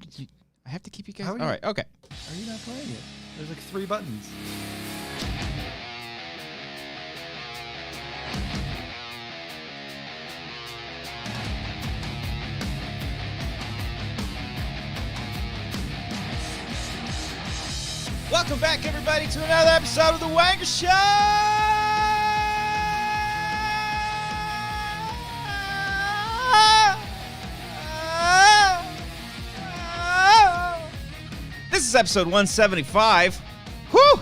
I have to keep you guys. All right. Okay. Are you not playing it? There's like 3 buttons. Welcome back, everybody, to another episode of the Wanger Show. This is episode 175. Whew!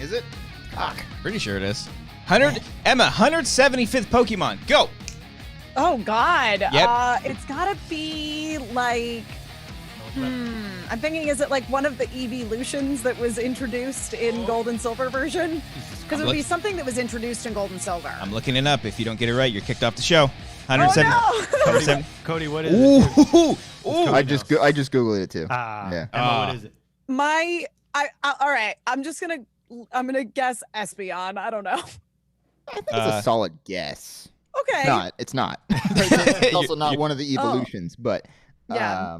Is it? Fuck. Pretty sure it is. Emma, 175th Pokemon. Go. Oh, God. Yep. It's got to be like... I'm thinking, is it like one of the evolutions that was introduced in Gold and Silver version? Because it would be something that was introduced in Gold and Silver. I'm looking it up. If you don't get it right, you're kicked off the show. 170. Oh, no! Cody, what is it? Ooh. I just googled it too. Yeah. Yeah. Emma, what is it? All right. I'm gonna guess Espeon. I don't know. I think it's a solid guess. Okay. It's not. It's also not one of the evolutions, but Yeah.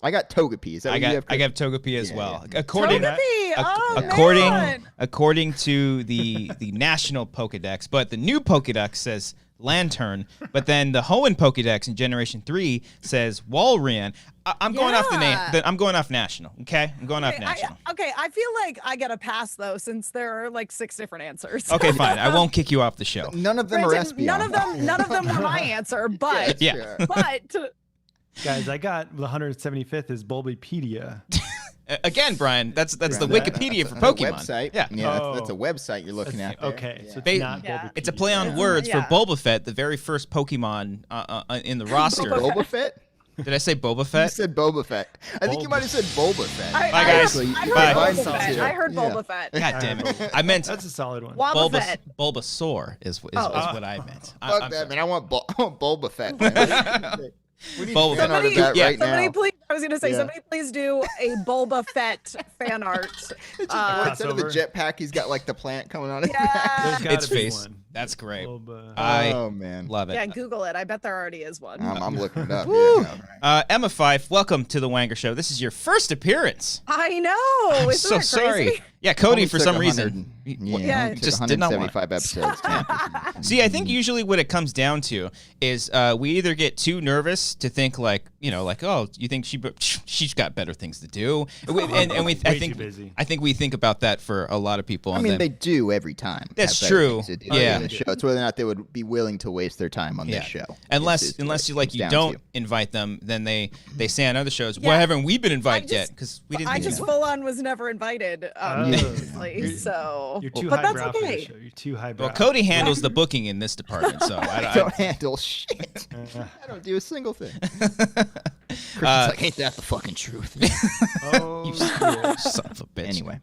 I got Togepi. Is that I what you got have? Togepi as Yeah, well. yeah. Togepi. According to the national Pokedex, but the new Pokedex says Lantern, but then the Hoenn Pokedex in Generation 3 says Walrein. I'm going off the name. I'm going off national. Okay, I'm going off national. I feel like I get a pass though, since there are like 6 different answers. Okay, fine. I won't kick you off the show. None of them are Granted, Espeon. none of them were my answer, but Yeah. but Guys, I got the 175th is Bulbapedia. Again, Brian, that's the That's Wikipedia for that's a Pokemon. Website. Yeah. That's a website you're looking at. There. Okay, so They- it's not Yeah. Bulbapedia. It's a play on words for Boba Fett, the very first Pokemon in the roster. Boba Fett? Did I say Boba You Fett? said Boba Fett. I think you might have said Boba Fett. Bye, guys. I heard Bye. Boba Fett. I heard Boba Fett. God damn it! I meant That's a solid one. Wobba Fett. Bulbasaur is what I meant. Fuck I'm that, sorry. man. I want Boba Fett. Man. We need Boba fan art of Somebody, that right somebody now. please. I was gonna say, Yeah. somebody please do a Boba Fett fan art. Instead of the Crossover. jetpack, he's got like the plant coming on it. Yeah. There's gotta Its be face. one. That's great. Bulba. I Man. love it. Yeah, Google it. I bet there already is one. I'm looking it up. Woo. Yeah, Emma Fyffe, welcome to the Wanger Show. This is your first appearance. I know. I'm Isn't so that sorry. crazy? Yeah, Cody, Only for took some 100 reason, Yeah, it just took did not want. 175 episodes. See, I think usually what it comes down to is we either get too nervous to think oh, you think she's got better things to do, and we Way too busy. I think we think about that for a lot of people. I and mean, then, they do every time. That's have better true. things to do Yeah. on the show. It's whether or not they would be willing to waste their time on this show. Unless It's you what it comes down don't to. invite them, then they say on other shows, Yeah. why haven't we been invited I yet? just- Because we didn't. I just full on was never invited. Obviously, so. You're too but that's highbrow for okay. this show. You're too highbrow. Well, Cody handles the booking in this department, so I I don't handle shit. I don't do a single thing. Christian's like, ain't that the fucking truth? Oh, yeah. son of a bitch. Anyway.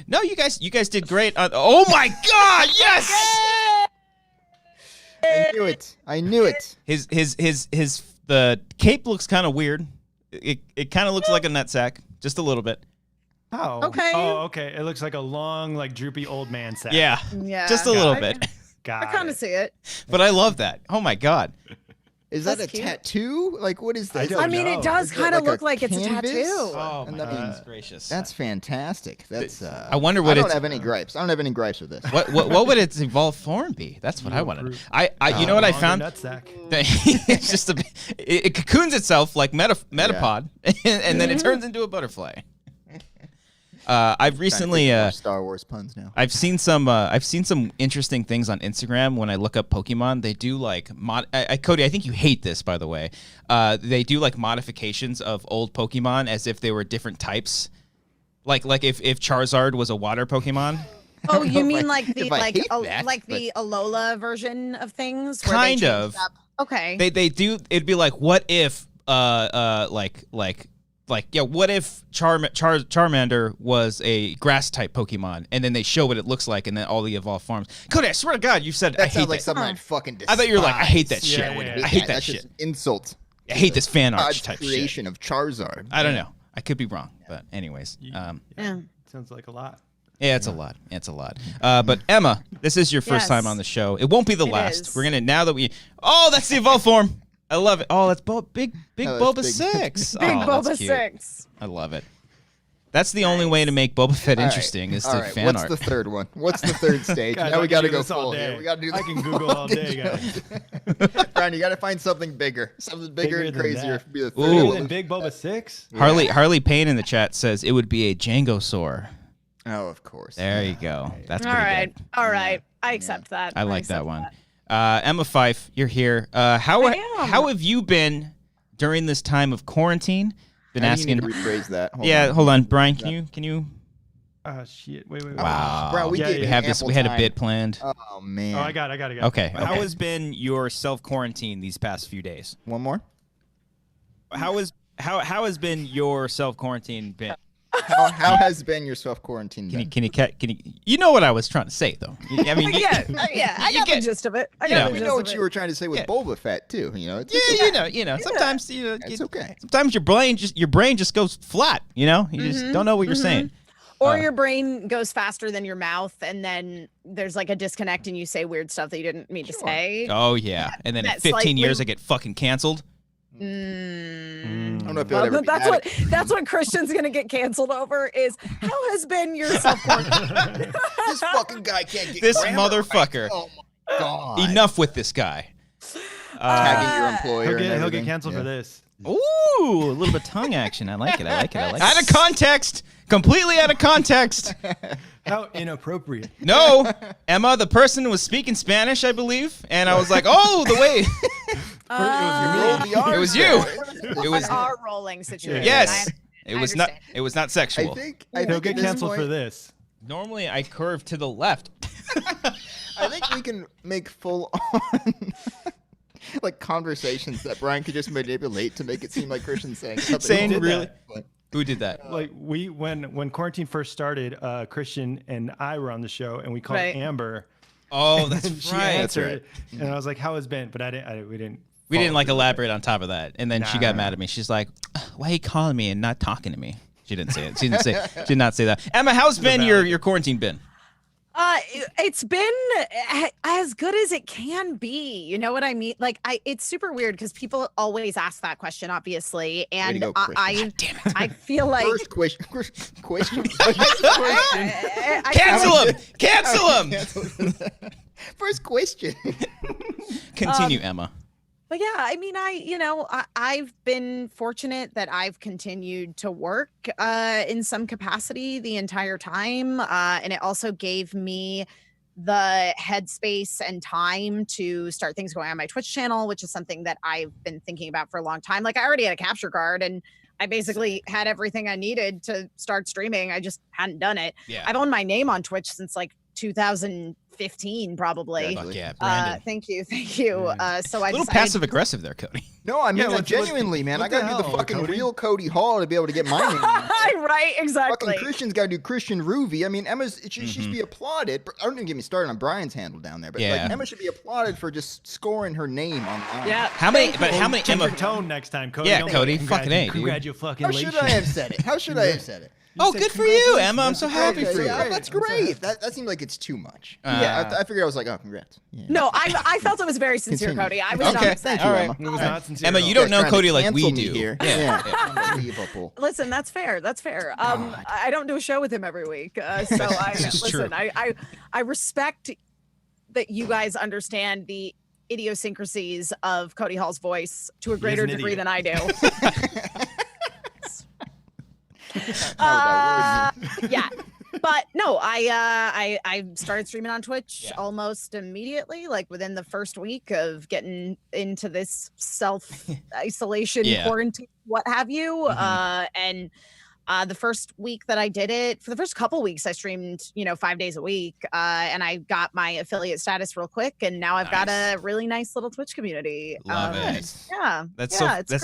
No, you guys did great. Oh my God, yes! I knew it. His the cape looks kind of weird. It kind of looks like a nutsack, just a little bit. Oh. Okay. Oh, okay. It looks like a long, like droopy old man sack. Yeah, Yeah. just a little I- bit. Got I kind of it. see it. But I love that. Oh my God. Is that That's a cute. tattoo? Like, what is that? I don't I mean, know. it does Is it kind of like a look like it's a canvas? tattoo. Oh And my that goodness means- gracious. That's fantastic. That's. I wonder what I don't it's. have any gripes. I don't have any gripes with this. What would its evolved form be? That's what I wanted. Fruit. You know what I Longer found? nutsack. It's just it cocoons itself like metapod, and then it turns into a butterfly. I've recently Star Wars puns now. I've seen some interesting things on Instagram when I look up Pokemon. They do like Cody, I think you hate this, by the way. They do like modifications of old Pokemon as if they were different types. Like if Charizard was a water Pokemon. Oh, you mean I- like the if I hate that, like but- the Alola version of things? where they Kind changed of. up- Okay. They do. It'd be like, what if what if Charmander was a grass type Pokemon, and then they show what it looks like, and then all the evolved forms. Cody, I swear to God, you've said I That hate sounds like that. something I'd fucking despise. I thought you were like, I hate that shit. Yeah, yeah. I hate that That's shit. just insult. I hate this fan art God's type shit. creation of Charizard. I don't know. I could be wrong, but anyways, Yeah. Sounds like a lot. yeah, it's a lot. It's a lot. But Emma, this is your first Yes. time on the show. It won't be the It last. is. We're gonna now that we. Oh, that's the evolved form. I love it. Oh, that's big Oh, Boba that's big. 6. Big Oh, that's Boba cute. 6. I love it. That's the only way to make Boba Fett All right. interesting is All to right, fan what's art. the third one? What's the third stage? Guys, now I we can got to do go this all full day. here. We got to do. I can Google all day, guys. Brian, you got to find something bigger, something bigger and than crazier. that. Be the third Ooh. Bigger one. than Big Boba 6? Harley Payne in the chat says it would be a Djangosaur. Oh, of course. There you go. That's All pretty right. good. All right. I accept that. I like that accept one. Emma Fyffe, you're here. How have you been during this time of quarantine? Been I asking. need to rephrase that. Hold on, Brian. Can you? Shit. Wait. Wow. Bro, we Yeah, gave yeah. We you have this. ample We had a time. bit planned. Oh man. Oh, I got it. Okay. How has been your self-quarantine these past few days? One more. How has been your self-quarantine been? How has been your self quarantine? Can you? You know what I was trying to say, though. I mean, Yeah, I got the get- gist of it. I you got know, the We gist know of what it. you were trying to say with Yeah. Boba Fett too. You know, it's yeah, sometimes it's okay. Sometimes your brain just goes flat. You know, you just don't know what you're saying. Or your brain goes faster than your mouth, and then there's like a disconnect, and you say weird stuff that you didn't mean to say. Oh yeah, and then in That's 15 years slightly- I get fucking canceled. I don't know if you'll ever be mad at- That's what Christian's gonna get canceled over is how has been your self-quarantine? This fucking guy can't get This grammar motherfucker. Right. Oh my god. Enough with this guy. Tagging your employer. He'll and get everything. canceled Yeah. for this. Ooh, a little bit of tongue action. I like it. Out of context. Completely out of context. How inappropriate. No, Emma, the person was speaking Spanish, I believe, and I was like, oh, the way. Roll the R's It was there. you. It was An R rolling situation. yes. I It was not. understand. It was not I sexual. think He'll get at this canceled for point, this. Normally, I curve to the left. I think we can make full on like conversations that Brian could just manipulate to make it seem like Christian's saying something. Saying did really. that? Who did that? Like when quarantine first started, Christian and I were on the show, and we called Right. Amber. Oh, that's And she right. answered, and I was like, "How has been?" But we didn't. We didn't follow like through. elaborate on top of that, and then she got Nah. mad at me. She's like, "Why are you calling me and not talking to me?" She didn't say it. She did not say that. Emma, how's been your quarantine been? It's been as good as it can be. You know what I mean? Like, it's super weird because people always ask that question, obviously, and go, Christian. I feel like First question. Cancel him! Cancel him! First question. Continue, Emma. But yeah, I mean, I've been fortunate that I've continued to work in some capacity the entire time. And it also gave me the headspace and time to start things going on my Twitch channel, which is something that I've been thinking about for a long time. Like, I already had a capture card and I basically had everything I needed to start streaming. I just hadn't done it. Yeah. I've owned my name on Twitch since like 2015, probably. Fuck yeah, Brandon. Thank you. So I A little decided passive aggressive there, Cody. No, I mean Yeah, that genuinely, man. I what the gotta do the hell, fucking Cody? real Cody Hall to be able to get my name. Right, exactly. Fucking Christian's got to do Christian Ruby. I mean, she should be applauded. I don't even get me started on Brian's handle down there, but Yeah. like Emma should be applauded for just scoring her name online. Yeah. How many? Thank But you. how many Change Emma? your tone next time, Cody. Yeah, Don't Cody, go, fucking A, dude. How Congratulations. should I have said it? How should I have said it? Oh, said good for you, Emma. I'm so happy Okay, for you. yeah, that's great. That seemed like it's too much. Yeah, I figured I was like, oh, congrats. Yeah. No, I felt it was very sincere, Continue. Cody. I was not Okay, upset. all right. It was not sincere. Emma, at all. you don't Guys know trying to Cody like cancel we me do. here. Yeah. Unbelievable. Listen, that's fair. That's fair. I don't do a show with him every week, so is true. I respect that you guys understand the idiosyncrasies of Cody Hall's voice to a greater an degree idiot. than I do. How would that word? Yeah. But no, I started streaming on Twitch almost immediately, like within the first week of getting into this self-isolation, quarantine, what have you. And the first week that I did it, for the first couple weeks, I streamed, 5 days a week, and I got my affiliate status real quick, and now I've got a really nice little Twitch community. Love it. Yeah, it's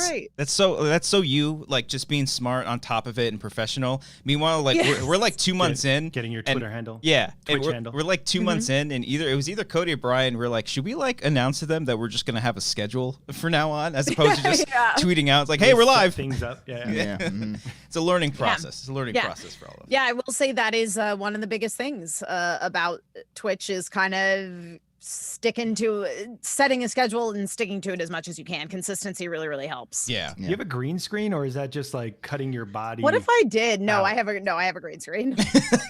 great. That's so you, like, just being smart on top of it and professional. Meanwhile, like we're like 2 months in, Getting your and- Twitter handle. Yeah, and Twitch we're, handle. we're like 2 months in, and it was either Cody or Brian. We're like, should we like announce to them that we're just gonna have a schedule for now on, as opposed to just tweeting out? It's like, hey, we're Set live. Things up. Yeah. Yeah. mhm. It's a learning process. It's a learning Yeah. process for all of us. Yeah, I will say that is one of the biggest things about Twitch is kind of setting a schedule and sticking to it as much as you can. Consistency really, really helps. Yeah. Do you have a green screen, or is that just like cutting your body? What if I did? No, out? I have a green screen.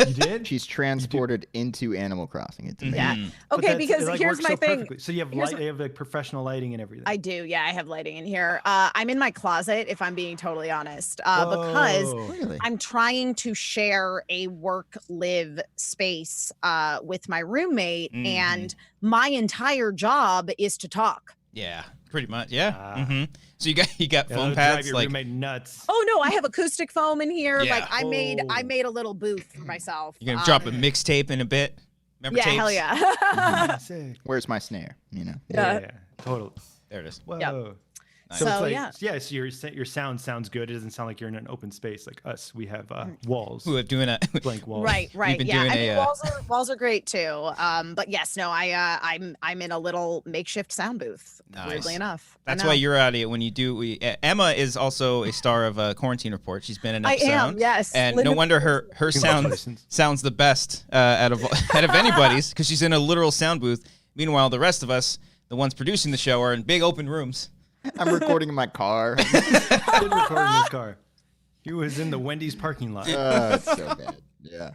You did? She's transported into Animal Crossing. It's amazing. Yeah. But Okay, that's- because it, like, here's works my so thing. perfectly. So you have Here's light, you have like professional lighting and everything. I do. Yeah, I have lighting in here. I'm in my closet, if I'm being totally honest, because Whoa. Really? I'm trying to share a work-live space with my roommate, and my entire job is to talk. Yeah. Pretty much. Yeah. Ah. So you got Yeah, foam that'll drive pads your like. roommate nuts. Oh no, I have acoustic foam in here. Yeah. Like I made Oh. a little booth for myself. You're gonna drop a mixtape in a bit. Remember Yeah, tapes? hell yeah. Sick. Where's my snare? You know. Yeah. Totally. There it is. Whoa. Yep. So, So, it's like, yeah. So your sound sounds good. It doesn't sound like you're in an open space like us. We have walls, Who are doing a blank walls. Right. been Yeah. doing I mean, a, walls are great too. But yes, no, I'm in a little makeshift sound booth. Nice. Weirdly enough. I That's know. why you're out of it when you do. Emma is also a star of Quarantine Report. She's been in I episode. am, yes. And Linda no wonder her Congratulations. sounds the best out of anybody's because she's in a literal sound booth. Meanwhile, the rest of us, the ones producing the show, are in big open rooms. I'm recording in my car. I did record in his car. He was in the Wendy's parking lot. It's so bad. Yeah.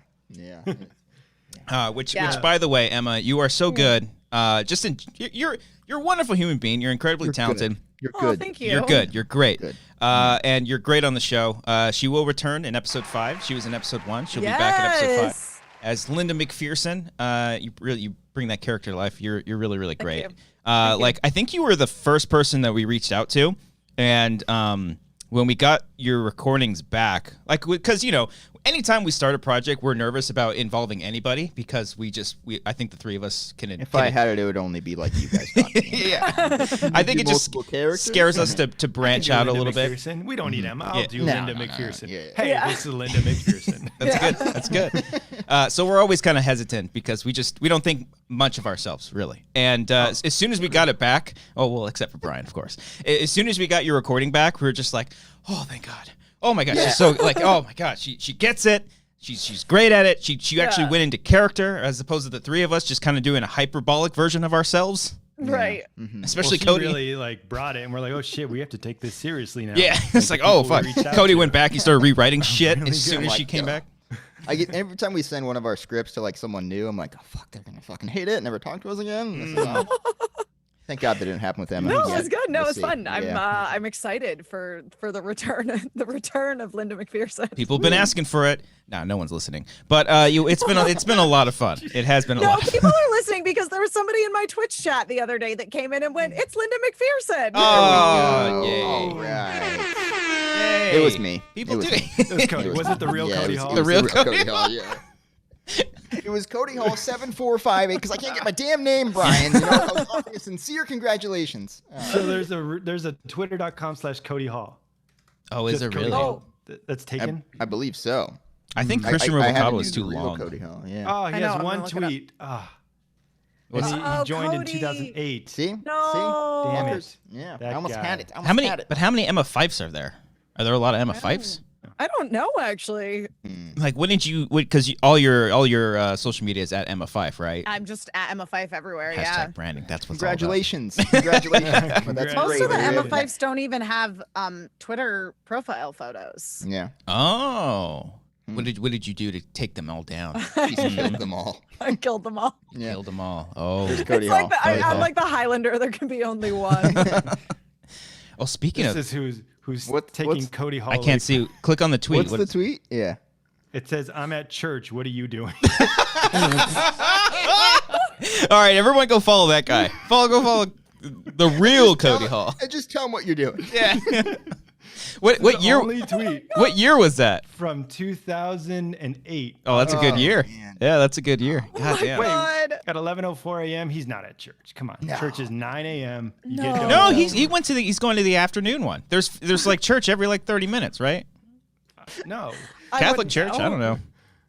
Which, Yeah. by the way, Emma, you are so good. You're a wonderful human being. You're incredibly You're talented. Good. You're Oh, good. thank you. You're good. You're great. Good. And you're great on the show. She will return in episode 5. She was in episode 1. She'll be back in episode 5 Yes. as Linda McPherson. You bring that character to life. You're really, really great. you. Thank you. Like I think you were the first person that we reached out to, and when we got your recordings back, like because anytime we start a project, we're nervous about involving anybody because I think the three of us can. If I had it would only be like you guys talking. yeah, I think Do it just multiple characters? scares us to branch Do out a Linda little bit. McPherson. We don't need Emma. I'll Yeah. do No, Linda no, no, no. McPherson. Yeah. Hey, Yeah. this is Linda McPherson. That's good. That's good. So we're always kind of hesitant because we don't think much of ourselves really. And as soon as we got it back, except for Brian, of course. As soon as we got your recording back, we were just like, oh, thank God. Oh my God. She's so like, oh my God. She gets it. She's great at it. She actually went into character as opposed to the three of us just kind of doing a hyperbolic version of ourselves. Right. Especially She Cody. really like brought it, and we're like, oh shit, we have to take this seriously now. Yeah, it's like, oh people fuck. we reached out Cody to. went back. He started rewriting shit really as soon good. as Oh she my came God. back. I get every time we send one of our scripts to like someone new, I'm like, oh fuck, they're gonna fucking hate it, never talk to us again. This is, thank God that didn't happen with Emma. No, Yeah, it's good. No, we'll it's see. fun. Yeah. I'm excited for the return of Linda McPherson. People have been asking for it. No one's listening. But it's been a lot of fun. It has been a No, lot. people are listening because there was somebody in my Twitch chat the other day that came in and went, "It's Linda McPherson." Oh, Oh, yay. all right. Yay. It was me. People It was do. me. It was Cody. It Was it the real Yeah, Cody it was- Hall? it The was real Cody Hall, yeah. It was Cody Hall 7458 because I can't get my damn name, Brian. You know, I was offering a sincere congratulations. So there's a twitter.com/Cody Hall. Oh, is Just there Cody really? Hall. That's taken. I believe so. I think I- Christian I haven't Rovocabo is used too the real long. Cody Hall. Yeah. Oh, he I know, has I'm one gonna look it up. tweet. What's- He Oh, joined in Cody. 2008. See? No. Damn See? it. Yeah. That I almost guy. had it. I almost How many? had it. But how many Emma Fyffes are there? Are there a lot of Emma Fyfes? I don't know actually. Like, wouldn't you? Because all your social media is at Emma Fyffe, right? I'm just at Emma Fyffe everywhere. Hashtag Yeah. branding. That's what's Congratulations. Congratulations. That's Most great. of the Yeah. Emma Fyfes don't even have Twitter profile photos. Yeah. all about. Oh. What did you do to take them all down? He's killed them all. I killed them all. Yeah. Killed them all. Oh. There's Cody It's like Hall. Cody I'm Hall. like the Highlander. There can be only one. Oh, speaking This of, is who's What's- taking what's- Cody Hall. I can't see. Click on the tweet. What's the tweet? Yeah. It says, "I'm at church. What are you doing?" All right, everyone, go follow that guy. Go follow the real Cody Hall. Just tell him what you're doing. Yeah. What year? Only tweet What year was that? from 2008. Oh, that's a good Oh, year. man. Yeah, that's a good year. God damn. Wait, God. at 11:04 a.m. He's not at church. Come on, No. church is 9 a.m. You No. get done No, with he's going to the afternoon one. There's like church every like 30 minutes, right? that. No. I Catholic wouldn't church. I don't know.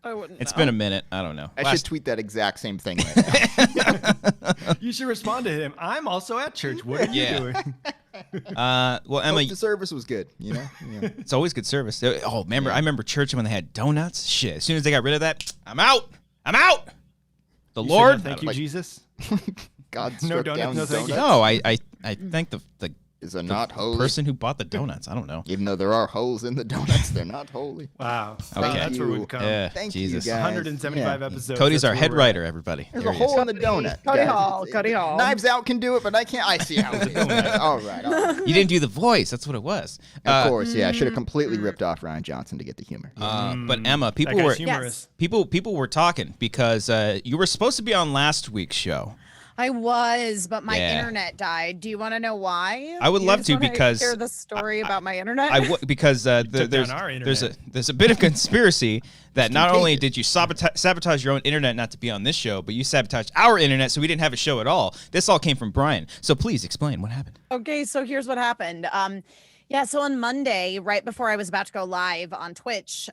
I wouldn't. It's know. been a minute. I don't know. I Last- should tweet that exact same thing right now. You should respond to him. I'm also at church. What are you Yeah. doing? well, Emma, Hope the service was good, you know? Yeah. it's always good service. Oh, I remember church when they had donuts. Shit. As soon as they got rid of that, I'm out. The You said Lord. no, thank you, like- Jesus. God No struck donuts, down no thank you. donuts. No, I think the Is it not holy? person who bought the donuts. I don't know. Even though there are holes in the donuts, they're not holy. Wow. Okay. That's where you. we've come. Yeah, Thank Jesus. you, guys. 175 Yeah. episodes. Cody's that's our where head we're at. writer, everybody. There's There a he is. hole in the donut. Cody guys. Hall, Cody Hall. Knives Out can do it, but I can't. I see how it is. All right. You didn't do the voice. That's what it was. Of course, yeah. I should have completely ripped off Ryan Johnson to get the humor. But Emma, That people guy's were humorous. people were talking because you were supposed to be on last week's show. I was, but my Yeah. internet died. Do you want to know why? I would You love guys to wanna because hear the story about my internet. Because took there's down our there's a bit of conspiracy that not only contagious. did you sabotage your own internet not to be on this show, but you sabotaged our internet so we didn't have a show at all. This all came from Brian. So please explain what happened. Okay, so here's what happened. Yeah, so on Monday, right before I was about to go live on Twitch,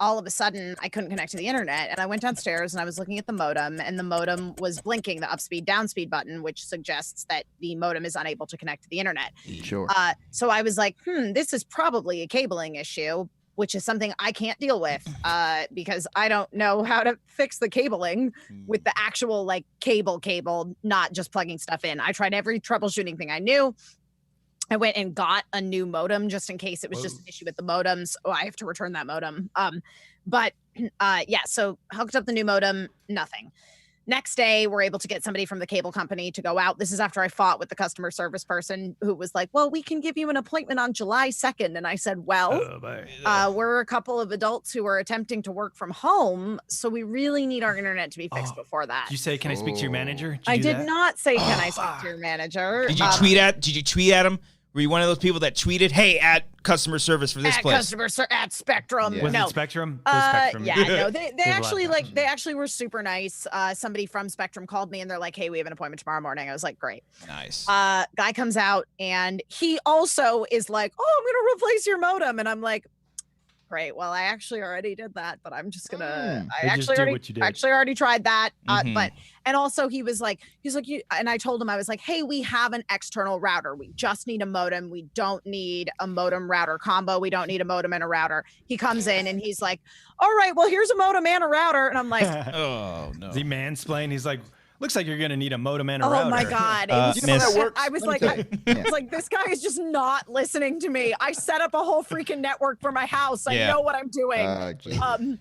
all of a sudden I couldn't connect to the internet, and I went downstairs and I was looking at the modem, and the modem was blinking the upspeed downspeed button, which suggests that the modem is unable to connect to the internet. Sure. So I was like, this is probably a cabling issue, which is something I can't deal with because I don't know how to fix the cabling with the actual like cable, not just plugging stuff in. I tried every troubleshooting thing I knew. I went and got a new modem just in case it was just an issue with the modems. Oh, I have to return that modem. But yeah, so hooked up the new modem, nothing. Next day, we're able to get somebody from the cable company to go out. This is after I fought with the customer service person who was like, well, we can give you an appointment on July 2nd. And I said, well, Oh, boy. we're a couple of adults who are attempting to work from home. So we really need our internet to be fixed before that. Did you say, can I speak to your manager? I you do did that? not say, can I speak to your manager? Did you tweet at him? Were you one of those people that tweeted, "Hey, at customer service for this at place"? At Spectrum? Yeah. Was No. it Spectrum? It was Spectrum. Yeah, no, they Good actually luck. they actually were super nice. Somebody from Spectrum called me and they're like, hey, we have an appointment tomorrow morning. I was like, great. Nice. Guy comes out and he also is like, oh, I'm gonna replace your modem. And I'm like, great. Well, I actually already did that, but I'm just gonna They just did what you did. actually already tried that. Mhm. But and also he's like you, and I told him, I was like, hey, we have an external router. We just need a modem. We don't need a modem router combo. We don't need a modem and a router. He comes in and he's like, all right, well, here's a modem and a router. And I'm like, Oh no. Is he mansplained? He's like, looks like you're gonna need a modem and a router. oh my God. It was you know how just- that works? I was Let me like, tell you. I was like, this guy is just not listening to me. I set up a whole freaking network for my house. I Yeah. know what I'm doing. Geez.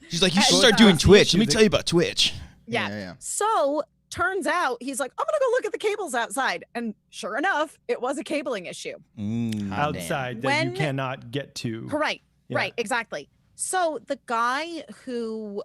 She's like, you should and, start doing the Twitch. issue Let me that- tell you about Twitch. Yeah. Yeah. So turns out he's like, I'm gonna go look at the cables outside. And sure enough, it was a cabling issue. Outside that you When- cannot get to. Right. Yeah. Right. Exactly. So the guy who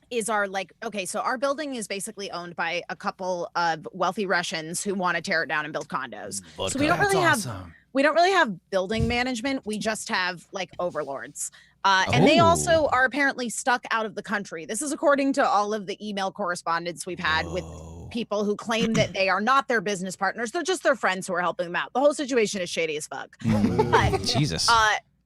is our okay, so our building is basically owned by a couple of wealthy Russians who want to tear it down and build condos. So we don't That's really have awesome. we don't really have building management. We just have like overlords. And they also are apparently stuck out of the country. This is according to all of the email correspondence we've had with people who claim that they are not their business partners. They're just their friends who are helping them out. The whole situation is shady as fuck. But Jesus.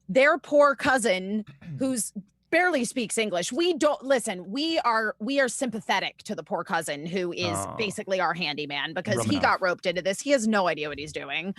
their poor cousin who's barely speaks English. We don't listen. We are sympathetic to the poor cousin who is basically our handyman because he Romanov. got roped into this. He has no idea what he's doing.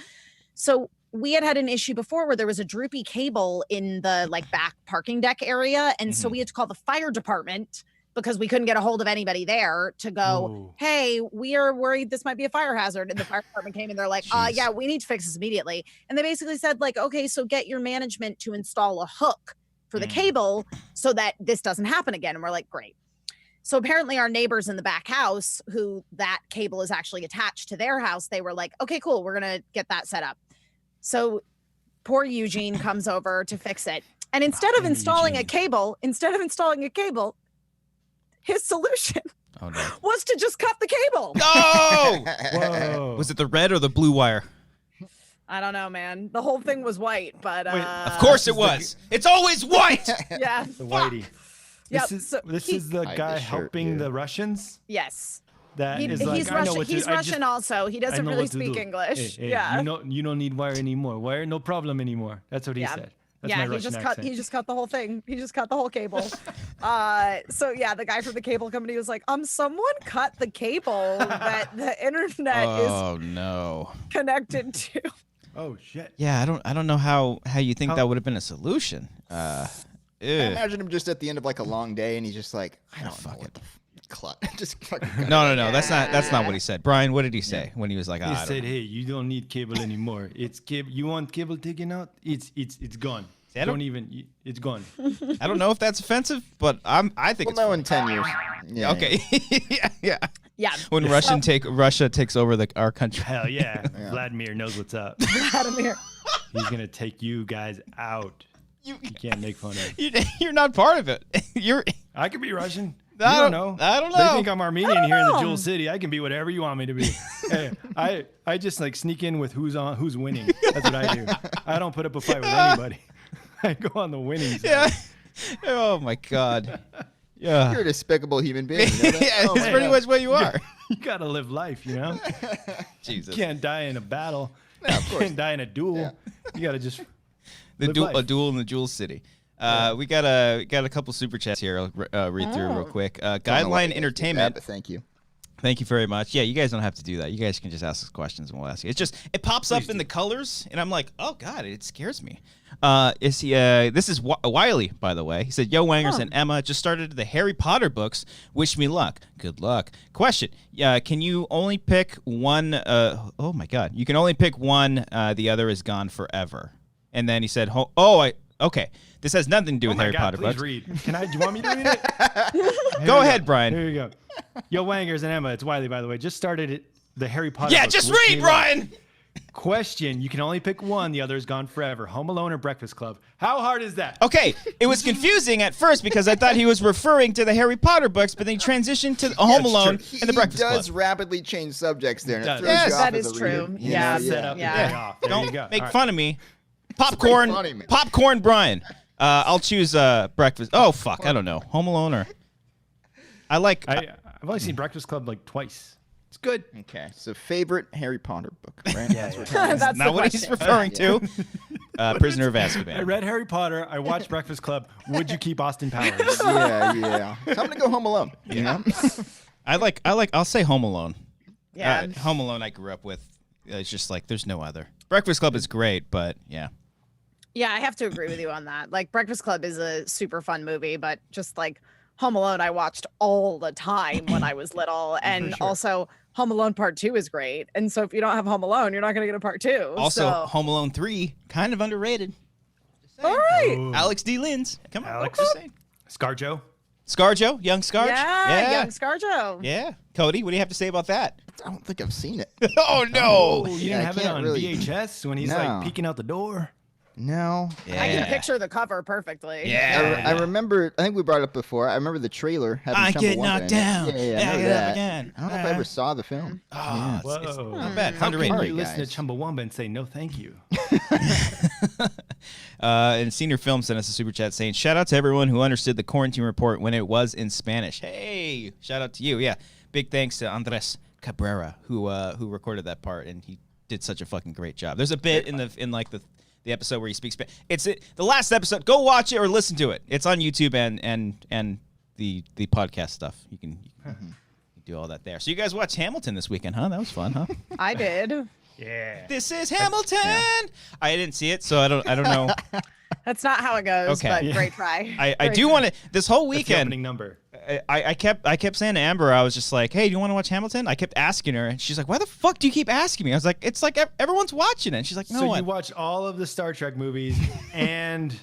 So we had an issue before where there was a droopy cable in the back parking deck area. And so we had to call the fire department because we couldn't get a hold of anybody there to go, Ooh. hey, we are worried this might be a fire hazard. And the fire department came and they're like, Jeez. yeah, we need to fix this immediately. And they basically said okay, so get your management to install a hook for the cable so that this doesn't happen again. And we're like, great. So apparently our neighbors in the back house who that cable is actually attached to their house, they were like, okay, cool. We're going to get that set up. So poor Eugene comes over to fix it. And instead of installing a cable, his solution Oh no. was to just cut the cable. No. Whoa. Was it the red or the blue wire? I don't know, man. The whole thing was white, but Wait, Of course it was. It's always white. yeah. the Whitey? Yep, This so is the Hide guy the shirt, helping dude. the Russians. Yes. That is He's like, I know Russian. what He's to, I Russian just, also. He I doesn't know really what to speak do. English. Hey, Yeah. You don't need wire anymore. Wire, no problem anymore. That's what he Yeah. said. That's Yeah, my he Russian just accent. cut. He just cut the whole thing. He just cut the whole cable. So yeah, the guy from the cable company was like, someone cut the cable that the internet Oh no. is connected to. Oh shit. Yeah, I don't know how you think that would have been a solution. I imagine him just at the end of a long day, and he's just like, I don't know fuck what it. the clut. Just fucking. No. That's not what he said. Brian, what did he say when he was like, He I don't said, know. "Hey, you don't need cable anymore. It's cable. You want cable taken out? It's gone. See, I don't- It's gone." I don't know if that's offensive, but I think Well, it's no, funny. in 10 years. Yeah. Okay. yeah. Yeah. When Russia takes over our country. Hell yeah. Vladimir knows what's up. Vladimir. He's gonna take you guys out. You, You can't make fun of. you're not part of it. You're. I could be Russian. I You don't know. I don't They know. think I'm Armenian here in the know. Jewel City. I can be whatever you want me to be. Hey, I just like sneak in with who's winning. That's what I do. I don't put up a fight with anybody. I go on the winning side. Yeah. Oh my God. Yeah. You're a despicable human being. You know that? Yeah, Oh, it's my pretty God. much what you are. You gotta live life, you know. Jesus. Can't die in a battle. Yeah, of course. Can't die in a duel. You gotta just The live life. a duel in the Jewel City. We got a couple super chats here. I'll read through real quick. I don't know why Guideline you guys did that, Entertainment. but thank you. Thank you very much. Yeah, you guys don't have to do that. You guys can just ask us questions and we'll ask you. It's just it pops up in the colors, and I'm like, oh God, it scares me. This is Wiley, by the way. He said, "Yo, Wangers and Emma just started the Harry Potter books. Wish me luck. Good luck." Question: can you only pick one? Oh my God, you can only pick one. The other is gone forever. And then he said, okay. This has nothing to do Oh with my Harry God, Potter please books. read. Do you want me to read it? Go ahead, Brian. Here you go. Yo, Wangers and Emma, it's Wiley, by the way. Just started the Harry Potter Yeah, books. just Wish read, me luck. Brian. Question: you can only pick one. The other is gone forever. Home Alone or Breakfast Club? How hard is that? Okay, it was confusing at first because I thought he was referring to the Harry Potter books, but then he transitioned to Home it's Alone true. and the Breakfast He does Club. rapidly change subjects there. And it Does. throws Yes. you off That as is a reader, true. you Yeah. know? Set up Yeah. and pay off. There you Don't go. make All right. fun of me. Popcorn, funny, man. popcorn, Brian. I'll choose breakfast. Oh fuck, I don't know. Home Alone or I like. I've only seen Breakfast Club like twice. It's good. Okay, so favorite Harry Potter book, right? Yeah, That's what yeah. we're That's not the what he's question. referring to. Prisoner of I Azkaban. read Harry Potter. I watched Breakfast Club. Would you keep Austin Powers? yeah. So I'm gonna go Home Alone. You know? I like. I'll say Home Alone. Yeah. Home Alone. I grew up with. It's just like there's no other. Breakfast Club is great, but yeah. Yeah, I have to agree with you on that. Like Breakfast Club is a super fun movie, but just like Home Alone, I watched all the time when I was little. And also Home Alone Part 2 is great. And so if you don't have Home Alone, you're not going to get a Part 2. Also, so. Home Alone 3 kind of underrated. All right. Ooh. Alex D. Linz. Come on. Alex. Just saying. ScarJo. ScarJo, young Scarj. Yeah, young ScarJo. Yeah. Cody, what do you have to say about that? I don't think I've seen it. Oh no. Oh, you Yeah, I didn't have it can't on really- VHS when he's No. like peeking out the door? No. Yeah. I can picture the cover perfectly. Yeah. I remember. I think we brought it up before. I remember the trailer having I get Chumbawamba knocked in it. down. Yeah, I Yeah, know I get up that. again. I don't know if I ever saw the film. Oh, it's Whoa. not bad. How Underrated. can Sorry, you listen guys. to Chumbawamba and say no thank you? And Senior Film sent us a super chat saying, "Shout out to everyone who understood the quarantine report when it was in Spanish." Hey, shout out to you. Yeah, big thanks to Andres Cabrera who recorded that part, and he did such a fucking great job. There's a bit in the episode where he speaks Spanish. The last episode. Go watch it or listen to it. It's on YouTube and the podcast stuff. You can do all that there. So you guys watched Hamilton this weekend, huh? That was fun, huh? I did. Yeah. This is Hamilton. I didn't see it, so I don't know. That's not how it goes, Okay. but Yeah. great try. I Great do try. want to. This whole That's the weekend, opening number. I kept saying to Amber, I was just like, "Hey, do you want to watch Hamilton?" I kept asking her, and she's like, "Why the fuck do you keep asking me?" I was like, "It's like everyone's watching it." And she's like, "No So one." you watched all of the Star Trek movies, and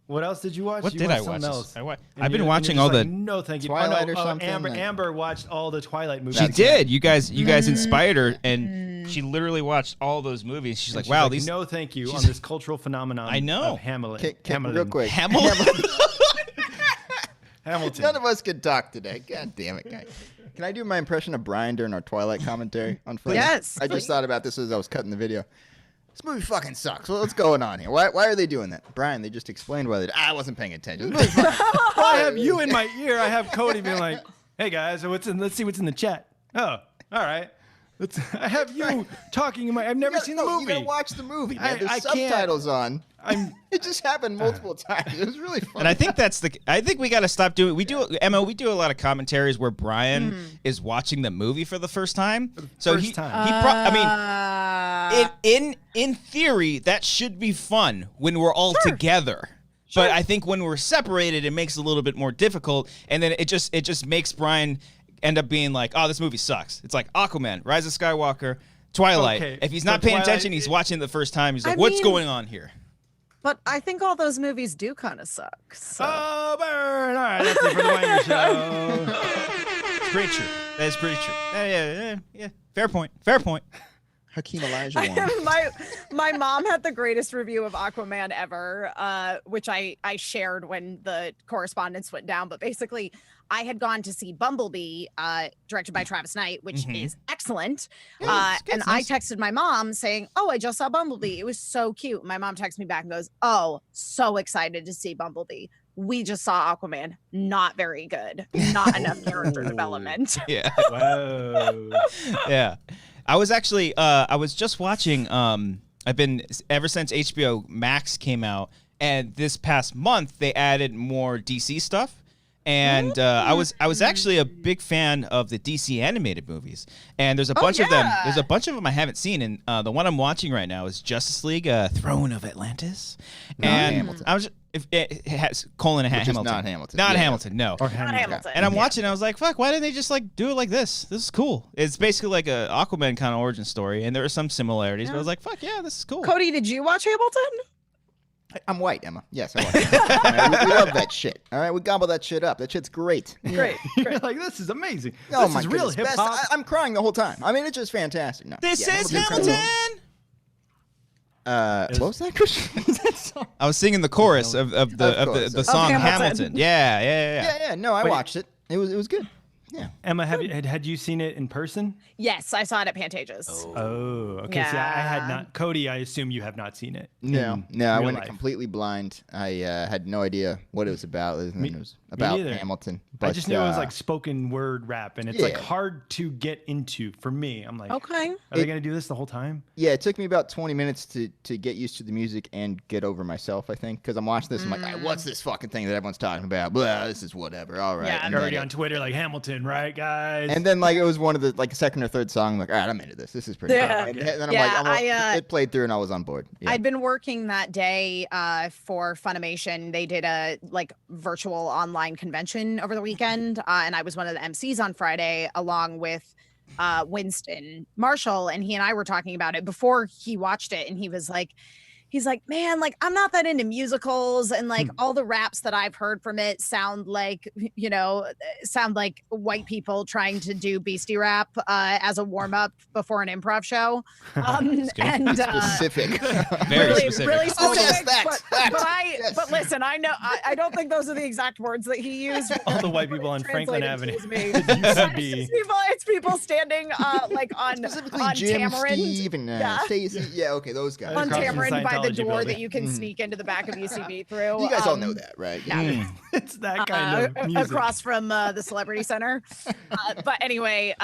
what else did you watch? What You did watched I watch? something else. I've been And watching you're all just the. like, no, thank you. Twilight or no, something, Amber, like- Amber watched all the Twilight movies. She did. You guys inspired her, and she literally watched all those movies. She's like, She's "Wow, like, these no, thank you she's- on this cultural phenomenon. I know. Of Hamilton. Real quick. Hamilton." Hamilton. None of us could talk today. God damn it, guys. Can I do my impression of Brian during our Twilight commentary on Friday? Yes, I just thought about this as I was cutting the video. This movie fucking sucks. What's going on here? Why are they doing that? Brian, they just explained why they did. I wasn't paying attention. This movie fucking- I have you in my ear. I have Cody being like, "Hey guys, so let's see what's in the chat." Oh, all right. I have you talking in my. I've never seen the No, movie. You gotta watch the movie, man. I There's can't. subtitles on. I'm. It just happened multiple times. It was really fun. And I think I think we got to stop doing. Emma. We do a lot of commentaries where Brian is watching the movie for the first time. So first he, time. he I mean, in theory, that should be fun when we're all together. But I think when we're separated, it makes it a little bit more difficult, and then it just makes Brian end up being like, oh, this movie sucks. It's like Aquaman, Rise of Skywalker, Twilight. Okay, If he's not but paying Twilight- attention, he's watching it the first time. He's like, I what's mean- going on here? But I think all those movies do kind of suck. So. Oh, burn! All right, that's it for the Wanger Show. It's pretty true. That is pretty true. Yeah. Fair point. Fair point. Hakeem Elijah won. my mom had the greatest review of Aquaman ever, which I shared when the correspondence went down. But basically, I had gone to see Bumblebee, directed by Travis Knight, which is excellent. Yeah, it's and nice. I texted my mom saying, "Oh, I just saw Bumblebee. It was so cute." My mom texted me back and goes, "Oh, so excited to see Bumblebee. We just saw Aquaman. Not very good. Not enough character development." Yeah. Whoa. Yeah. I was actually I was just watching I've been ever since HBO Max came out, and this past month they added more DC stuff. And I was actually a big fan of the DC animated movies, and there's a bunch of them. There's a bunch of them I haven't seen, and the one I'm watching right now is Justice League: Throne of Atlantis. And Hamilton. I was if it has colon Which is Hamilton, not Hamilton. not Yeah. Hamilton, no. Or Not Hamilton. Hamilton. And I'm watching, I was like, fuck, why didn't they just like do it like this? This is cool. It's basically like a Aquaman kind of origin story, and there are some similarities, but I was like, fuck yeah, this is cool. Cody, did you watch Hamilton? I'm white, Emma. Yes, I watch it. All right, we love that shit. All right, we gobble that shit up. That shit's great. Great. You're like, this is amazing. Oh this my is real goodness, hip best. hop. I'm crying the whole time. I mean, it's just fantastic. No, This yeah, is Hamilton's Hamilton! incredible. What was that, Christian? What was that song? I was singing the chorus of Of the course. song Hamilton. Hamilton. Yeah. Yeah. No, I Wait. watched it. It was good. Yeah. Emma, had you seen it in person? Yes, I saw it at Pantages. Oh, okay. See, I had Yeah. not. Cody, I assume you have not seen it. No, in I real went life. completely blind. I had no idea what it was about. It was about neither. Hamilton. I just knew it was uh, like spoken word rap, and it's like yeah. hard to get into for me. I'm like, Okay. are they gonna do this the whole time? Yeah, it took me about 20 minutes to get used to the music and get over myself, I think, because I'm watching this. I'm like, "Ah, what's this fucking thing that everyone's talking about? Blah, this is whatever. All right. Yeah. And You're then already it- on Twitter like Hamilton, right, guys? And then like it was one of the like second or third song. I'm like, all right, I'm into this. This is pretty. Yeah. Good. And then I'm Yeah, like, it played through and I was on board. Yeah. I'd been working that day for Funimation. They did a like virtual online convention over the weekend, and I was one of the MCs on Friday along with Winston Marshall, and he and I were talking about it before he watched it, and he's like, man, like I'm not that into musicals, and like all the raps that I've heard from it sound like white people trying to do beastie rap as a warm up before an improv show. And Specific. Very really, specific. really Oh, specific. yes, that. Yes. But listen, I know I don't think those are the exact words that he used. all the white people on Franklin Translated Avenue. to me. UCB. It's people standing like on Specifically Jim, Tamarind. Steve, and Yeah. Stacey. Yeah, okay, those guys. On Across from the Tamarind by the Scientology door building. that you can sneak into the back of UCB through. You guys all know that, right? Yeah. It's that kind of music. Across from the Celebrity Center. But anyway,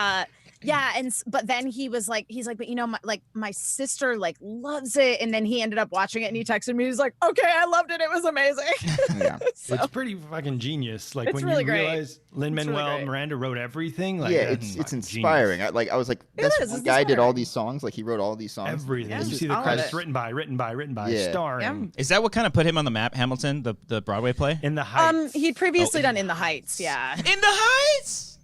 but then he's like, but you know, my sister like loves it, and then he ended up watching it, and he texted me. He's like, okay, I loved it. It was amazing. Yeah. So, It's pretty fucking genius. Like It's when really you great. realize Lin-Manuel really great. Miranda wrote everything. Like, Yeah, that's it's fucking inspiring. genius. I was like, that's is, one it's guy did all inspiring. these songs. Like he wrote all these songs. Everything. Yeah, You see the all of credits it. written by, Yeah. starring. Is that what kind of put him on the map, Hamilton, the Broadway play? In the Heights. he'd previously done In the Heights. Yeah. In the Heights!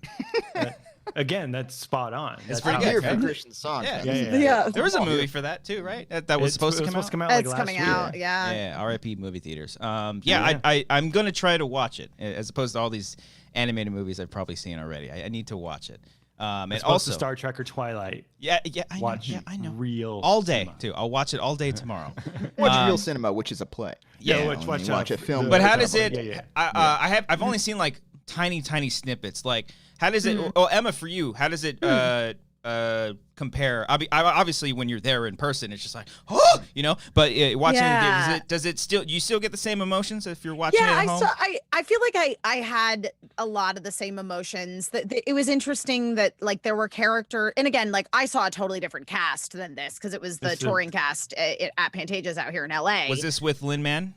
Again, that's spot on. That's pretty how good. Here it's for done. Christian songs. Yeah. man. Yeah. There was a movie for that too, right? That was supposed to come out? like It's last coming week. out. Yeah. Yeah, RIP movie theaters. Yeah. I'm gonna try to watch it as opposed to all these animated movies I've probably seen already. I need to watch it. And It's also, Star Trek or Twilight. yeah, I know, Watch yeah, I know. real All day cinema. too. I'll watch it all day tomorrow. Watch real cinema, which is a play. Yeah, You watch- know, watch, when you watch a film. the- But how Yeah, does it? yeah. I've only seen like tiny snippets. Like how does it? Oh, Emma, for you, how does it compare? Obviously, when you're there in person, it's just like, oh, you know. But watching Yeah. it, does it still? You still get the same emotions if you're watching Yeah, it at home? I feel like I had a lot of the same emotions. That it was interesting that like there were character, and again, like I saw a totally different cast than this because it was the This is- touring cast at Pantages out here in LA. Was this with Lin-Man?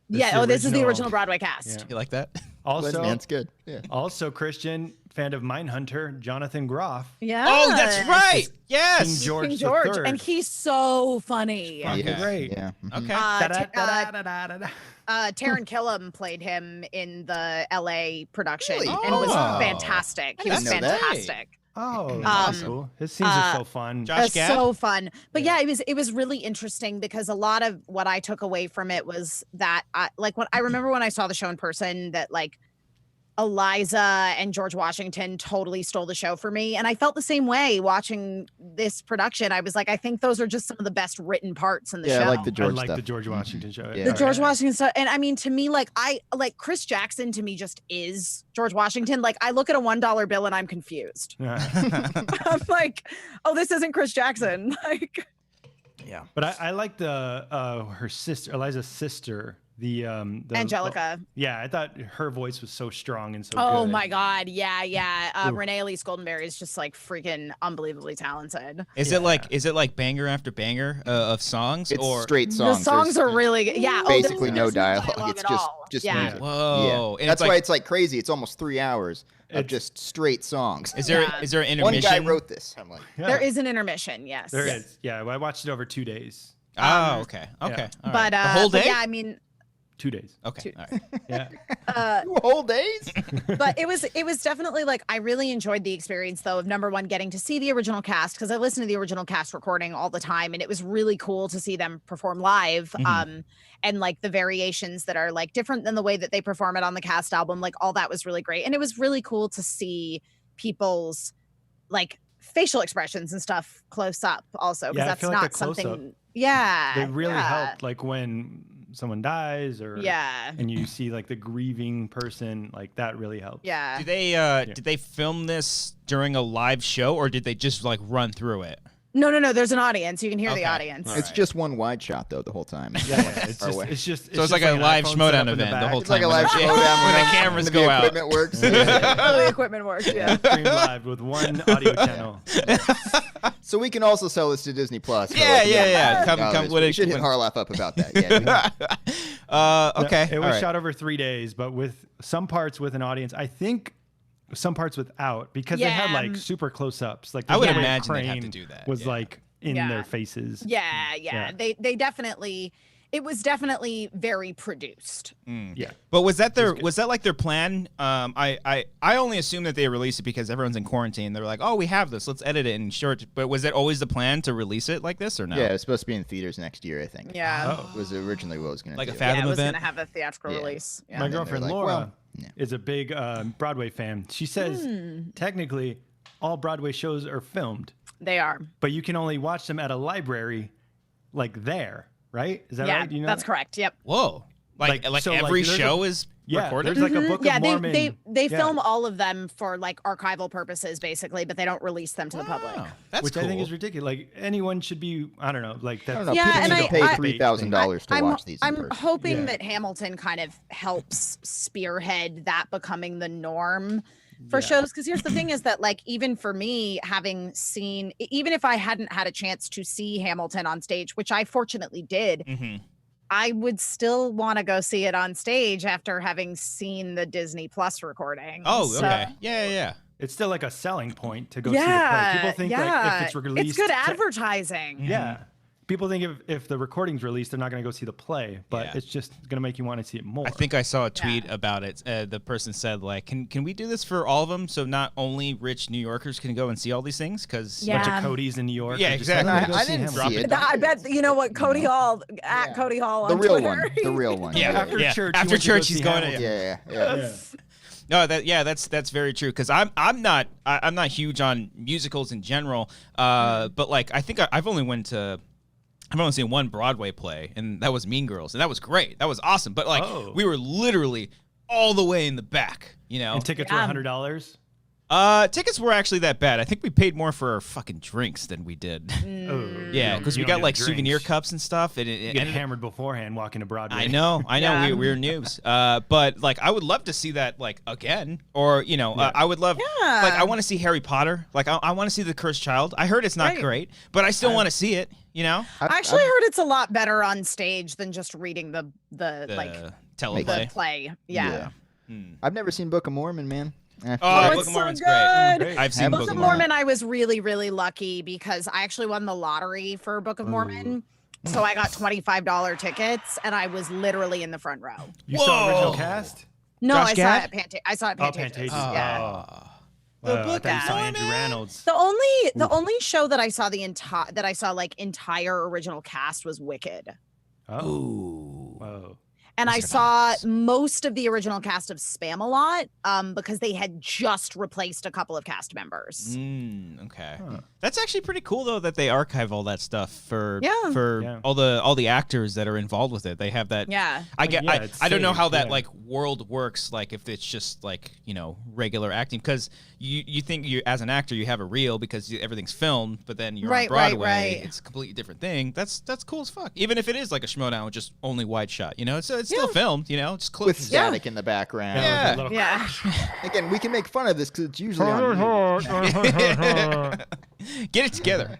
Yeah. the This is the original- original Broadway cast. Yeah. You like that? Also, Man, it's good. Yeah. also Christian fan of Mindhunter, Jonathan Groff. Yeah. Oh, that's right. King Yes. George, King George, III. and he's so funny. Fucking Okay. great. Yeah. Okay. Da-da-da-da-da-da-da. Taran Killam played him in the LA production Really? and was Oh. fantastic. He was didn't know that. fantastic. Oh, that's cool. His scenes are so fun. Josh It's Gad? so fun. But yeah, it was really interesting because a lot of what I took away from it was that I remember when I saw the show in person that like Eliza and George Washington totally stole the show for me. And I felt the same way watching this production. I was like, I think those are just some of the best written parts in the show. I like the George I like stuff. the George Washington show. Yeah. The George Washington stuff. And I mean, to me, like Chris Jackson to me just is George Washington. Like I look at a $1 bill and I'm confused. I'm like, oh, this isn't Chris Jackson. Like, Yeah. But I like the her sister, Eliza's sister, the Angelica. Yeah, I thought her voice was so strong and so Oh good. my God. Yeah. Ooh. Renee Elise Goldenberry is just like freaking unbelievably talented. Is it like banger after banger of songs, It's or straight songs. The songs There's are really good. Yeah. basically there's no dialogue. It's at all. just yeah. music. Whoa? Yeah. And That's it's why like, it's like crazy. It's almost 3 hours of It's- just straight songs. is there Yeah. is there an One intermission? guy wrote this. I'm like, Yeah, There is an intermission. Yes. There is. Yeah, well, I watched it over 2 days. Oh, okay, all But right. The whole day. but yeah, I mean, 2 days. Okay, all right. Yeah. 2 whole days? but it was definitely like I really enjoyed the experience though of number one getting to see the original cast because I listen to the original cast recording all the time and it was really cool to see them perform live and like the variations that are like different than the way that they perform it on the cast album, like all that was really great and it was really cool to see people's like facial expressions and stuff close up also because Yeah, I that's feel like not the close-up, something They really yeah. helped, like when someone dies or Yeah. and you see like the grieving person, like that really helps. Yeah. Did they film this during a live show or did they just like run through it? No. There's an audience. You can hear Okay. the audience. It's just one wide shot though the whole time. Yeah, it's Far just away. it's just So it's like a an live iPhone Schmodown set up in event the back. whole It's like a time live when show down when the when cameras the go out. equipment works. Oh, the equipment works. Yeah. Streamed live with one audio channel. So we can also sell this to Disney Plus. for Yeah, like yeah. $1 Come million. with We it. should hit Harlaff up about that. Yeah. Okay. It all was right. shot over 3 days, but with some parts with an audience. I think some parts without because they had Yeah. like super close ups. Like I would the way imagine they'd have to Crane do that, Was yeah. like in Yeah. their faces. Yeah. Yeah. They definitely. It was definitely very produced. Yeah. But was that like their plan? I only assume that they released it because everyone's in quarantine. They were like, oh, we have this. Let's edit it in short. But was it always the plan to release it like this or no? Yeah, it's supposed to be in theaters next year, I think. Yeah. Oh. Was originally what I was going to Like do. a Fathom Yeah, it was event? gonna have a theatrical Yeah. release. Yeah. My And then girlfriend they're like, Laura well, yeah. is a big Broadway fan. She says technically all Broadway shows are filmed, They are. but you can only watch them at a library, like there, right? Is that Yeah, right? Do you know that's that? correct. Yep. Whoa. Like so, like, every there's a- show is Yeah, recorded? there's like a Book Yeah, of Mormon. they Yeah. film all of them for like archival purposes, basically, but they don't release them to the public. Wow, that's which cool. I think is ridiculous. Like anyone should be, I don't know, like I that's don't know. Yeah, People and need to pay I- $3,000 to watch these. in I'm person. hoping Yeah. that Hamilton kind of helps spearhead that becoming the norm for shows. Because here's the thing: is that like even for me, having seen, even if I hadn't had a chance to see Hamilton on stage, which I fortunately did, Mhm. I would still want to go see it on stage after having seen the Disney Plus recording. Oh, So- okay. Yeah. it's still like a selling point to go see the play. Yeah, People think yeah. like if it's released, it's good to- advertising. Yeah. People think if the recording's released, they're not going to go see the play, but Yeah. it's just going to make you want to see it more. I think I saw a tweet about it. The person said, like, can we do this for all of them so not only rich New Yorkers can go and see all these things? Because Yeah. bunch of Cody's in New York. Yeah, are just like, exactly. "I'm gonna go I see didn't Hamilton." see it. I bet you know what Cody Hall at Yeah. Cody Hall The on real Twitter. one. The real one. Yeah. After Yeah. church, he After went to go church, see he's going to- Hamilton. Yeah. No, that's very true. Because I'm not huge on musicals in general. But like I think I've only seen one Broadway play, and that was Mean Girls, and that was great. That was awesome. But like we were literally all the way in the back, you know. And tickets were $100. Tickets were actually that bad. I think we paid more for our fucking drinks than we did. Oh, Yeah, because we got like souvenir cups and stuff. And You get hammered beforehand walking to Broadway. I know. Yeah. We're noobs. But like, I would love to see that like again, or you know, I would love. Yeah. Like, I want to see Harry Potter. Like, I want to see The Cursed Child. I heard it's not Right. great, but I still want to see it. You know, I actually heard it's a lot better on stage than just reading the like teleplay. the play. Yeah. I've never seen Book of Mormon, man. Oh, Oh, Book it's of so Mormon's good. great. I've seen Haven't Book Book of of Mormon. Mormon, I was really, really lucky because I actually won the lottery for Book of Mormon. So I got $25 tickets, and I was literally in the front row. You saw original Whoa. cast? No, Josh I Gad? saw it at I saw it at Pantages. Pantages. Yeah. Oh. The I book thought you saw of Andrew Mormon? Reynolds. The only show that I saw like entire original cast was Wicked. Oh. Ooh. Whoa. And I Mr. saw Box. most of the original cast of Spam-A-Lot because they had just replaced a couple of cast members. Okay. Huh. That's actually pretty cool though that they archive all that stuff for Yeah. all the actors that are involved with it. They have that. Yeah. I don't know how that yeah. like world works, like if it's just like, regular acting, because you think you as an actor you have a reel because everything's filmed, but then you're on Broadway, right. it's a completely different thing. That's cool as fuck. Even if it is like a schmodown with just only wide shot, so it's still filmed, just close. With static in the background. Yeah. Little- Yeah. Again, we can make fun of this because it's usually on mute. Get it together.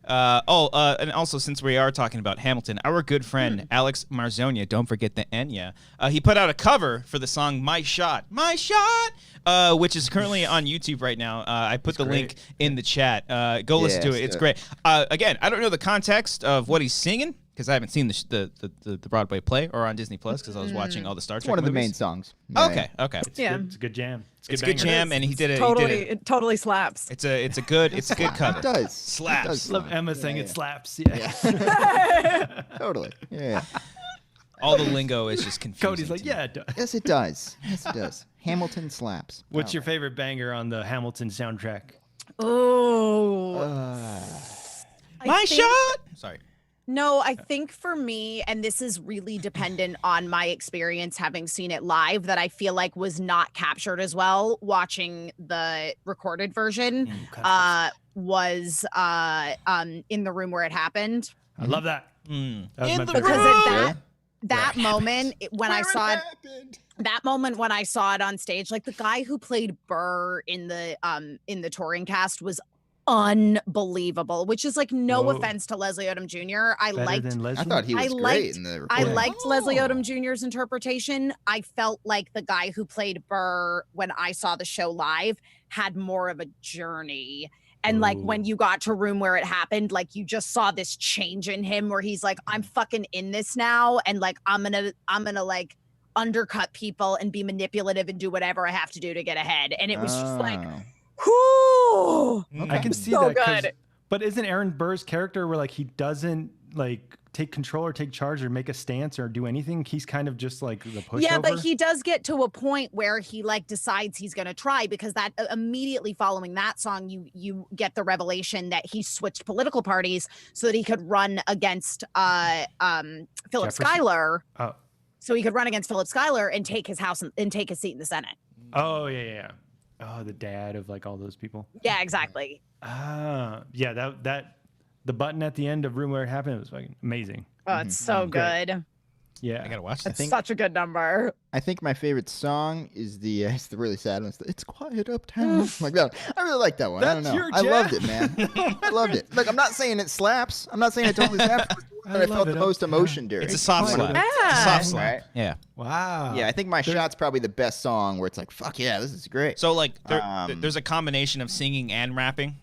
And also, since we are talking about Hamilton, our good friend Alex Marzonia, don't forget the Enya, he put out a cover for the song My Shot, which is currently on YouTube right now. I put the link in the chat. Go listen to it. It's great. Again, I don't know the context of what he's singing because I haven't seen the Broadway play or on Disney Plus because I was watching all the Star Trek It's one of the movies. main songs. Okay. It's good. It's a good jam. It's a good banger. jam, and he did it. It totally slaps. It's a good cover. It does. Slaps. It does Love slap. Emma saying Yeah, it yeah. slaps. Yeah. Totally. Yeah. All the lingo is just confusing. Cody's like, to me. yeah, it does. Yes, it does. Yes, it does. Hamilton slaps. What's your favorite banger on the Hamilton soundtrack? Oh. My shot. Sorry. No, I think for me, and this is really dependent on my experience having seen it live, that I feel like was not captured as well watching the recorded version, was In the Room Where It Happened. I love that. Mm. That was In my the favorite. Because room. of that moment when I saw it, that moment when I saw it on stage, like the guy who played Burr in the touring cast was unbelievable, which is like no Whoa. offense to Leslie Odom Jr. I I thought he was great in the I recording. liked Leslie Odom Jr.'s interpretation. I felt like the guy who played Burr when I saw the show live had more of a journey. And like when you got to Room Where It Happened, like you just saw this change in him where he's like, I'm fucking in this now. And like, I'm gonna like undercut people and be manipulative and do whatever I have to do to get ahead. And it was just like, whoo. I can see So that. 'Cause- good. But isn't Aaron Burr's character where like he doesn't like take control or take charge or make a stance or do anything? He's kind of just like the pushover. Yeah, but he does get to a point where he like decides he's going to try, because that immediately following that song, you get the revelation that he switched political parties so that he could run against Philip Jefferson? Schuyler. Oh. So he could run against Philip Schuyler and take his house and take his seat in the Senate. Oh yeah. Oh, the dad of like all those people. Yeah, exactly. Yeah, that the button at the end of Room Where It Happened was fucking amazing. Oh, it's so Great. good. Yeah. I gotta watch It's this. such a good number. I think my favorite song is it's the really sad one. It's Quiet Uptown. Like that. I really like that one. I don't That's know. your I loved jam? it, man. I loved it. Look, I'm not saying it slaps. I'm not saying it totally slaps. But I love felt it the most uptown. emotion during. It's a soft slap. Yeah. It's a soft slap. Right? Yeah. Wow. Yeah, I think My Shot's probably the best song where it's like, fuck yeah, this is great. So like, Um, there's a combination of singing and rapping.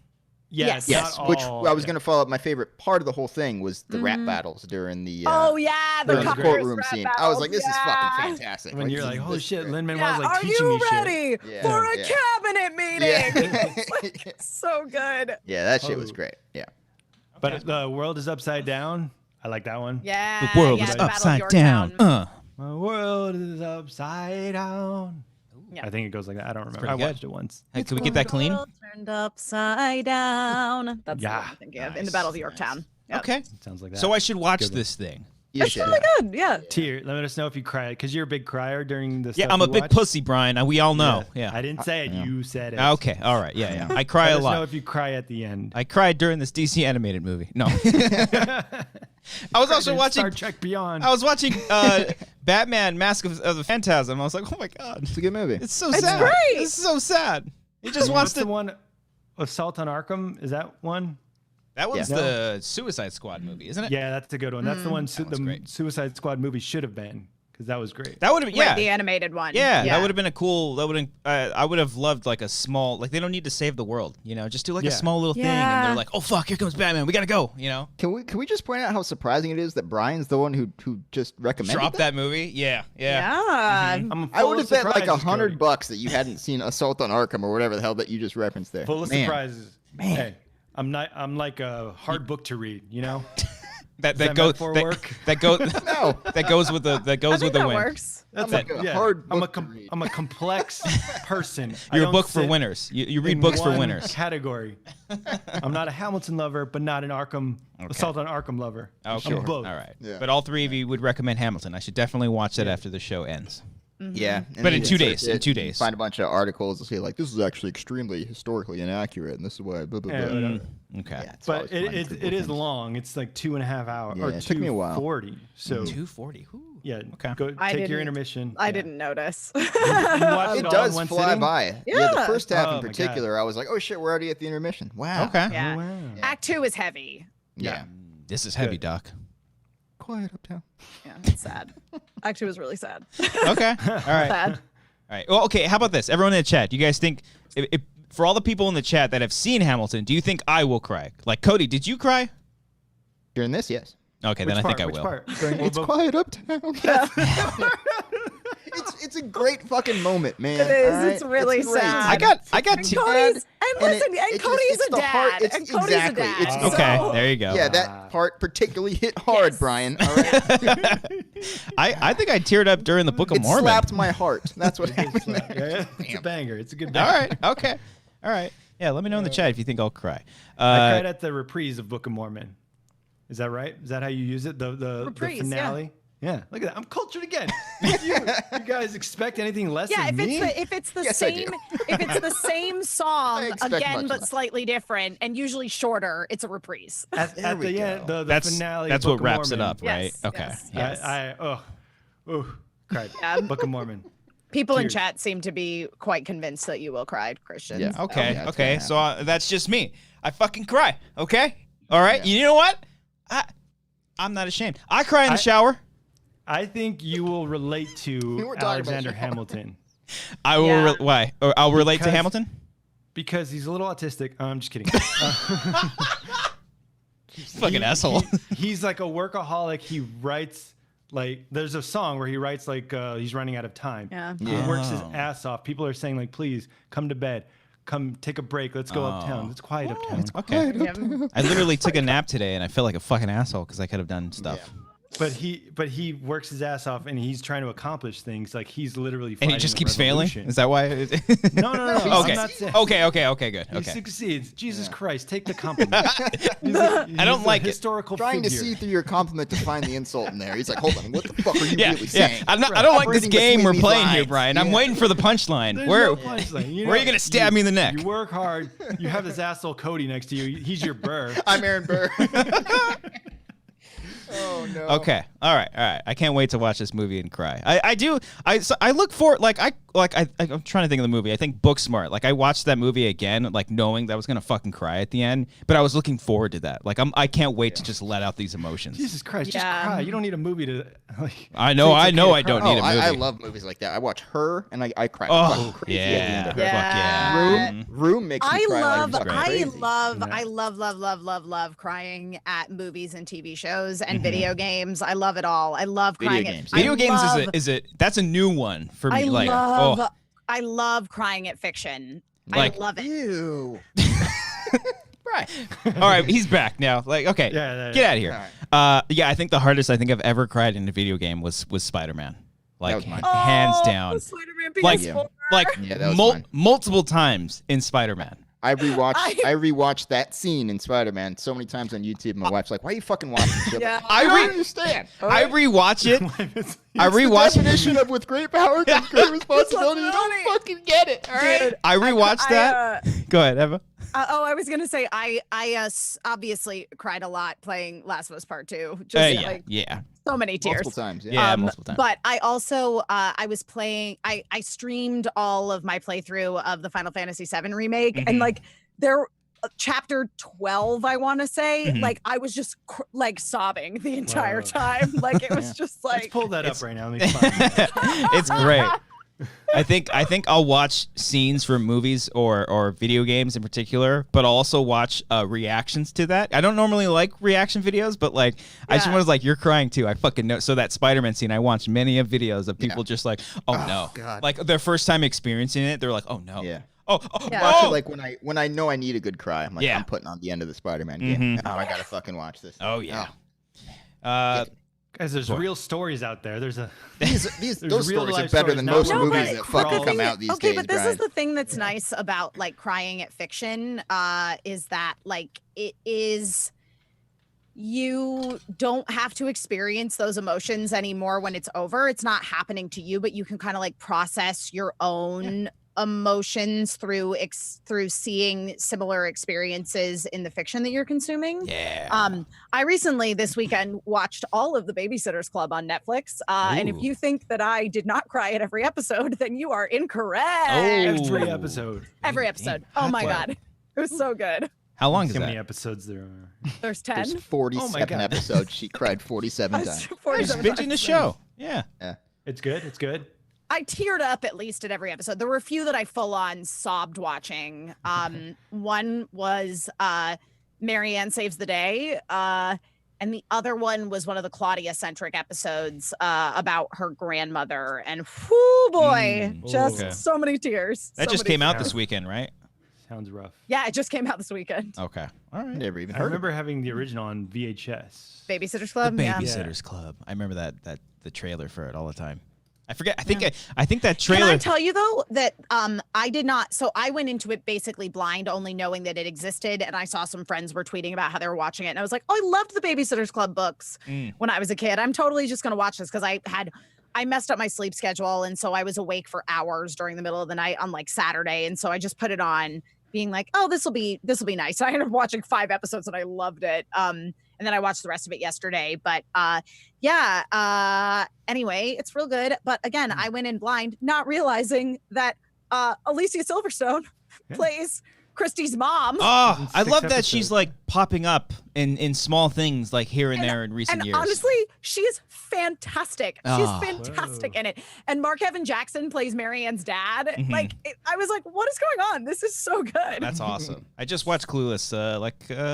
Yeah, Yes. it's not Yes, which all- I was going to follow up. My favorite part of the whole thing was the rap battles during the Oh yeah, the during the Congress courtroom rap scene. I was like, this is battles, fucking yeah. fantastic. when you're this like, is- holy this is shit, great. Lin-Manuel's Yeah, like are teaching you me shit. ready Yeah. for a Yeah. cabinet meeting? Yeah. So good. Yeah, that shit was Oh. great. Yeah. But the world is upside down. I like that one. Yeah. The world yeah, is the Battle of upside down. Yorktown. My world is upside down. Yeah. I think it goes like that. I don't remember. pretty I good. watched it once. Hey, can we get that clean? World turned upside down. That's Yeah. what I'm thinking of in the Battle of Yorktown. Yep. Okay. It sounds like that. So I should watch Good one. this thing. You It's should. really good. Yeah. Tier, let us know if you cry because you're a big crier during the. Yeah, stuff I'm a you big watch. pussy, Brian. We all know. Yeah. I didn't say it. yeah. You said it. Okay. All right. Yeah. I cry Let a us know lot. if you cry at the end. I cried during this DC animated movie. No. I was also Cried in watching. Star Trek Beyond. I was watching Batman: Mask of the Phantasm. I was like, oh my god, It's a good movie. it's so It's sad. great. It's so sad. He just What's wants the to. one? Assault on Arkham. Is that one? That one's Yeah. the Suicide Squad movie, isn't it? Yeah, that's a good one. That's the one That one's the great. Suicide Squad movie should have been because that was great. That would have been Right, the animated one. Yeah, that would have been a cool. That would I would have loved like a small. Like they don't need to save the world, you know. Just do like a small little thing, and they're like, "Oh fuck, here comes Batman. We gotta go," you know. Can we just point out how surprising it is that Brian's the one who just recommended Drop that movie. Yeah. I'm I full would of have bet like surprises, Cody. $100 that you hadn't seen Assault on Arkham or whatever the hell that you just referenced there. Full of Man. surprises. Man. Hey, I'm like a hard book to read, you know? That that goes metaphor work? that goes No. that goes with the I think that win. works. That's like a hard book to read. I'm a complex person. I You're a don't book for sit winners. You read in books for one winners. Category. I'm not a Hamilton lover, but not an Assault on Arkham lover. Okay. I'm both. All right. Yeah. But all three of you would recommend Hamilton. I should definitely watch that after the show ends. Yeah. and But in you 2 can days, search in it 2 and days. Find a bunch of articles that say like this is actually extremely historically inaccurate and this is why blah blah blah. Yeah, Okay. Yeah, it's but always fun for it is bookends. long. It's like 2.5 hours or Yeah, it took me a while. 2:40. So 240. yeah, Okay. go I take your didn't- intermission. I Yeah. didn't notice. You watched It all does in one fly sitting? by. Yeah, the Yeah. first half Oh in my God. particular, I was like, oh shit, we're already at the intermission. Wow. Okay. Yeah. Oh, wow. Act 2 is heavy. Yeah. This is heavy, Good. Doc. Quiet uptown. Yeah, it's sad. Act 2 was really sad. Okay. All right. Sad. All right. Well, okay. How about this? Everyone in the chat, you guys think, if for all the people in the chat that have seen Hamilton, do you think I will cry? Like, Cody, did you cry? During this, yes. Okay, Which then I think part? I Which will. part? It's quiet uptown. it's a great fucking moment, man. It is. all right? It's really great. sad. I got And two. Cody's, and and listen, it- and it just- Cody's it's a the heart- dad. it's And Cody's exactly- a dad. it's the- Okay, So- there you go. Yeah, that part particularly hit hard, Yes. Brian. All right. I think I teared up during the Book of It Mormon. slapped my heart. That's what It's happened. like- there. yeah, it's a banger. It's a good All banger. right. Okay. All right. Yeah. Let me know in the chat if you think I'll cry. I cried at the reprise of Book of Mormon. Is that right? Is that how you use it? The Reprise, yeah. finale? Yeah. Look at that. I'm cultured again. you guys expect anything less Yeah, than me? if it's the Yes, I same do. if it's the same song expect again much but less. slightly different and usually shorter, it's a reprise. At we the end, go. the That's finale. that's of what Book of wraps it Mormon. up, right? Yes, Okay. yes. Yeah. Cried. Yeah. Book of Mormon. People in Tears. chat seem to be quite convinced that you will cry, Christian. Yeah. Okay. yeah, it's Okay. gonna So that's just me. I fucking cry. Okay. All right. Yeah. You know what? I'm not ashamed. I cry in the shower. I think you will relate to were talking about Alexander shower. Hamilton I will. Yeah. Why? Or I'll relate to Because- Hamilton. because he's a little autistic. I'm just kidding. Fucking asshole. He's like a workaholic. He writes like there's a song where he writes like he's running out of time. Yeah. He works his ass off. People are saying like, please come to bed. Come take a break. Let's go uptown. It's quiet uptown. Okay. Yeah. I literally took a nap today and I feel like a fucking asshole because I could have done stuff. But he works his ass off and he's trying to accomplish things. Like he's literally And he fighting just a keeps failing. revolution. Is that why? No. Okay. I'm not saying. Okay. Good. He Okay. succeeds. Jesus Christ, take the compliment. I don't like it. Historical Trying to figure. see through your compliment to find the insult in there. He's like, hold on, what the fuck are you Yeah. really Yeah. saying? I don't like this Reading game between we're these playing here, lines. Brian. I'm Yeah. waiting for the punchline. There's Where? no punchline. where are you gonna stab me in the neck? You work hard. You have this asshole Cody next to you. He's your burr. I'm Aaron Burr. Oh no. Okay. All right. I can't wait to watch this movie and cry. I do. I look for I'm trying to think of the movie. I think Booksmart. Like I watched that movie again, like knowing that I was gonna fucking cry at the end, but I was looking forward to that. Like I can't wait to just let out these emotions. Jesus Christ, Yeah. just cry. You don't need a movie to. Like, I know. say I it's know. okay I to don't cry. need a Oh, movie. I love movies like that. I watch Her and I cry. Oh fucking crazy at the end yeah. of Her. Yeah. Fuck yeah. Room makes me I cry love, like fucking I crazy. love, Yeah. I love crying at movies and TV shows and video games. I love it all. I love Video crying games. at Video I games love, is a that's a new one for me. I love crying at fiction. Like- I love it. Ew. Right. all right, he's back now. Like, okay, Yeah. get out of here. All Yeah, I think the hardest I think I've ever cried in a video game was Spider-Man. Like was mine. hands down. Spider-Man Like, PS4. like Yeah, that was mine. multiple times in Spider-Man. I rewatched that scene in Spider-Man so many times on YouTube. My wife's like, "Why are you fucking watching this shit?" Yeah. I don't understand. all I right? rewatch it. I It's the rewatch it. definition of with great power comes great responsibility. You don't fucking get it. All right. I rewatched that. Go ahead, Eva. I was gonna say I obviously cried a lot playing Last of Us Part 2. Just like Yeah. so many tears. Multiple times. Yeah. Yeah, multiple times. But I also I was playing. I streamed all of my playthrough of the Final Fantasy VII remake, and like chapter 12, I want to say, like I was just like sobbing the entire time. Like it was just like. Let's pull that up right now. Let me find it. It's great. I think I'll watch scenes from movies or video games in particular, but I'll also watch reactions to that. I don't normally like reaction videos, but like I just was like, you're crying too. I fucking know. So that Spider-Man scene, I watched many of videos of people just like, oh no, God. like their first time experiencing it, they're like, oh no, Yeah. Yeah. Like when I know I need a good cry, I'm like, I'm putting on the end of the Spider-Man game. Oh, I gotta fucking watch this. Oh yeah. Guys, there's real stories out there. There's a Those real stories are life better stories, than not most real movies life that fucking come out these days. But this Brian. is the thing that's nice about like crying at fiction, is that like it is. You don't have to experience those emotions anymore when it's over. It's not happening to you, but you can kind of like process your own emotions through seeing similar experiences in the fiction that you're consuming. Yeah. I recently this weekend watched all of the Babysitter's Club on Netflix. And if you think that I did not cry at every episode, then you are incorrect. every episode. Every episode. Oh my God. It was so good. How long is How that? many episodes there are? There's 10. There's 47 God. episodes. She cried 47 times. Just 47 binging the times. show. Yeah. It's good. It's good. I teared up at least at every episode. There were a few that I full on sobbed watching. One was Marianne Saves the Day. And the other one was one of the Claudia-centric episodes about her grandmother. And whoo boy, so many tears. That just came out this weekend, right? Sounds rough. Yeah, it just came out this weekend. Okay. All right. Never even I heard remember having the original on VHS. Babysitter's The Club. Babysitter's Club. I remember that the trailer for it all the time. I forget. I think that trailer. Can I tell you though that I did not. So I went into it basically blind, only knowing that it existed, and I saw some friends were tweeting about how they were watching it, and I was like, oh, I loved the Babysitter's Club books when I was a kid. I'm totally just gonna watch this because I messed up my sleep schedule, and so I was awake for hours during the middle of the night on like Saturday, and so I just put it on, being like, oh, this will be nice. So I ended up watching 5 episodes, and I loved it. And then I watched the rest of it yesterday. But anyway, it's real good. But again, I went in blind, not realizing that Alicia Silverstone plays Christy's mom. Oh, I 6 love that episodes. she's like popping up in small things like here and there in recent and years. honestly, she is fantastic. She's Oh. fantastic in it. And Mark Evan Jackson plays Marianne's dad. Mhm. Like, I was like, what is going on? This is so good. That's awesome. I just watched Clueless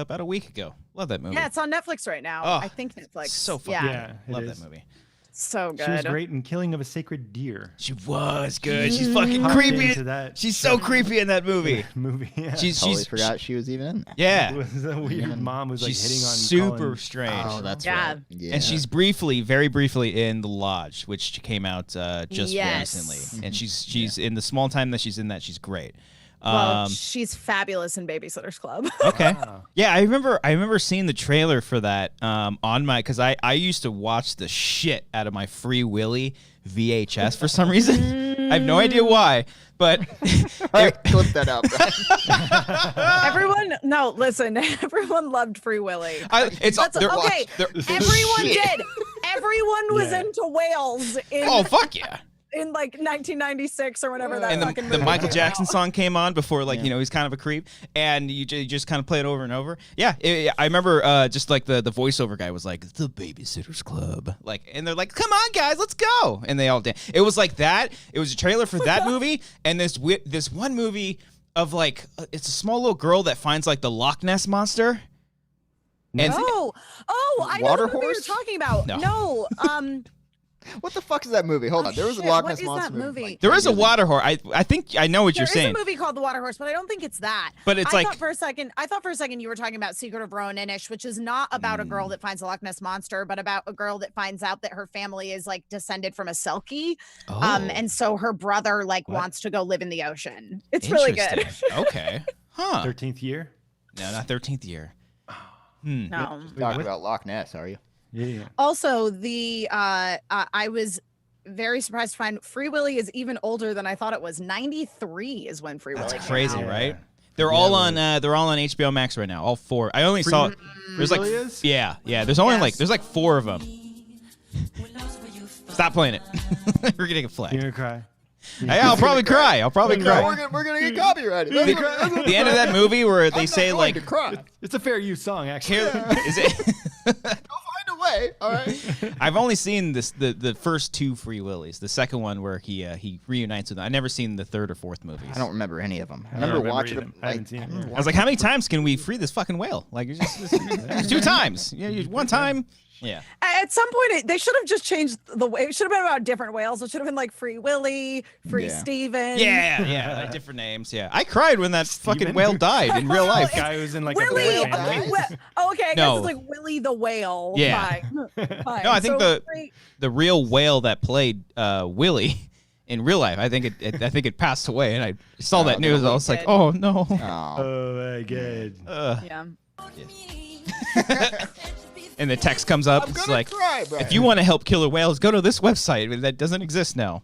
about a week ago. Love that movie. Yeah, it's on Netflix right now. Oh, I think Netflix. so fucking yeah. good. it Love is. that movie. So good. She was great in Killing of a Sacred Deer. She was good. She's fucking Popped creepy. into that She's so creepy in that movie. movie. Yeah. Totally forgot she was even in that. It Yeah. was a weird mom who's like She's hitting on super Colin. strange. Oh, that's Yeah. right. Yeah. And she's very briefly in The Lodge, which came out just Yes. recently. And she's in the small time that she's in that, she's great. Well, she's fabulous in Babysitter's Club. Okay. Wow. Yeah, I remember seeing the trailer for that on my, because I used to watch the shit out of my Free Willy VHS for some reason. I have no idea why, but Clip that out, Brian. Everyone loved Free Willy. it's That's they're- okay. they're- Everyone Shit. did. Everyone was Yeah. into whales oh fuck yeah! in like 1996 or whenever that And fucking the movie Michael came Jackson out. song came on before, like, he's kind of a creep, and you just kind of play it over and over. Yeah, I remember just like the voiceover guy was like, the Babysitter's Club, like, and they're like, come on guys, let's go, and they all did. It was like that. It was a trailer for that movie, and this one movie of like it's a small little girl that finds like the Loch Ness monster. And I know Water the movie horse? you're talking about. No. What the fuck is that movie? Hold on. There was a shit, Loch what Ness is monster that movie? like, there is a 10 years ago. water horse. I think I know what There you're is saying. a movie called The Water Horse, but I don't think it's that. But it's I like- thought for a second you were talking about Secret of Ronan-ish, which is not about a girl that finds a Loch Ness monster, but about a girl that finds out that her family is like descended from a Selkie. Oh. And so her brother like wants to go live in the ocean. It's really good. Interesting. Okay. Huh. 13th year. No, not 13th year. No. Talking about Loch Ness, are you? Yeah. Also, I was very surprised to find Free Willy is even older than I thought it was. 93 is when Free Willy That's came crazy, out. right? They're all on HBO Max right now. All 4. I only saw there's like Willy is? yeah. There's only Yes. there's like 4 of them. Stop playing it. We're getting a You're flag. gonna cry. Hey, I'll probably cry. I'll probably No, cry. we're gonna get copyrighted. That's what- The end of that movie where they I'm say not like, going to cry. It's a fair use song, actually. is it? Go find a way. All right. I've only seen the first two Free Willies. The second one where he reunites with them. I've never seen the third or fourth movies. I don't remember any of them. I don't remember remember watching either. them. I haven't seen it. I was like, how many times can we free this fucking whale? Like, it's just 2 times. One time. Yeah. At some point, they should have just changed the way. It should have been about different whales. It should have been like Free Willy, Free Yeah. Steven. Yeah, like different names. Yeah, I cried when that fucking Steven? whale died in real life. Guy who's in like a Willie. boy Okay, band. okay, I guess No. it's like Willie the whale. Yeah. Fine. No, I think So Free- the real whale that played Willie in real life, I think it passed away, and I saw that news. I was like, did. oh no. Oh. Oh my god. yeah. And the text comes up. I'm It's gonna like, cry, Brian. if you want to help killer whales, go to this website that doesn't exist now.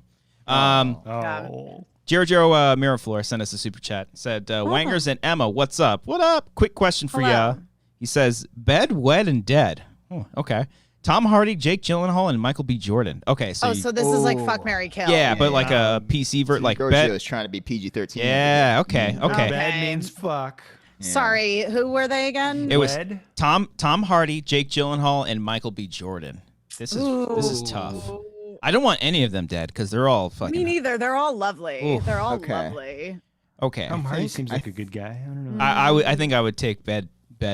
Oh. Giorgio Miraflor sent us a super chat. Said, Wangers and Emma, what's up? What up? Quick question for Hello. ya. He says, bed, wed, and dead. Oh, okay. Tom Hardy, Jake Gyllenhaal, and Michael B. Jordan. Okay, so So this is like fuck, marry, kill. yeah, but like a PC like Giorgio bed. is trying to be PG-13. Yeah, okay. Okay. Bad means fuck. Sorry, who were they again? It was Wed? Tom Hardy, Jake Gyllenhaal, and Michael B. Jordan. This is tough. I don't want any of them dead because they're all fucking. Me neither. They're all lovely. Oof, They're all okay. lovely. Okay, Tom Hardy think- seems like a good guy. I don't know. I think I would take bed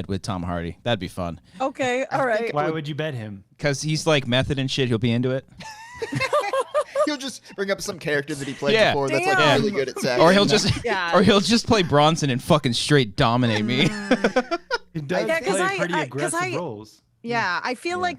with Tom Hardy. That'd be fun Okay, all right. Why would you bet him? because he's like method and shit. He'll be into it. He'll just bring up some character that he played Yeah. before that's like Damn. really good at sex. Or he'll just Yeah. or he'll just play Bronson and fucking straight dominate me. He does Yeah, 'cause play pretty 'cause aggressive roles. Yeah, I feel like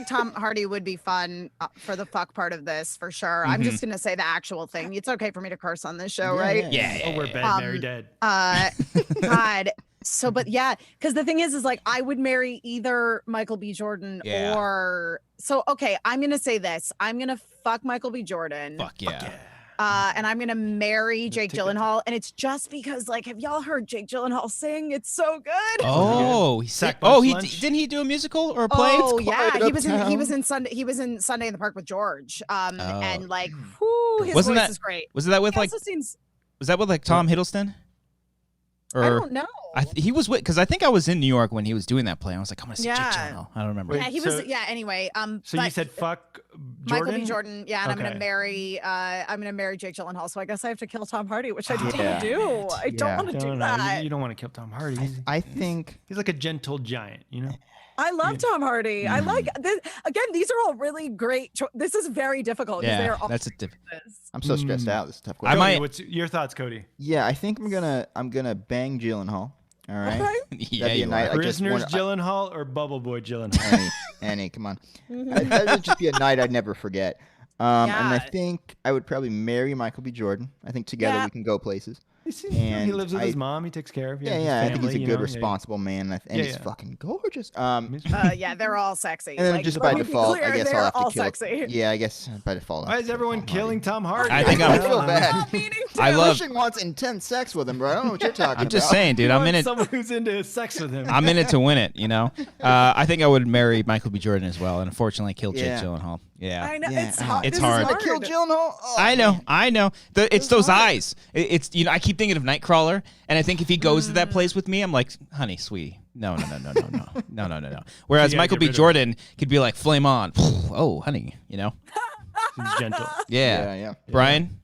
Tom Hardy would be fun for the fuck part of this for sure. I'm just gonna say the actual thing. It's okay for me to curse on this show, right? Yeah. Oh, we're bad, married, dead. God. So, but yeah, because the thing is like I would marry either Michael B. Jordan Yeah. or okay, I'm gonna say this. I'm gonna fuck Michael B. Jordan. Fuck yeah. And I'm gonna marry Jake Gyllenhaal, and it's just because, like, have y'all heard Jake Gyllenhaal sing? It's so good. Oh, Sack oh, Lunch he Lunch? didn't he do a musical or a play? Oh yeah, quiet he was in uptown. Sunday in the Park with George. And like, Hmm. whoo, his Wasn't voice that- is great. Was that with He like also seems, Tom Hiddleston? I don't know. He was with because I think I was in New York when he was doing that play. I was like, I'm gonna see Jake Yeah. Gyllenhaal. I don't remember. Wait, Yeah, he so- was. Yeah. Anyway, So you but said fuck Michael Jordan? B. Jordan. Yeah, and I'm Okay. gonna marry. I'm gonna marry Jake Gyllenhaal. So I guess I have to kill Tom Hardy, which I don't Yeah. want to do. I don't Yeah. want to do No, that. you don't want to kill Tom Hardy. I think He's like a gentle giant, you know? I love Tom Hardy. I like Mm. this. Again, these are all really great. This is very difficult because they Yeah, are all that's a diff- this. I'm so stressed out. This is a tough I question. might- Cody, what's your thoughts, Cody? Yeah, I think I'm gonna bang Gyllenhaal. All right. Okay. yeah, That'd be a you night. are. I just Prisoners wanna- Gyllenhaal or Bubble Boy Gyllenhaal? Annie, come on. That would just be a night I'd never forget. And I Yeah. think I would probably marry Michael B. Jordan. I think together Yeah. we can go places. he And lives with his I- mom. He takes care of Yeah, his yeah. I think family, he's a you good, know? responsible man, and Yeah, he's yeah. fucking gorgeous. Yeah, they're all sexy. And then Like, just let by me be default, clear, I guess they're I'll have all to kill. sexy. Yeah, I guess by default. I'll Why have is to kill everyone Tom killing Hardy. Tom Hardy? I think I I'm- feel bad. Not meaning to. I love. Cushing wants intense sex with him, bro. I don't know what you're talking I'm just about. saying, dude. I'm in Want it. Someone who's into sex with him. I'm in it to win it. You know. I think I would marry Michael B. Jordan as well, and unfortunately kill Jake Yeah. Gyllenhaal. Yeah. I know Yeah, it's hard. it's This is hard. To kill Gyllenhaal? Oh, I know, man. I know. It's those eyes. It's I keep thinking of Nightcrawler, and I think if he goes to that place with me, I'm like, honey, sweetie, no. Whereas gotta Michael get B. rid of Jordan could be like, flame on. Oh, honey, He's gentle. Yeah. Yeah. Brian.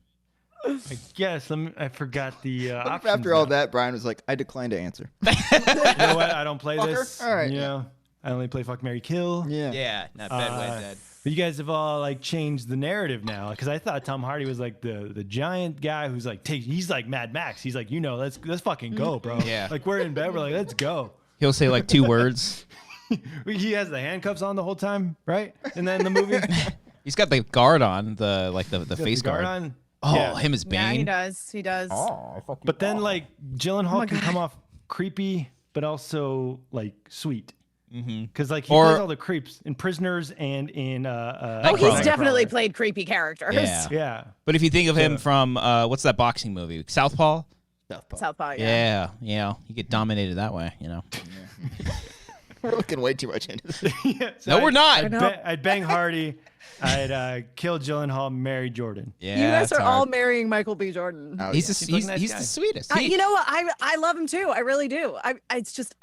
I guess. I forgot the options. After all now. that, Brian was like, I decline to answer. You know what? I don't play Fucker. this. All right, You yeah. know, I only play Fuck, Marry, Kill. Yeah. Yeah, not But you guys have all like changed the narrative now, because I thought Tom Hardy was like the giant guy who's like he's like Mad Max. He's like, let's fucking go, bro. Yeah. Like we're in bed, we're like, let's go. He'll say like 2 words. He has the handcuffs on the whole time, right? And then the movie, He's got the guard on, the face guard guard. on. Oh, Yeah. him as Yeah, he Bane. does. He does. But then like Gyllenhaal can come off creepy, but also like sweet. Because like he Or- plays all the creeps in Prisoners and in Oh, he's Nightcrawler. definitely played creepy characters. Yeah. Yeah. But if you think of him So- from what's that boxing movie? Southpaw? Southpaw. Yeah. Yeah, you get dominated that way, you know. We're looking way too much into this. Yeah, so No, we're not. I'd bang Hardy. I'd kill Gyllenhaal, marry Jordan. Yeah, You guys it's are all hard. marrying Michael B. Jordan. Oh, He's yeah. the, Seems like he's, a nice he's guy. the sweetest. You know what? I love him too. I really do. I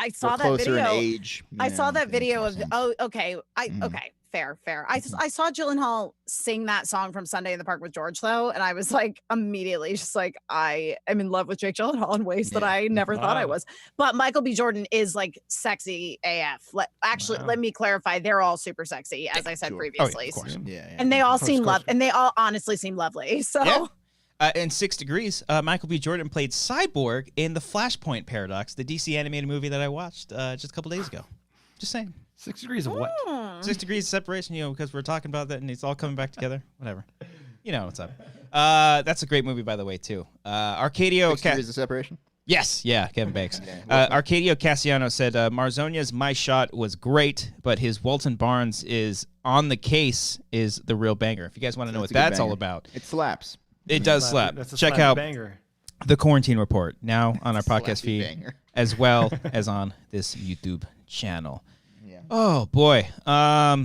saw We're that closer video. in age. I saw that that makes video more of sense. okay. Mm. Okay, fair. I saw Gyllenhaal sing that song from Sunday in the Park with George though, and I was like immediately just like I am in love with Jake Gyllenhaal in ways that Yeah. I never thought I Wow. was. But Michael B. Jordan is like sexy AF. Actually, Wow. let me clarify. They're all super sexy, as I said Sure. previously. of course. Yeah, yeah. And they all Of seem course. and they all honestly seem lovely. So Yeah. In 6 Degrees, Michael B. Jordan played Cyborg in the Flashpoint Paradox, the DC animated movie that I watched just a couple days ago. Just saying. 6 degrees of what? 6 Degrees of Separation, because we're talking about that and it's all coming back together. Whatever. You know what's up. That's a great movie, by the way, too. Arcadio... 6 degrees of separation. Yes, yeah, Kevin Bakes. Okay. Arcadio Cassiano said, Marzonia's My Shot was great, but his Walton Barnes is On the Case is the real banger. If you guys want to know what That's a good that's all banger. about, It slaps. it does slap. That's a Check slap out banger. the Quarantine Report now on our podcast Slappy feed, banger. as well as on this YouTube channel. Yeah. Oh boy, yeah.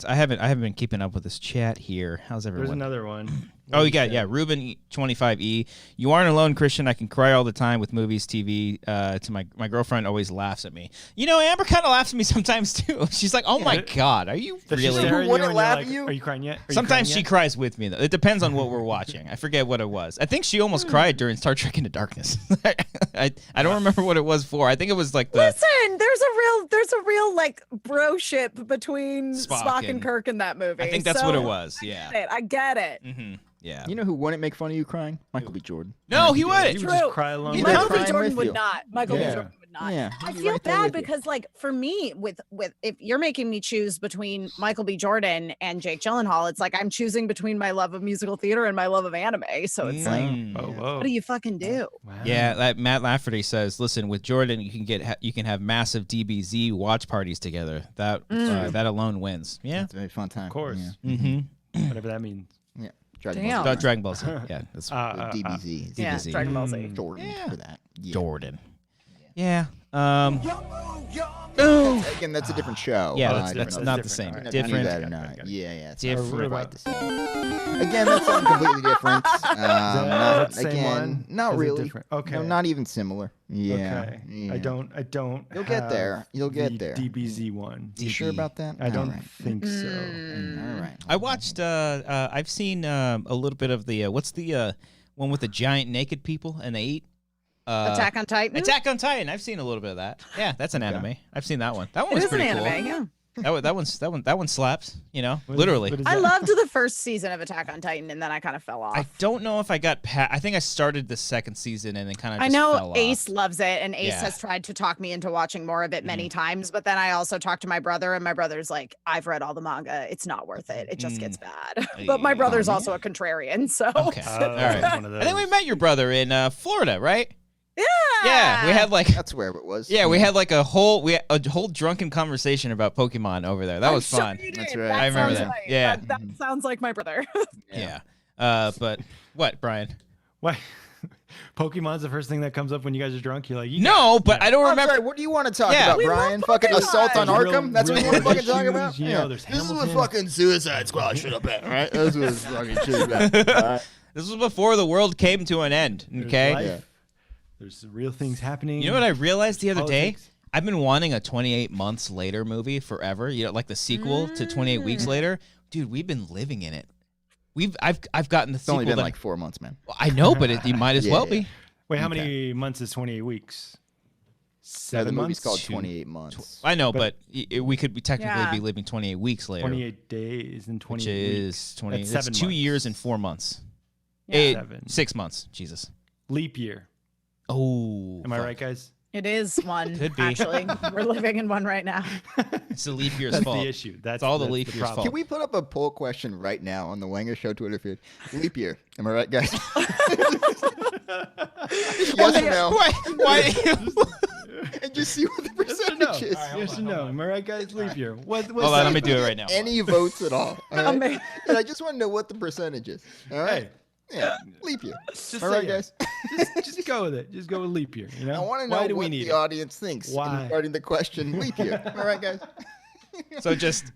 I haven't been keeping up with this chat here. How's There's everyone? another one. Oh, you got Ruben 25E. You aren't alone, Christian. I can cry all the time with movies, TV. To my girlfriend always laughs at me. You know, Amber kind of laughs at me sometimes too. She's like, "Oh my God, are you Does she really?" stare at you Wouldn't and you're laugh like, at you? Are you crying yet? Are you Sometimes crying she yet? cries with me though. It depends on what we're watching. I forget what it was. I think she almost cried during Star Trek Into Darkness. I don't remember what it was for. I think it was like the Listen, there's a real like bro-ship between Spock Spock and- and Kirk in that movie. I think that's so what it was. Yeah. I get it. Mm-hmm. Yeah. You know who wouldn't make fun of you crying? Michael B. Jordan. No, he You wouldn't. would True. just cry alone. He's with Michael her. B. crying Jordan with would you. not. Michael B. Yeah. Jordan would not. Yeah, I he'd be feel right there bad with you. because, like, for me, with if you're making me choose between Michael B. Jordan and Jake Gyllenhaal, it's like I'm choosing between my love of musical theater and my love of anime. So it's like, Mm. Oh, whoa. what do you fucking do? Wow. Yeah, that Matt Lafferty says, "Listen, with Jordan, you can have massive DBZ watch parties together. That that alone wins." Yeah. It's a very fun time. Of course. Yeah. Mm-hmm. Whatever that means. Yeah. Dragon Damn. Ball Z. Dragon Ball Z. Yeah, that's DBZ. Yeah, DBZ. Dragon Ball Z. Mm. Jordan Yeah. for that. Yeah. Jordan. Yeah. Again, that's a different show. Yeah, Oh, that's different. not That's the same. different. If you Different. knew that or Got it, not. got it. Yeah, yeah. It's Different. not quite the same. Again, that's something completely different. that the same again, one? not Is it really. different? Okay. No, not even similar. Yeah. Okay. yeah. I don't. You'll get have there. You'll get the there. DBZ one. You sure about that? I don't All right. think so. All right. I watched. I've seen a little bit of the what's the one with the giant naked people and they eat. Attack on Titan. Attack on Titan. I've seen a little bit of that. Yeah, that's an anime. I've seen that one. That one It was is an pretty anime. cool. Yeah. That one slaps. You know, What is- literally. what is I that? loved the first season of Attack on Titan, and then I kind of fell off. I don't know if I got past. I think I started the second season and then kind of. I fell know off. Ace loves it, and Ace Yeah. has tried to talk me into watching more of it many times. But then I also talked to my brother, and my brother's like, "I've read all the manga; it's not worth it. It just gets bad." But my brother's yeah. also a contrarian, so Okay. Oh, All right. one of I think we those. met your brother in Florida, right? yeah, Yeah, we had like. That's where it was. Yeah, we had like a whole drunken conversation about Pokemon over there. That I'm was sure fun. you That's did. right. That I remember sounds that. right. Yeah. that sounds like my brother. Yeah. But what, Brian? Why? Pokemon's the first thing that comes up when you guys are drunk. You're like, you No, but I don't I'm remember. sorry, what do you want to talk Yeah. about, We love Brian? Fucking Pokemon. assault on There's Arkham? real- That's what you real want to fucking talk issues, about? you know, there's This is what Hamilton. fucking Suicide Squad should have been, right? That's what it's fucking should have been. All right. This was before the world came to an end. There's Okay. life, Yeah. There's real things happening. You know what I realized the other day? Politics. I've been wanting a 28 months later movie forever. You know, like the sequel to 28 weeks later. Dude, we've been living in it. I've gotten the It's sequel. only been that- like 4 months, man. I know, but it might as Yeah, well yeah. be. Wait, how Okay. many months is 28 weeks? No, 7 the movie's months? called Two- 28 months. I know, But- but we could technically Yeah. be living 28 weeks later, 28 days and which 28 is weeks. 20. That's That's 7 2 months. years and 4 months. Yeah. 6 months. Jesus. Leap year. Oh. Am I fuck. right, guys? It is one. Could be. Actually, we're living in one right now. It's the leap year's That's fault. the issue. That's all the that's leap year's problem. fault. Can we put up a poll question right now on the Wanger Show Twitter feed? Leap year. Am I right, guys? Yes or no? Why? And just see what the percentage is. Yes or no? Am I right, guys? Leap year. What's Hold on, let me do it right now. Any votes at all. All right? Amazing. And I just want to know what the percentage is. All right? Hey, Yeah. Leap year. just All right, say guys. just go with it. Just go with leap year. You know? I want to Why know do we what need the it? audience thinks Why? regarding the question leap year. All right, guys. So just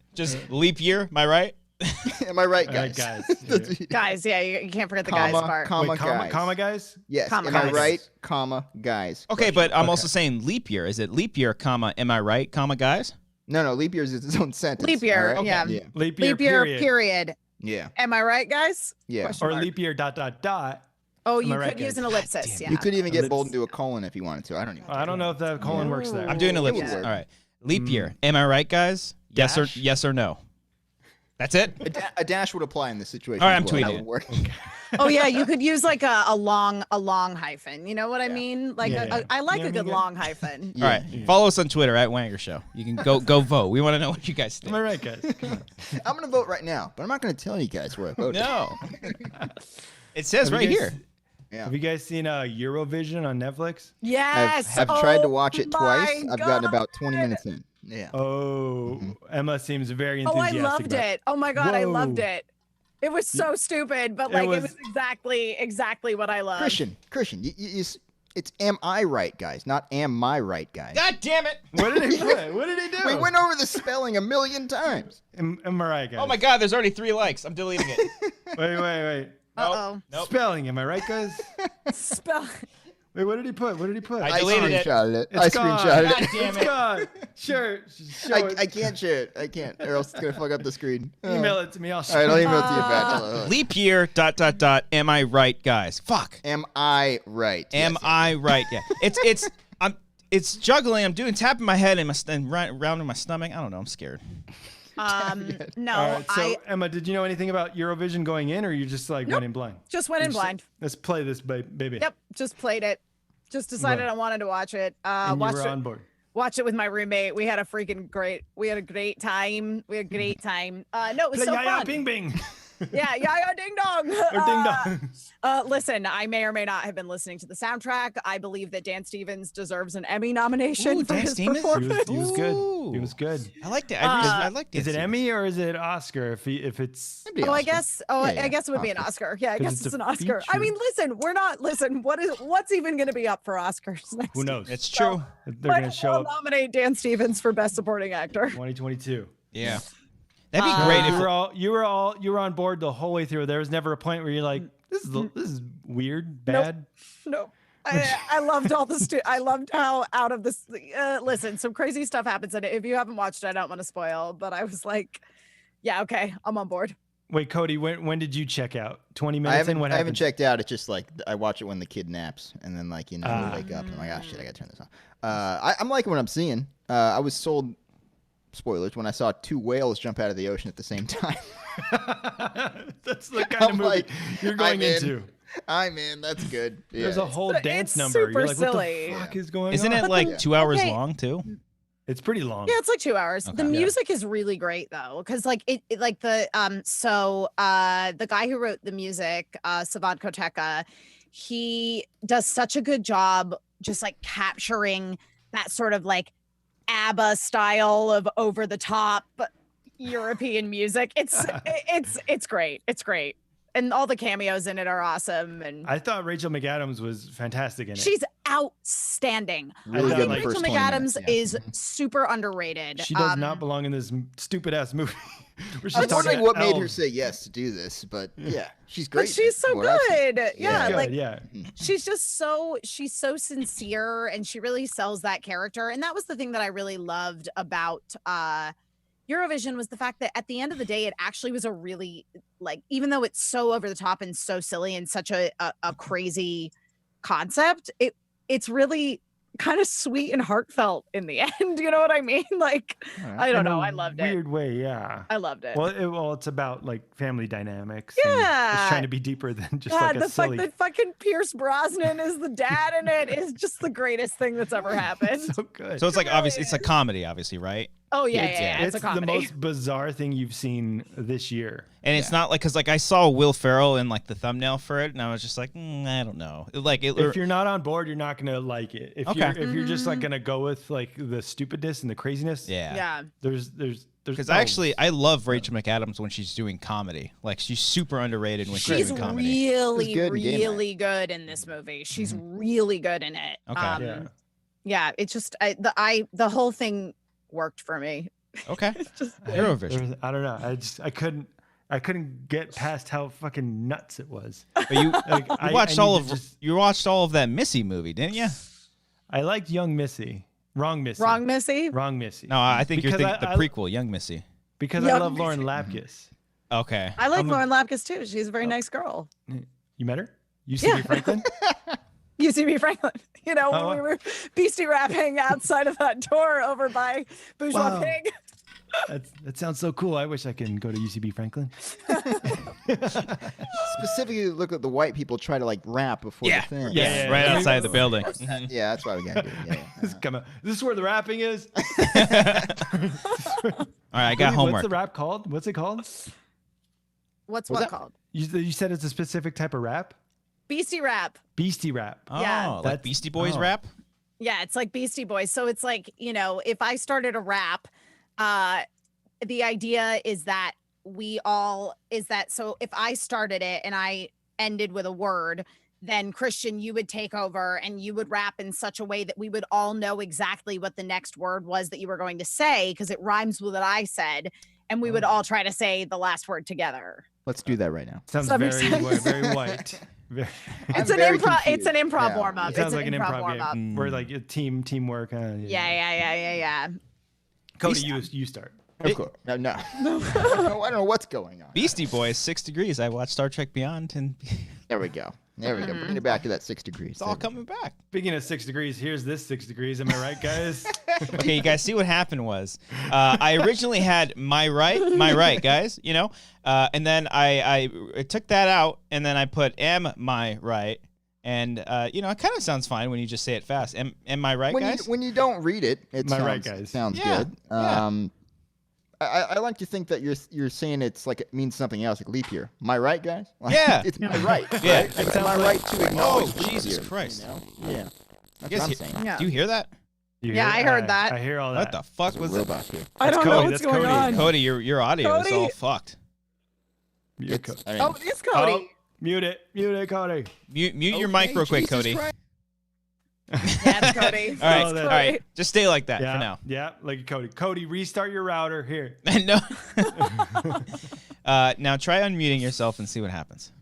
leap year, am I right? Am I right, All right, guys? guys. Guys, yeah, you can't forget the guys part. Wait, comma, guys? Yes. Comma Am I guys. right, comma, guys? Okay, Question. but I'm also saying leap year. Is it leap year, comma, am I right, comma, guys? No, leap year is its own sentence. Leap year, all right? yeah. Yeah. Leap year, Leap year, period. period. Yeah. Am I right, guys? Yeah. Question Or mark. leap year, ... Oh, Am you I right, could use guys? an ellipsis. Yeah. You could even get Ellipse. bold and do a colon if you wanted to. I don't even. I don't know if the colon works there. I'm doing Ooh, ellipsis. yeah. All right. Leap year. Am I right, guys? Yes Dash? or no? That's it? A dash would apply in this situation. All right, as I'm well. tweeting That would work. Oh yeah, you could use like a long hyphen. You know what I Yeah. mean? Like Yeah. I like You know a what I good mean? long hyphen. All right. Follow us on Twitter at Wanger Show. You can go vote. We want to know what you guys Am think. I right, guys? Come on. I'm gonna vote right now, but I'm not gonna tell you guys where I voted. No. It says Have right you guys- here. Yeah. Have you guys seen Eurovision on Netflix? Yes. I've tried to Oh watch it twice. my I've gotten about God. 20 minutes in. Yeah. Oh, Emma seems very Oh, I enthusiastic. loved about it. Oh my god, I loved Whoa. it. It was so stupid, but It like it was- was exactly what I loved. Christian, it's am I right, guys, not am my right, guys. God damn it. What did he put? What did he do? We went over the spelling a million times. Am I right, guys? Oh my God, there's already 3 likes. I'm deleting it. Wait. Uh-oh. Nope. Spelling, am I right, guys? Spell. Wait, what did he put? I deleted it. screenshotted it. It's I gone. screenshotted God it. damn It's it. gone. Sure. Show it. I can't share it. I can't, or else it's gonna fuck up the screen. Email it to me. I'll All show right, I'll it. email it to you back. Hold on. Leap year, ... Am I right, guys? Fuck. Am I right? Am Yes. I right? Yeah. It's juggling. I'm tapping my head and rounding my stomach. I don't know. I'm scared. No, All right, so I Emma, did you know anything about Eurovision going in, or you just like went in blind? just went in blind. Let's play this, baby. Yep, just played it. Just decided Right. I wanted to watch it. And you Watched were it. on board. Watched it with my roommate. We had a great time. No, it was Play so Yaya fun. Bing Bing. Yeah, ding dong. Or ding dong. Listen, I may or may not have been listening to the soundtrack. I believe that Dan Stevens deserves an Emmy nomination Ooh, for Dan his Stevens? performance. He was good. He Ooh. was good. I like that. I like Is it this. Emmy or is it Oscar? If it's It'd be Oh, I Oscar. guess. Yeah, I guess it would be an Oscar. Oscar. Yeah, I 'Cause guess it's it's a an Oscar. I feature. mean, listen. What's even going to be up for Oscars next? who knows? It's true. They're gonna But show we'll up nominate Dan Stevens for Best Supporting Actor. 2022. Yeah. That'd be great if You were on board the whole way through. There was never a point where you're like, this is weird, bad. Nope. I loved all the I loved how out of this. Listen, some crazy stuff happens in it. If you haven't watched it, I don't want to spoil. But I was like, yeah, okay, I'm on board. Wait, Cody, when did you check out? 20 I minutes haven't, in? What I haven't happened? checked out. It's just like I watch it when the kid naps, and then like I wake up and I'm like, oh shit, I gotta turn this on. I'm liking what I'm seeing. I was sold. Spoilers when I saw 2 whales jump out of the ocean at the same time. That's the kind of I'm movie like, you're going I'm in. into. I'm in. That's good. Yeah. There's a whole It's dance number. super You're like, silly. what the fuck is going Isn't on? it like Yeah. 2 hours Okay. long too? It's pretty long. Yeah, it's like 2 hours. Okay. The Yeah. music is really great though, because like it like the the guy who wrote the music, Savan Koteka, he does such a good job just like capturing that sort of like ABBA style of over the top European music. It's great. It's great. And all the cameos in it are awesome. And I thought Rachel McAdams was fantastic in it. she's outstanding. really I good think in the Rachel first 20 McAdams minutes, yeah. is super underrated. She does not belong in this stupid ass movie. Where she's I was talking wondering to what made her elves. say yes to do this, but yeah, she's But great. she's so What I've seen. good. Yeah, Good, like yeah. she's so sincere and she really sells that character. And that was the thing that I really loved about Eurovision was the fact that at the end of the day, it actually was a really like, even though it's so over the top and so silly and such a crazy concept, it's really kind of sweet and heartfelt in the end. You know what I mean? Like, I don't In know. a I loved it. Weird way, yeah. I loved it. Well, it's about like family dynamics. and Yeah. It's trying to be deeper than just God, like a the silly. fact that fucking Pierce Brosnan is the dad in it is just the greatest thing that's ever happened. so good. So it's like really obviously it's a comedy, obviously, right? Oh yeah, it's, yeah, it's a the comedy. most bizarre thing you've seen this year. And it's not like because like I saw Will Ferrell in like the thumbnail for it, and I was just like, I don't know. Like it. If you're not on board, you're not gonna like it. If Okay. you're just like gonna go with like the stupidness and the craziness, Yeah. Yeah. there's Because oh, I love Rachel McAdams when she's doing comedy. Like she's super underrated when she's She's doing comedy. really, good in Game Night. really good in this movie. She's really good in it. Okay. Yeah. Yeah, it's just the whole thing worked for me. Okay. It's just Eurovision. I don't know. I couldn't. I couldn't get past how fucking nuts it was. But you, Like, you watched all need to of just- you watched all of that Missy movie, didn't you? I liked Young Missy. Wrong Missy. Wrong, Missy. Wrong Missy. No, I think you're Because thinking the I- prequel, Young Missy. Because Young I love Lauren Missy. Lapkus. Okay. I like I'm a- Lauren Lapkus too. She's a very nice girl. You met her? UCB Franklin? You see me, Franklin. You know, Oh, when we were beastie rapping outside of that door over by Bourgeois Wow. Pig. That sounds so cool. I wish I can go to UCB Franklin. Specifically, look at the white people try to like rap before Yeah. the thing. Yeah. Right yeah. outside the building. Yeah, that's why we gotta do it. Yeah, yeah. Come on. This is where the rapping is. All right, I got homework. What's the rap called? What's it called? What's Was what that- called? You said it's a specific type of rap? Beastie rap. Beastie rap. Oh, Yeah. like That's- Beastie Boys oh. rap? Yeah, it's like Beastie Boys. So it's like, you know, if I started a rap, the idea is that so if I started it and I ended with a word, then Christian, you would take over and you would rap in such a way that we would all know exactly what the next word was that you were going to say because it rhymes with what I said. And we would all try to say the last word together. Let's do that right now. Sounds Does that make very, sense? very white. Very, It's I'm an very improv. It's an confused. improv Yeah. warm up. it sounds It's like an improv warm up. game where like a teamwork. Yeah. Cody, you start. Of course. No, no. I don't know what's going on. Beastie Boys, 6 Degrees. I watched Star Trek Beyond, and There we go. There we go. Bring it back to that 6 degrees. it's all coming back. Speaking of 6 degrees, here's this 6 degrees. Am I right, guys? Okay, you guys see what happened was I originally had my right, guys, you know, and then I took that out, and then I put am my right, and you know, it kind of sounds fine when you just say it fast. Am I right, when guys? when you don't read it, it My sounds, right, guys. sounds Yeah, good. yeah. I like to think that you're saying it's like it means something else, like leap year. Am I right, guys? Like, Yeah. it's my right. Yeah. Right? It Am sounds I like- right to acknowledge Oh, leap Jesus year, Christ. You know? Yeah. That's guys what I'm hear- saying. Yeah. Do you hear that? You Yeah, hear- I heard that. I hear all that. What the fuck was that? Robot here. I That's don't know Cody, what's that's going Cody. on. Cody, your audio is Cody. all fucked. You're It's, I mean, Oh, it's Cody. Oh, mute it, Cody. Mute your mic okay, real quick, Jesus Cody. Christ. Yeah, it's Cody. All right, Oh, that- all right. Just stay like that Yeah, for now. yeah, like Cody. Cody, restart your router here. No. Now try unmuting yourself and see what happens.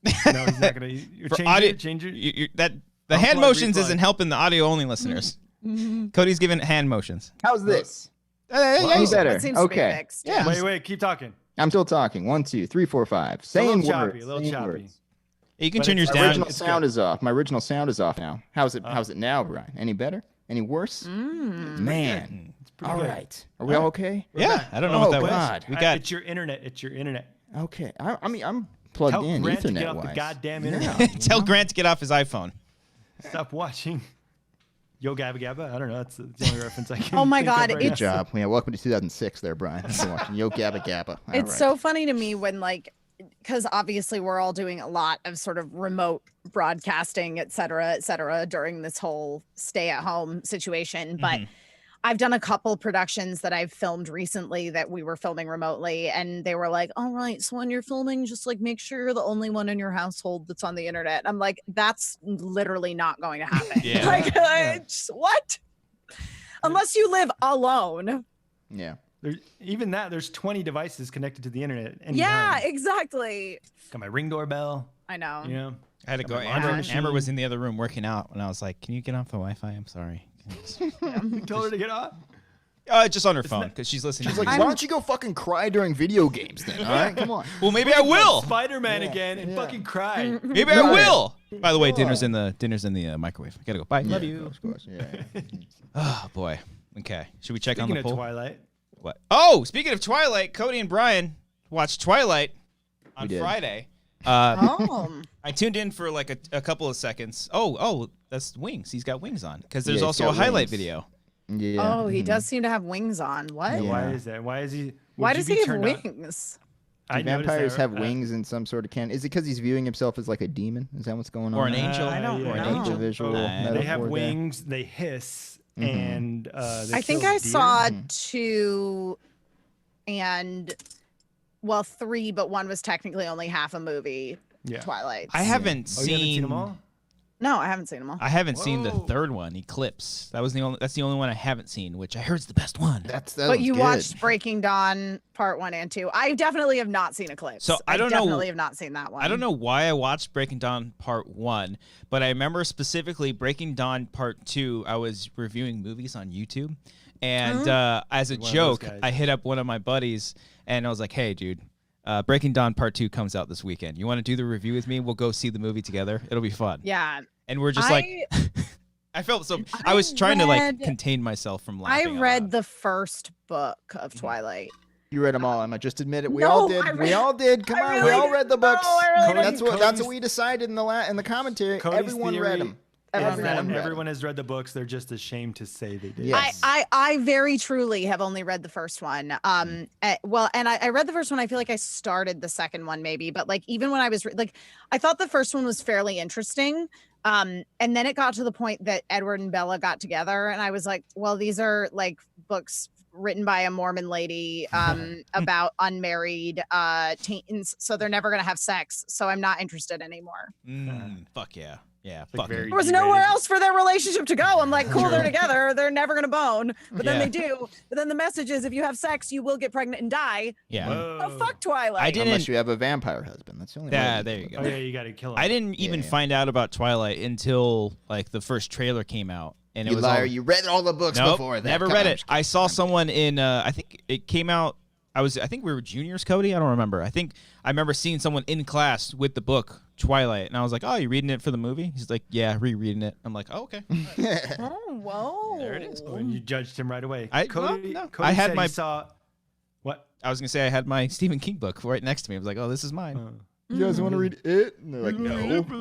No, he's not gonna. You For change audio, it. Change it. The hand Unplug, motions replug. isn't helping the audio only listeners. Cody's giving hand motions. How's this? Yeah, Any he's- better? It seems to be Okay. fixed. Yeah. Wait, keep talking. I'm still talking. 1, 2, 3, 4, 5. A Saying little choppy, words. a little saying choppy. words. You can But turn yours it's My down. original It's sound good. is off. My original sound is off now. How's it now, Brian? Any better? Any worse? Man. pretty All good. right. Are we all okay? Yeah, I don't know Oh, what that God. was. We got It's your internet. It's your internet. Okay. I mean, I'm plugged Tell in Grant to get Ethernet off the wise. goddamn Yeah. internet. tell Grant to get off his iPhone. Stop watching. Yo Gabba Gabba. I don't know. That's the only reference I can. Oh my think of God, right Good now. it's- job. Yeah, welcome to 2006 there, Brian. You're watching Yo Gabba Gabba. All It's right. so funny to me when because obviously we're all doing a lot of sort of remote broadcasting, et cetera, during this whole stay at home situation. But I've done a couple productions that I've filmed recently that we were filming remotely, and they were like, all right, so when you're filming, just like make sure you're the only one in your household that's on the internet. I'm like, that's literally not going to happen. Yeah. Like, what? Unless you live alone. Yeah. Even that, there's 20 devices connected to the internet. at any Yeah, time. exactly. Got my Ring doorbell. I know. You know. I had to go. Got my laundry Amber machine. was in the other room working out, and I was like, "Can you get off the Wi-Fi? I'm sorry." You told her to get off. Just on her phone not- because she's listening. She's to like, music. why don't you go fucking cry during video games then? All right, come on. Well, maybe I will. Spider-Man again and fucking cry. Maybe I will. By the way, dinner's in the microwave. I gotta go. Bye. Love you. Of course. Yeah. Oh boy. Okay. Should we check Speaking on the of poll? Twilight, What? Oh, speaking of Twilight, Cody and Brian watched Twilight on We did. Friday. Oh. I tuned in for like a couple of seconds. Oh, that's wings. He's got wings on because there's Yeah, he's also a got highlight wings. video. Yeah. Oh, he does seem to have wings on. What? Yeah. why is that? Why is he? Why would does you he be have turned on- wings? I Do noticed vampires that, have wings in some sort of canon? Is it because he's viewing himself as like a demon? Is that what's going on? Or an there? angel. I don't or an know. angel. Visual They They have metaphor there. wings. They hiss, and they I think kill I deer. saw 2 and 3, but one was technically only half a movie. Yeah. Twilight. I haven't Oh, you haven't seen seen them all? No, I haven't seen them all. I haven't seen the Whoa. third one, Eclipse. That's the only one I haven't seen, which I heard is the best one. That But you good. watched Breaking Dawn Part 1 and 2. I definitely have not seen Eclipse. So I don't know- definitely have not seen that one. I don't know why I watched Breaking Dawn Part 1, but I remember specifically Breaking Dawn Part 2. I was reviewing movies on YouTube, and as a One of those joke, guys. I hit up one of my buddies, and I was like, hey, dude, Breaking Dawn Part 2 comes out this weekend. You want to do the review with me? We'll go see the movie together. It'll be fun. Yeah. And we're just like... I felt so... I was trying to, like, contain myself from laughing. I out read loud. the first book of Twilight. You read them all, Emma. Just admit it. We No, all did. I We read- all did. Come I on, really we all didn't. read the No, books. I really That's didn't. what we decided in the comment. Cody's Everyone read theory them. is Everyone that read 'em. everyone has read the books. They're just ashamed to say they did. Yes. I very truly have only read the first one. Well, and I read the first one. I feel like I started the second one maybe, but like even when I was I thought the first one was fairly interesting. And then it got to the point that Edward and Bella got together, and I was like, well, these are like books written by a Mormon lady about unmarried teens, so they're never gonna have sex. So I'm not interested anymore. Fuck yeah. Yeah, Like fuck very it. There was nowhere D-rated. else for their relationship to go. I'm like, cool, they're True. together. They're never gonna bone, but then Yeah. they do. But then the message is, if you have sex, you will get pregnant and die. Yeah. Whoa. Oh, fuck Twilight. I didn't... Unless you have a vampire husband. That's the only way. Yeah, to there do you it. go. Oh yeah, you got to kill him. I didn't even Yeah. find out about Twilight until like the first trailer came out, and it You was liar! all... You read all the books Nope, before that. never Come read on, it. I saw someone in I think it came out. I think we were juniors, Cody. I don't remember. I remember seeing someone in class with the book Twilight, and I was like, "Oh, you reading it for the movie?" He's like, "Yeah, rereading it." I'm like, "Oh, okay." Oh, whoa. There it is. Oh, and you judged him right away. No. Cody I had said my- he saw what? I was gonna say I had my Stephen King book right next to me. I was like, "Oh, this is mine." You guys want to read it? And they're like, no.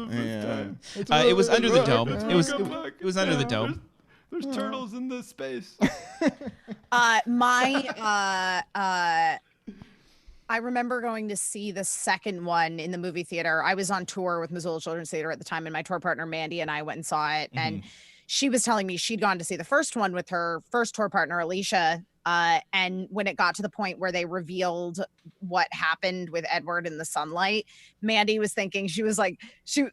Yeah. It was under the dome. Let's It was go back. it was under the dome. There's turtles in the space. I remember going to see the second one in the movie theater. I was on tour with Missoula Children's Theater at the time, and my tour partner Mandy and I went and saw it. And she was telling me she'd gone to see the first one with her first tour partner Alicia. And when it got to the point where they revealed what happened with Edward in the sunlight, Mandy was thinking, she was like,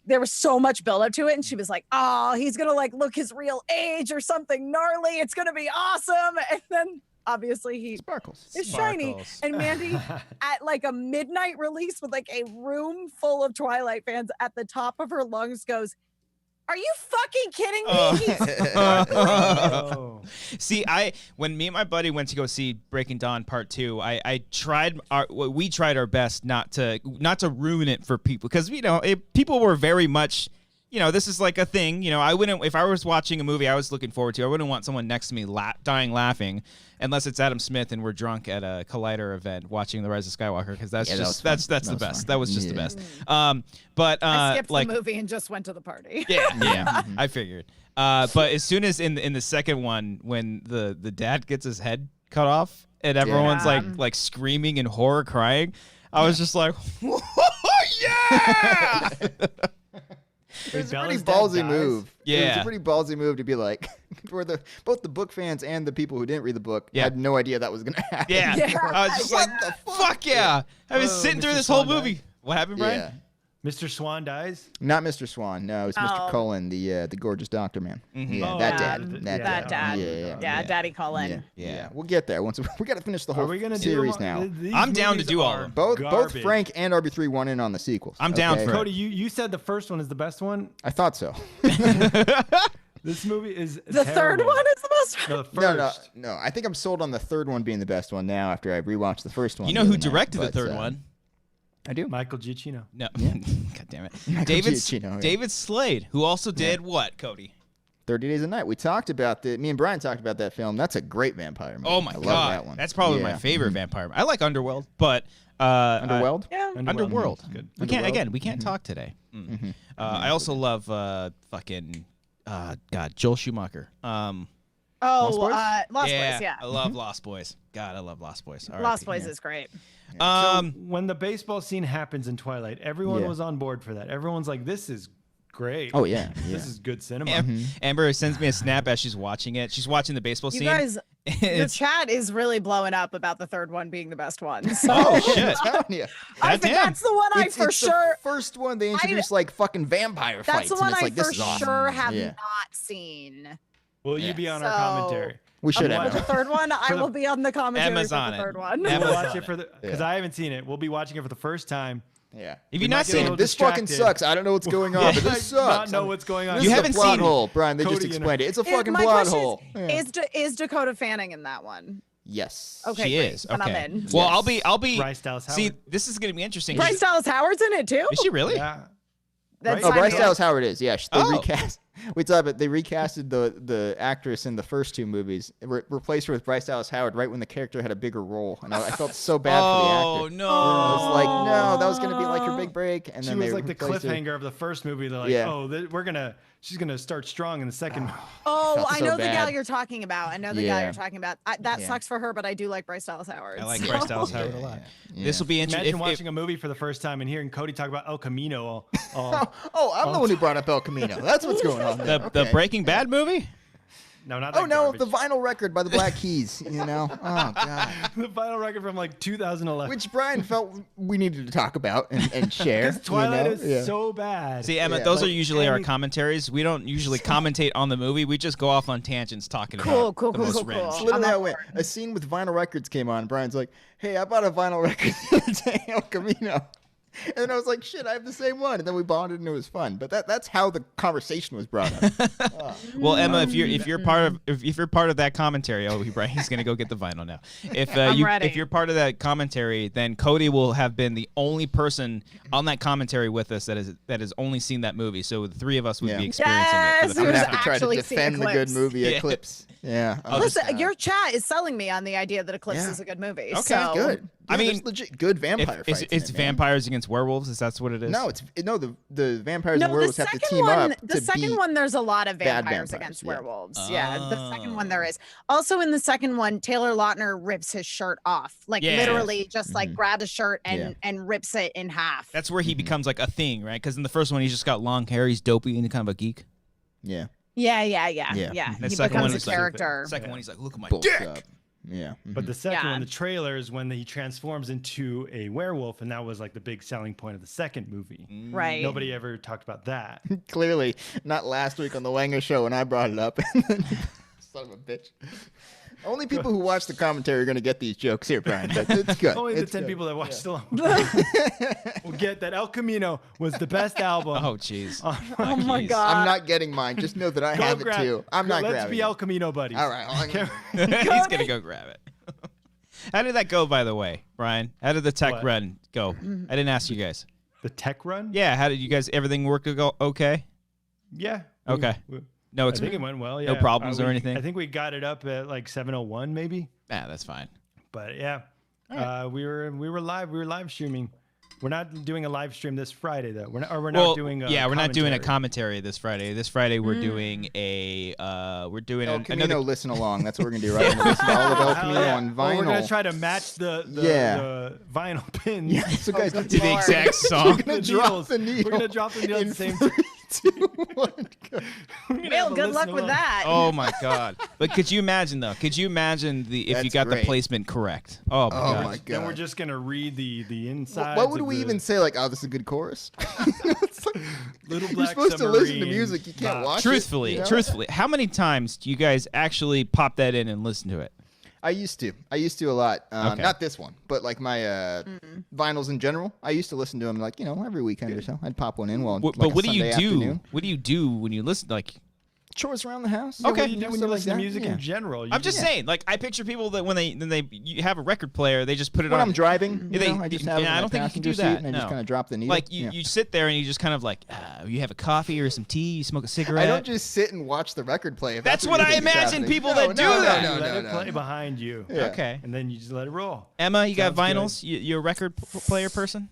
there was so much buildup to it, and she was like, oh, he's gonna like look his real age or something gnarly. It's gonna be awesome. And then obviously he Sparkles. is shiny. Sparkles. And Mandy at like a midnight release with like a room full of Twilight fans at the top of her lungs goes, are you fucking kidding me? He's Oh. See, when me and my buddy went to go see Breaking Dawn Part 2, we tried our best not to ruin it for people, because people were very much, this is like a thing. I wouldn't, if I was watching a movie I was looking forward to, I wouldn't want someone next to me dying laughing, unless it's Adam Smith and we're drunk at a Collider event watching The Rise of Skywalker, because that's Yeah, just that was fun. that's the That was best. fun. That was just the Yeah. best. But I skipped like the movie and just went to the party. yeah, I figured. But as soon as in the second one, when the dad gets his head cut off and everyone's Yeah. like screaming in horror, crying, I was just like, yeah. It was a Bella's pretty dad ballsy dies? move. It was Yeah. a pretty ballsy move to be like, where both the book fans and the people who didn't read the book Yeah. had no idea that was going to happen. Yeah. Yeah. I was just What like, fuck yeah. I've been Whoa, sitting through Mr. this whole Swan movie. died. What happened, Brian? Yeah. Mr. Swan dies. Not Mr. Swan. No, it's Mr. Oh. Cullen, the gorgeous doctor man. Yeah, Oh, that yeah. dad. That dad. Yeah, Yeah, Daddy Cullen. Yeah. Yeah. We'll get there. Once we got to finish the Are whole we gonna series do them all? now. These I'm down to movies do all of are them. Both garbage. Frank and RB3 want in on the sequels. I'm down okay? for it. Cody, you said the first one is the best one. I thought so. This movie is The third terrible. one is the most. No, the first. No. I think I'm sold on the third one being the best one now after I rewatched the first one. You the know who other night, directed the but, third one? I do. Michael Giacchino. No. God damn it. Michael David Giacchino, yeah. David Slade, who also did what, Cody? 30 Days a Night. We talked about me and Brian talked about that film. That's a great vampire movie. Oh my I love god. that one. That's probably my Yeah. favorite vampire. I like Underworld, but Underworld? Yeah. Underworld. Good. We can't Underworld? we can't talk today. I also love fucking Joel Schumacher. Oh, Lost Boys? Lost Boys, yeah. I love Lost Boys. God, I love Lost Boys. Lost Boys is great. So when the baseball scene happens in Twilight, everyone Yeah. was on board for that. Everyone's like, "This is great. Oh yeah. This is good cinema." Amber sends me a snap as she's watching it. She's watching the baseball You scene. guys, Your chat is really blowing up about the third one being the best one. So Oh shit! I'm telling you. I think Goddamn. that's the one I It's for the sure. first one they introduced like fucking vampire fights. That's the one and it's I like, this for is awesome. sure have Yeah. not seen. Will you Yeah. be on our So- commentary? We should For have. the third one, I the- will be on the commentary Emma's for on the it. third one. We'll Emma's watch on it for the because Yeah. I haven't seen it. We'll be watching it for the first time. Yeah. Have you might not get a seen little it? This fucking distracted. sucks. I don't know what's going on, but I this do not sucks. know what's going on. This You is haven't a plot seen- hole, Brian. They just Cody and- explained it. It's a fucking My plot question hole. Yeah. is Dakota Fanning in that one? Yes. Okay, She great. is. Then Okay. I'm in. Well, Yes. I'll be. Bryce Dallas See, Howard. this is gonna be interesting. Bryce Dallas Howard's in it too. Is she really? Yeah. That's Right? Oh, sign Bryce me Dallas up. Howard is. Yeah, they Oh. recast. We saw it. They recasted the actress in the first two movies. Replaced her with Bryce Dallas Howard right when the character had a bigger role, and I felt so bad for the Oh actor. no! I was like, no, that was gonna be like her big break, and She then was they like the replaced her. cliffhanger of the first movie. They're like, Yeah. oh, she's gonna start strong in the second. Oh, Felt I so know the gal bad. you're talking about. I know the gal Yeah. you're talking about. That Yeah. sucks for her, but I do like Bryce Dallas Howard. I like so- Bryce Dallas Yeah, Howard a lot. yeah. This will be Imagine interesting. watching a movie for the first time and hearing Cody talk about El Camino. All Oh, I'm the one who brought up El Camino. That's what's going on. There. The Okay. Breaking Bad movie. no, not Oh that no, garbage. the vinyl record by the Black Keys. You know. Oh god. the final record from like 2011. Which Brian felt we needed to talk about and share. Because Twilight you know? is Yeah. so bad. See, Emma, Yeah, those like are usually our any- commentaries. We don't usually commentate on the movie. We just go off on tangents talking Cool, about cool, the cool, most cool, random cool. shit. Literally, I'm I on went. board. A scene with vinyl records came on. Brian's like, "Hey, I bought a vinyl record the other day, El Camino," and then I was like, "Shit, I have the same one." And then we bonded, and it was fun. But that's how the conversation was brought up. Well, Emma, if you're part of if you're part of that commentary, oh, he's gonna go get the vinyl now. If I'm ready. if you're part of that commentary, then Cody will have been the only person on that commentary with us that has only seen that movie. So the three of us would Yeah. be experiencing it for Yes, the I'm first gonna Who's have to try to actually seen defend the good Eclipse. movie Yeah. Eclipse. Yeah. Listen, your chat is selling me on the idea that Eclipse Yeah. is a good movie. Okay, so. good. I Yeah, mean, there's legit good vampire If, fights. it's in it, man. vampires against werewolves. Is that what it is? No, the vampires No, and werewolves have to team one, up the to second beat. one, there's a lot of bad vampires vampires, against yeah. werewolves. Yeah, the second one Oh. there is. Also in the second one, Taylor Lautner rips his shirt off, like Yeah. literally just like grabs a shirt and Yeah. and rips it in half. That's where he becomes like a thing, right? Because in the first one, he's just got long hair. He's dopey and kind of a geek. Yeah. yeah. Yeah. The He second one becomes is a like- character. Second one, he's like, look at my Bulks dick. up. Yeah. But the second Yeah. one, the trailer, is when he transforms into a werewolf, and that was like the big selling point of the second movie. Right. Nobody ever talked about that. Clearly, not last week on the Wanger show when I brought it up. Son of a bitch. Only people who watch the commentary are going to get these jokes here, Brian. But it's good. Only the It's 10 good. people that watched still will get that El Camino was the best album. Oh, jeez. Oh my god. I'm not getting mine. Just know that I Go have grab- it too. I'm not Let's grabbing be it. El Camino buddies. All right. He's gonna go grab it. How did that go, by the way, Brian? How did the tech What? run go? I didn't ask you guys. The tech run? Yeah, how did you guys? Everything work to go okay? Yeah. Okay. We- No, I think it went well. Yeah. no problems or we- anything? I think we got it up at like 7:01 maybe. Nah, that's fine. But yeah, we were live streaming. We're not doing a live stream this Friday though. We're not doing. We're not doing a commentary. commentary this Friday. This Friday we're doing a El Camino another. listen along. That's what we're going to do, right? We're gonna listen to all of El Camino on Well, vinyl. we're gonna try to match the vinyl pins. Yeah, so guys, good To the Lord. exact song. gonna The drop needles. the needle We're gonna drop the needle at in the same time. 3, 2, 1, go. We're gonna Bill, have a good listen luck with along. that. Oh my god! But could you imagine though? Could you imagine if you That's got the great. placement correct? Oh my Oh god! my Then we're god. just gonna read the inside. What would we even say? Like, oh, this is a good chorus. It's like, Little you're Black supposed to listen to Submarine, music. You can't Bob. watch Truthfully, it. you know? truthfully, how many times do you guys actually pop that in and listen to it? I used to a lot. Okay. Not this one, but like my vinyls in general. I used to listen to them like every weekend or so. I'd pop one in while. But like a what do you Sunday do? afternoon. What do you do when you listen? Like, Chores around the house. Okay. What do you do when you Stuff like listen to that, music yeah. in general? I'm just saying. Like, I picture people that when you have a record player, they just put it When on. I'm driving, Yeah, I just have it in I my don't think you can passenger do seat that. and I just no. kind of drop the needle. Like you, Yeah. you sit there and you just kind of like you have a coffee or some tea, you smoke a cigarette. I don't just sit and watch the record play. If That's what what you I think is imagine happening. people No, that do no, that. No, You no, let no, it no. play behind you. Yeah. Okay. And then you just let it roll. Emma, you got Sounds good. vinyls? You're a record player person?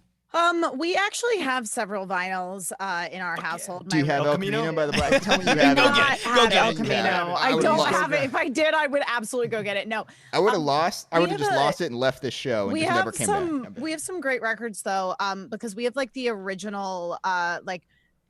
We actually have several vinyls in our household. Do you My have El El Camino? Camino by the Black? Tell me you do have not it. get it. Go have get El it. Camino. Yeah. I would don't love have it. that. If I did, I would absolutely go get it. No, I would have lost. I we would have have just a- lost it and left this show and we just have never came some. back. We have some great records though, because we have like the original, like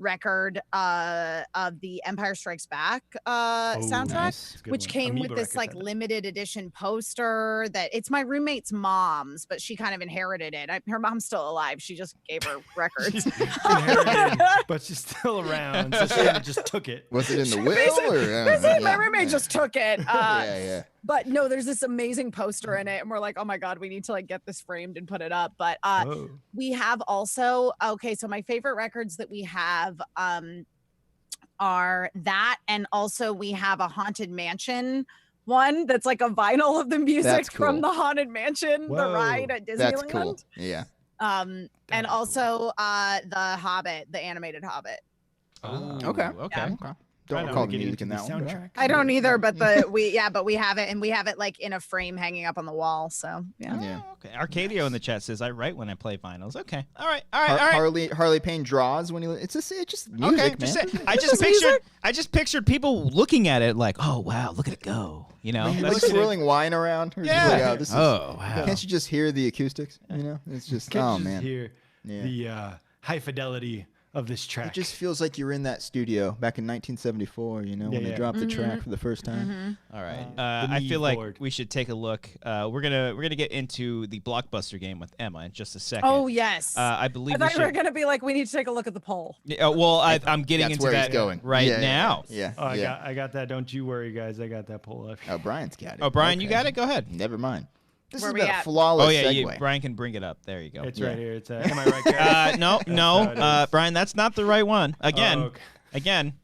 record of the Empire Strikes Back soundtrack, nice. which came with this like limited edition poster that it's my roommate's mom's, but she kind of inherited it. Her mom's still alive. She just gave her records. Inherited, but she's still around, so she kinda just took it. Was it in the will? Or, Basically, my roommate just took it. yeah. But no, there's this amazing poster in it, and we're like, oh my god, we need to like get this framed and put it up. But we have also so my favorite records that we have are that, and also we have a Haunted Mansion one that's like a vinyl of the music from the Haunted Mansion, the ride at Disneyland. That's cool. Yeah. And also the Hobbit, the animated Hobbit. Oh, Okay. Okay. Don't recall the music in that one. soundtrack. I don't either, but we have it, and we have it like in a frame hanging up on the wall. So yeah. Oh, okay. Arcadio in the chat says, I write when I play vinyls. Okay. All right. Harley Payne draws when it's just music, Okay, man. just say, I just pictured people looking at it like, oh wow, look at it go. You know, Like swirling wine around. Yeah. This is, oh wow. Can't you just hear the acoustics? You know, it's just Can't you man. just hear the high fidelity of this track. It just feels like you're in that studio back in 1974. You know, when they dropped the track for the first time. All right. I feel like we should take a look. We're gonna get into the blockbuster game with Emma in just a second. Oh yes. I believe I thought you were gonna be like, we need to take a look at the poll. Well, I'm getting That's into where that he's going. right now. Yeah. Oh, I got that. Don't you worry, guys. I got that poll up. Oh, Brian's got it. Oh, Brian, you Okay. got it. Go ahead. Never mind. This Where is we about a at? flawless Oh yeah, segue. Brian can bring it up. There you go. It's right here. It's am I right, guys? No, Brian, that's not the right one. Again,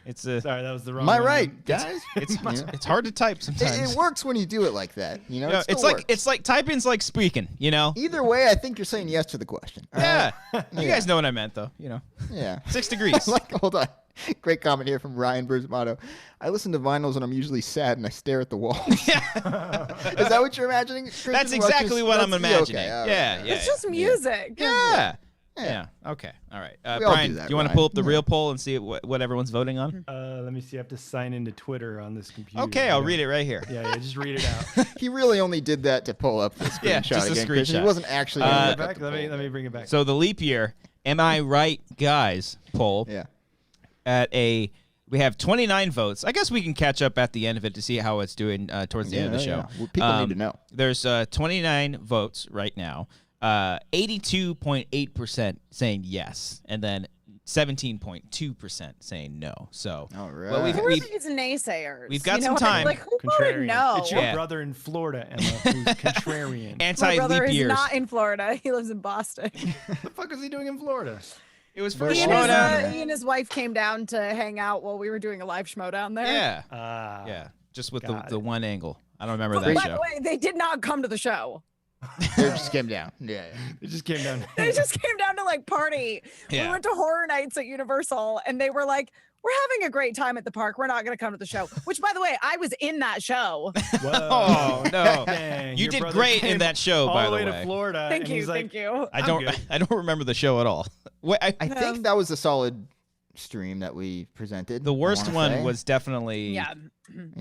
it's a. Sorry, that was the wrong Am I one. right, guys? It's hard to type sometimes. It works when you do it like that. You know, it's like typing's like speaking. You know. Either way, I think you're saying yes to the question. Yeah. You guys know what I meant, though. You know. Yeah. 6 degrees. Hold on. Great comment here from Ryan Burzmato. I listen to vinyls and I'm usually sad and I stare at the wall. Is that what you're imagining? Christian? That's exactly what I'm imagining. Okay, all yeah, right. yeah. It's just music. Yeah. Okay. All right. We all Brian, do that, you want to Brian. pull up the real poll and see what everyone's voting on? Let me see. I have to sign into Twitter on this computer. Okay, I'll read it right here. Yeah, just read it out. He really only did that to pull up the screenshot Yeah, just a again. Christian. screenshot. He wasn't actually going to look Back. up the Let poll. me bring it back. So the leap year, am I right, guys? Poll Yeah. we have 29 votes. I guess we can catch up at the end of it to see how it's doing towards the end of the show. Well, people need to know. There's 29 votes right now. 82.8% saying yes, and then 17.2% saying no. So, All right. well, Who are these naysayers? we've got You some know, time. Like, who voted Contrarian. no? It's your Yeah. brother in Florida, Emma, who's contrarian. My brother anti-leap is years. not in Florida. He lives in Boston. What the fuck is he doing in Florida? It was for he, a and showdown. he and his wife came down to hang out while we were doing a live schmodown there. Yeah, Ah. yeah. Just with got the it. one angle. I don't remember By that the show. way, they did not come to the show. They just came down. Yeah. It just came down. They just came down to like party. Yeah. We went to horror nights at Universal, and they were like, "We're having a great time at the park. We're not going to come to the show." Which, by the way, I was in that show. Whoa. Oh no, Dang, you your did brother great in came that show. all By the way way, to Florida. Thank and you, he's like, thank you. I I'm good. don't remember the show at all. Wait, I think that was a solid stream that we presented. the worst I wanna one say. was definitely Yeah.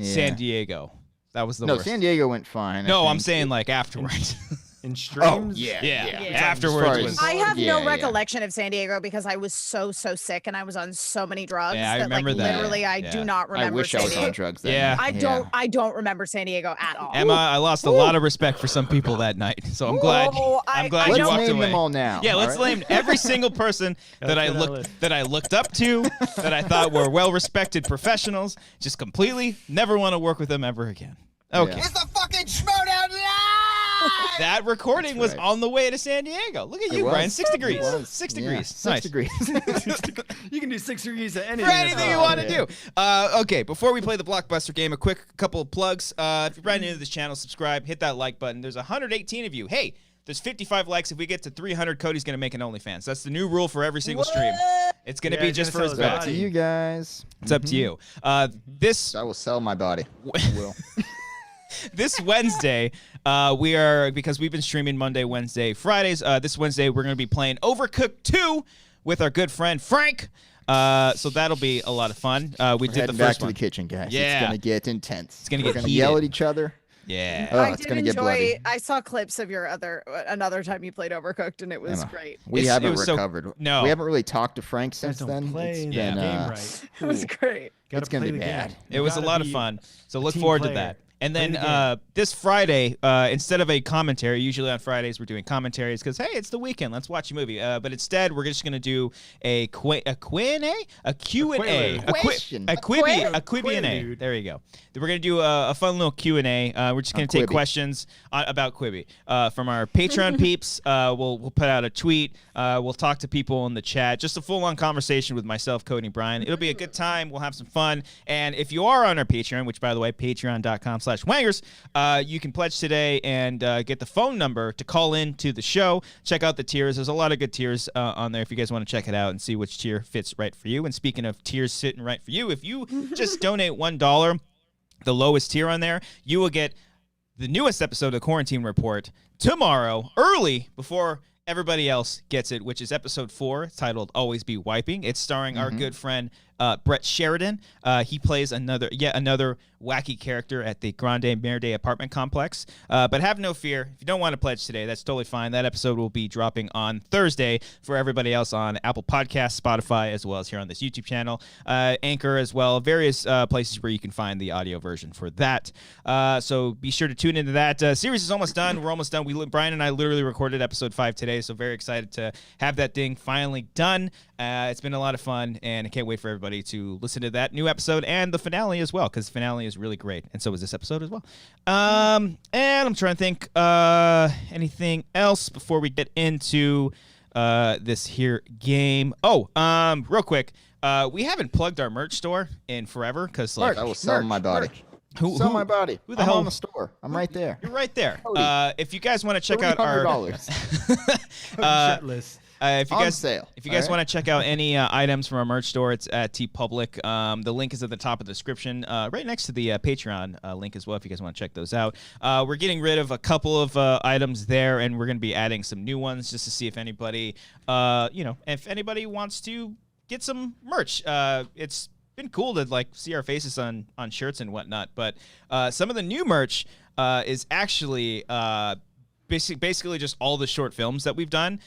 San Diego. That was the No, worst. San Diego went fine. I No, I'm think. saying like afterwards. In Oh, streams? yeah. Yeah. Yeah. Afterwards As far as- was. I have Yeah, no yeah. recollection of San Diego because I was so sick and I was on so many drugs Yeah, I that remember like that. literally I Yeah. do not remember. I wish I San was Diego. on drugs then. Yeah. I don't remember San Diego at all. Emma, I lost a lot of respect for some people that night, so I'm glad. Oh, I'm I glad you Let's walked name away. them all now. Yeah, let's all right? name every single person that I Let's get that list. looked up to, that I thought were well respected professionals. Just completely never want to work with them ever again. Okay. Yeah. It's the fucking Schmodown Live! That recording was right. on the way to San Diego. Look at It you, was. Brian. 6 It degrees. was. 6 Yeah, degrees. 6 Nice. degrees. You can do 6 degrees at anything. For anything you Oh, want to yeah. do. Okay, before we play the blockbuster game, a quick couple of plugs. If you're brand new to this channel, subscribe, hit that like button. There's 118 of you. Hey, there's 55 likes. If we get to 300, Cody's going to make an OnlyFans. That's the new rule for every single stream. It's going to Yeah, be he's just for gonna his sell his back. Up to body. you guys. It's up to you. This I will sell my body. I will. this Wednesday, because we've been streaming Monday, Wednesday, Fridays. This Wednesday, we're going to be playing Overcooked 2 with our good friend Frank. So that'll be a lot of fun. We We're did the heading back first to one. the kitchen, guys. Yeah. It's gonna get intense. It's gonna We're get gonna yell heated. at each other. Yeah. Oh, I it's did gonna get enjoy. bloody. I saw clips of your another time you played Overcooked, and it was Emma, great. We It haven't was so- recovered. no. We haven't really talked to Frank Guys since don't then. play It's the been, game right. It was great. Gotta It's gonna play be the bad. game. It was a Gotta lot of be fun. So a look team forward to player. that. And Play then the game. this Friday, instead of a commentary, usually on Fridays we're doing commentaries because hey, it's the weekend. Let's watch a movie. But instead, we're just gonna do a Q&A, a Question. Quibi&A. There you go. Then we're gonna do a fun little Q&A. We're just gonna take Quibi. questions about Quibi from our Patreon peeps. We'll put out a tweet. We'll talk to people in the chat. Just a full-on conversation with myself, Cody, and Brian. It'll be a good time. We'll have some fun. And if you are on our Patreon, which by the way, patreon.com/wangers, you can pledge today and get the phone number to call in to the show. Check out the tiers. There's a lot of good tiers on there if you guys want to check it out and see which tier fits right for you. And speaking of tiers sitting right for you, if you just donate $1, the lowest tier on there, you will get the newest episode of Quarantine Report tomorrow, early, before everybody else gets it, which is episode 4, titled Always Be Wiping. It's starring our good friend Brett Sheridan. He plays yet another wacky character at the Grande Merde apartment complex. But have no fear. If you don't want to pledge today, that's totally fine. That episode will be dropping on Thursday for everybody else on Apple Podcasts, Spotify, as well as here on this YouTube channel, Anchor as well, various places where you can find the audio version for that. So be sure to tune into that. Series is almost done. We're almost done. Brian and I literally recorded episode 5 today, so very excited to have that thing finally done. It's been a lot of fun, and I can't wait for everybody to listen to that new episode and the finale as well, because the finale is really great, and so is this episode as well. And I'm trying to think anything else before we get into this here game. Real quick, we haven't plugged our merch store in forever because I will sell my body. Sell my body. Who the I'm hell- on the store. I'm right there. You're right there. Cody. If you guys want to check out our $100. Shirtless. if you On guys sale. if you guys All want to check out any items from our merch store, it's at TeePublic. The link is at the top of the description, right next to the Patreon link as well. If you guys want to check those out, we're getting rid of a couple of items there, and we're going to be adding some new ones just to see if anybody, if anybody wants to get some merch. It's been cool to like see our faces on shirts and whatnot, but some of the new merch is actually basically just all the short films that we've done.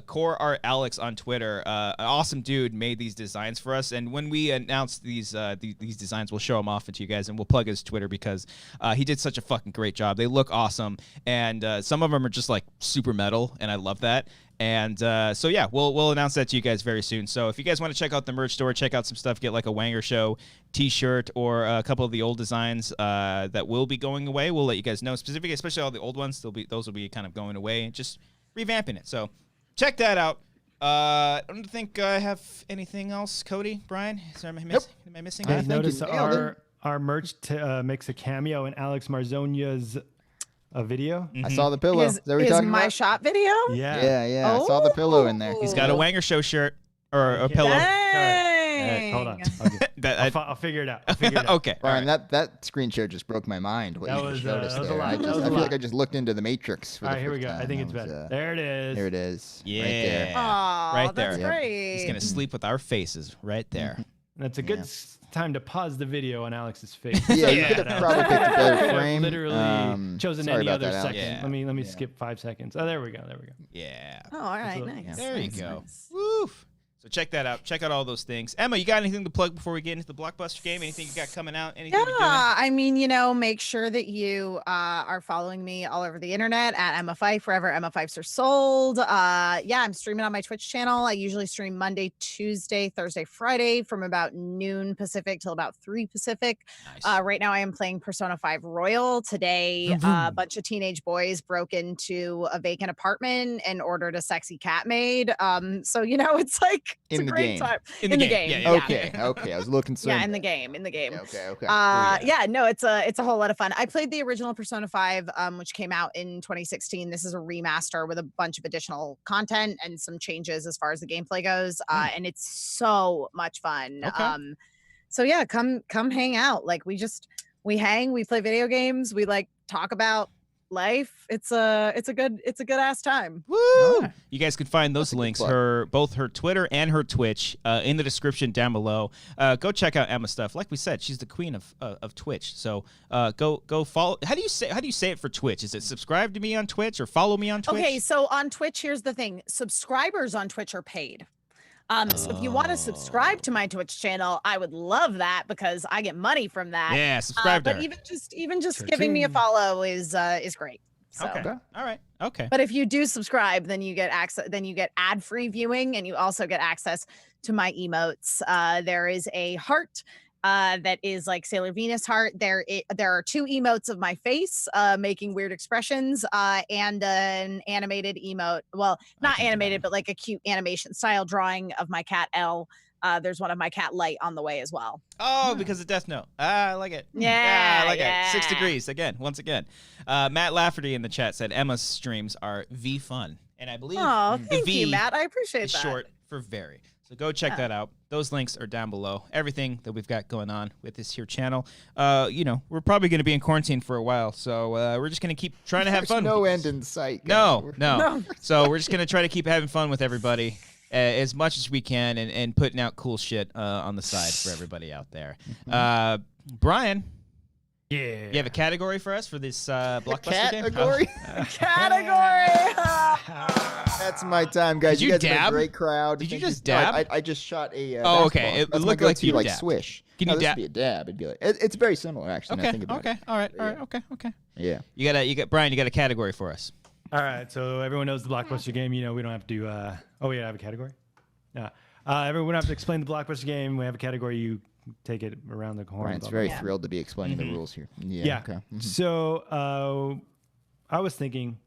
Core Art Alex on Twitter, an awesome dude, made these designs for us, and when we announce these designs, we'll show them off to you guys, and we'll plug his Twitter because he did such a fucking great job. They look awesome, and some of them are just like super metal, and I love that. And so yeah, we'll announce that to you guys very soon. So if you guys want to check out the merch store, check out some stuff, get like a Wanger Show t-shirt or a couple of the old designs that will be going away. We'll let you guys know specifically, especially all the old ones. Those will be kind of going away and just revamping it. So check that out. I don't think I have anything else. Cody, Brian, am I missing? Guys, think notice you nailed it. our merch makes a cameo in Alex Marzonia's video. I saw the pillow. Is Is that what you're talking my about? shot video? Yeah. I saw the pillow in there. He's got a Wanger Show shirt or a pillow. Dang. Hold on. I'll figure it out. Okay. Brian, that screen share just broke my mind. What That you was, just showed us that was a there. lot. I That was a feel lot. like I just looked into the Matrix. All right, here we go. I think it's better. better. There it is. There it is. Yeah. Right there. Aw, Right there. that's Yep. great. He's gonna sleep with our faces right there. That's a good time to pause the video on Alex's face. Yeah, you Yeah. could have probably picked a better frame. Literally chosen sorry any about other that, Alex. second. Yeah. Let me skip 5 seconds. Oh, there we go. Yeah. Oh, all right, Absolutely. nice. There you nice, go. nice. Woof. So check that out. Check out all those things. Emma, you got anything to plug before we get into the Blockbuster game? Anything you got coming out? Anything you're doing? Yeah, I mean, make sure that you are following me all over the internet at Emma Fyffe, wherever Emma Fyffes are sold. I'm streaming on my Twitch channel. I usually stream Monday, Tuesday, Thursday, Friday from about noon Pacific till about 3 Pacific. Nice. Right now I am playing Persona 5 Royal. Today, a bunch of teenage boys broke into a vacant apartment and ordered a sexy cat maid. So, it's like, it's In a the great game. time. In the game. Yeah, yeah. Okay. I was a little concerned. Yeah, in the game. Okay. No, it's a whole lot of fun. I played the original Persona 5, which came out in 2016. This is a remaster with a bunch of additional content and some changes as far as the gameplay goes. And it's so much fun. Okay. So yeah, come hang out. Like we hang, we play video games, we like talk about life. It's a good ass time. Woo! You guys can find those links, plug. both her Twitter and her Twitch, in the description down below. Go check out Emma's stuff. Like we said, she's the queen of Twitch. So go follow. How do you say it for Twitch? Is it subscribe to me on Twitch or follow me on Twitch? Okay, so on Twitch, here's the thing: subscribers on Twitch are paid. So if you want to subscribe to my Twitch channel, I would love that because I get money from that. Yeah, subscribe to but her. even just giving me a follow is great. So. Okay. All right. Okay. But if you do subscribe, then you get access. Then you get ad-free viewing, and you also get access to my emotes. There is a heart that is like Sailor Venus heart. There are 2 emotes of my face making weird expressions, and an animated emote. Well, not animated, but like a cute animation style drawing of my cat Elle. There's one of my cat Light on the way as well. Oh, because of Death Note. I like it. Yeah, I like yeah. it. 6 degrees once again. Matt Lafferty in the chat said Emma's streams are V fun, and I believe Oh, the thank V you, Matt. I appreciate is that. short for very. So go check that out. Those links are down below. Everything that we've got going on with this here channel. We're probably going to be in quarantine for a while, so we're just going to keep trying to have There's fun. no with end this. in sight. No. No. So we're just going to try to keep having fun with everybody as much as we can and putting out cool shit on the side for everybody out there. Brian, Yeah. you have a category for us for this blockbuster game? Category? Category. That's my time, guys. Did you guys have dab? a great crowd. Did you Thank just No, dab? I just shot a. Oh, okay. basketball. It That's looked my like go-to, you like dabbed. swish. Can no, you this dab? would be a dab. It'd be like it's very similar actually. Now I think about it. All right. Yeah. Okay. Yeah. You got Brian. You got a category for us. All right, so everyone knows the blockbuster game. You know, we don't have to do. Oh, yeah, I have a category. Yeah, everyone don't have to explain the blockbuster game. We have a category. You take it around the horn. Brian's blah, very blah, blah. thrilled to be explaining the rules here. Yeah. Yeah. Okay. Mhm. So I was thinking,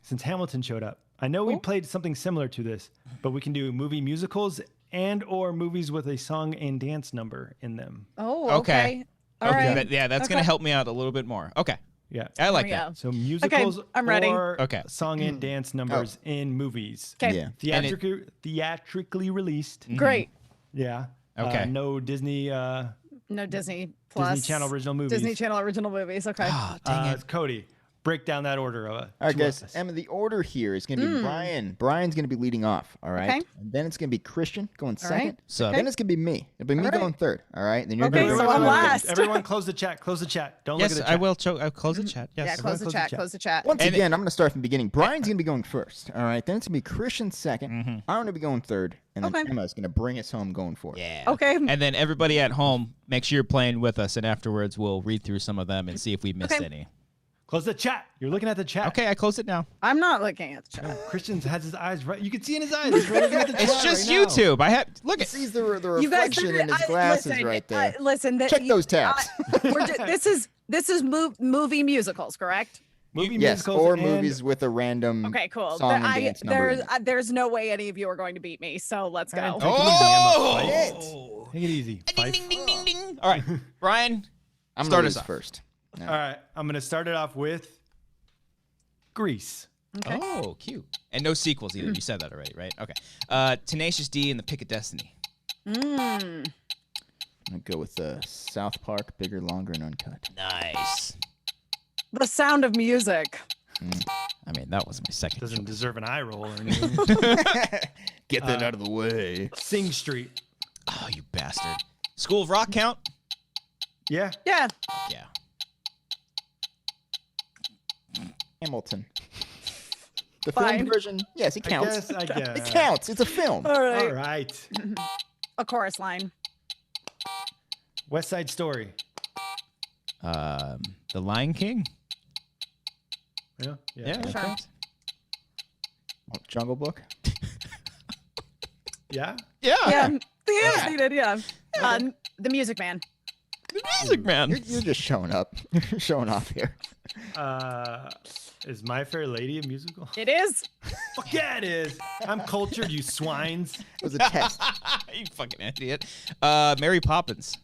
since Hamilton showed up, I know we played something similar to this, but we can do movie musicals and/or movies with a song and dance number in them. Oh, Okay. okay. All right. That's going to Okay. help me out a little bit more. Okay. Yeah. I like There we that. go. So musicals I'm ready. or Okay. song and dance numbers in movies. Okay. Yeah. Theatrically released. Great. Yeah. Okay. No Disney No Disney Plus. Disney Channel original movies. Disney Channel original movies. Okay. Oh, dang it. Cody, break down that order. All right, guys. Emma, the order here is going to be Brian. Brian's going to be leading off. All right. Okay. And then it's going to be Christian going second. right. So Then it's going to be me. It'll be me All right. going third. All right. Then you're Okay, going so I'm last. Everyone close the chat. Close the chat. Don't yes, look at the chat. I will. I'll close the chat. Yes. Yeah, close the chat. Close the chat. Once And again, I'm going to start from the beginning. Brian's going to be going first. All right. Then it's going to be Christian 2nd. I'm going to be going third. And then Okay. Emma's going to bring us home going fourth. Yeah. Okay. And then everybody at home, make sure you're playing with us, and afterwards we'll read through some of them and see if we missed Okay. any. Close the chat. You're looking at the chat. Okay, I closed it now. I'm not looking at the chat. Christian has his eyes right. You can see in his eyes. He's right looking at the chat. It's just right now. YouTube. I have look He at. sees the You guys, reflection in his glasses listen, right there. listen, Check those tabs. This is movie musicals, correct? Movie Yes, musicals or and- movies with a random Okay, cool. song and dance number. There's no way any of you are going to beat me. So let's go. And Oh! Take it easy. Ding, ding, ding, ding, ding. All right, Brian. I'm Start going us to off. first. All right. I'm going to start it off with Grease. Okay. Oh, cute. And no sequels either. You said that already, right? Okay. Tenacious D and the Pick of Destiny. Mm. I'm going to go with South Park, Bigger, Longer, and Uncut. Nice. The Sound of Music. I mean, that was my second. Doesn't choice. deserve an eye roll or anything. Get that out of the way. Sing Street. Oh, you bastard. School of Rock count? Yeah. Yeah. Yeah. Hamilton. The Fine. film version, yes, it counts. I guess. It counts. It's a film. All right. All right. A chorus line. West Side Story. The Lion King? Yeah. Yeah. that Sure. counts. Oh, Jungle Book. Yeah. Yeah. Yeah. The answer needed. Yeah. The Music Man. The Music Man. You're just showing up. You're showing off here. Is My Fair Lady a musical? It is. Fuck yeah, it is. I'm cultured, you swines. It was a test. You fucking idiot. Mary Poppins.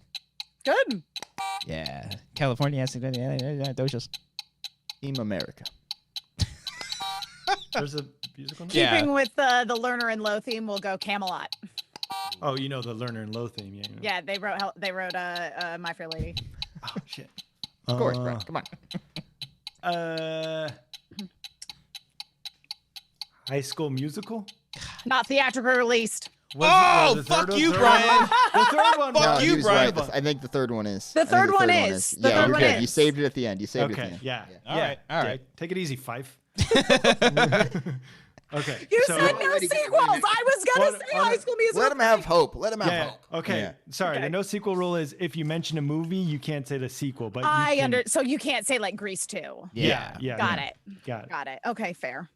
Good. Yeah. California. Those just. Team America. There's a musical now? Yeah. Keeping with the Lerner and Lowe theme, we'll go Camelot. Oh, you know the Lerner and Lowe theme. Yeah. Yeah, they wrote My Fair Lady. Oh, shit. Of course, bro. Come on. High School Musical. Not theatrically released. The fuck third- you, third Brian. one? The third one. Fuck No, was- you, he was Brian. right. I think the third one is. The I think third one is. The Yeah, third you're one good. is. You saved it at the end. You saved it at the Okay. end. Yeah. All right. All right. Take it easy, Fife. Okay. You so, said no sequels. I was gonna What- say High School Musical. Let him have hope. Let him have Yeah. hope. Okay. Yeah. Sorry. Okay. The no sequel rule is if you mention a movie, you can't say the sequel. But So you can't say like Grease 2. Yeah. Got it. Got it. Got it. Okay, fair.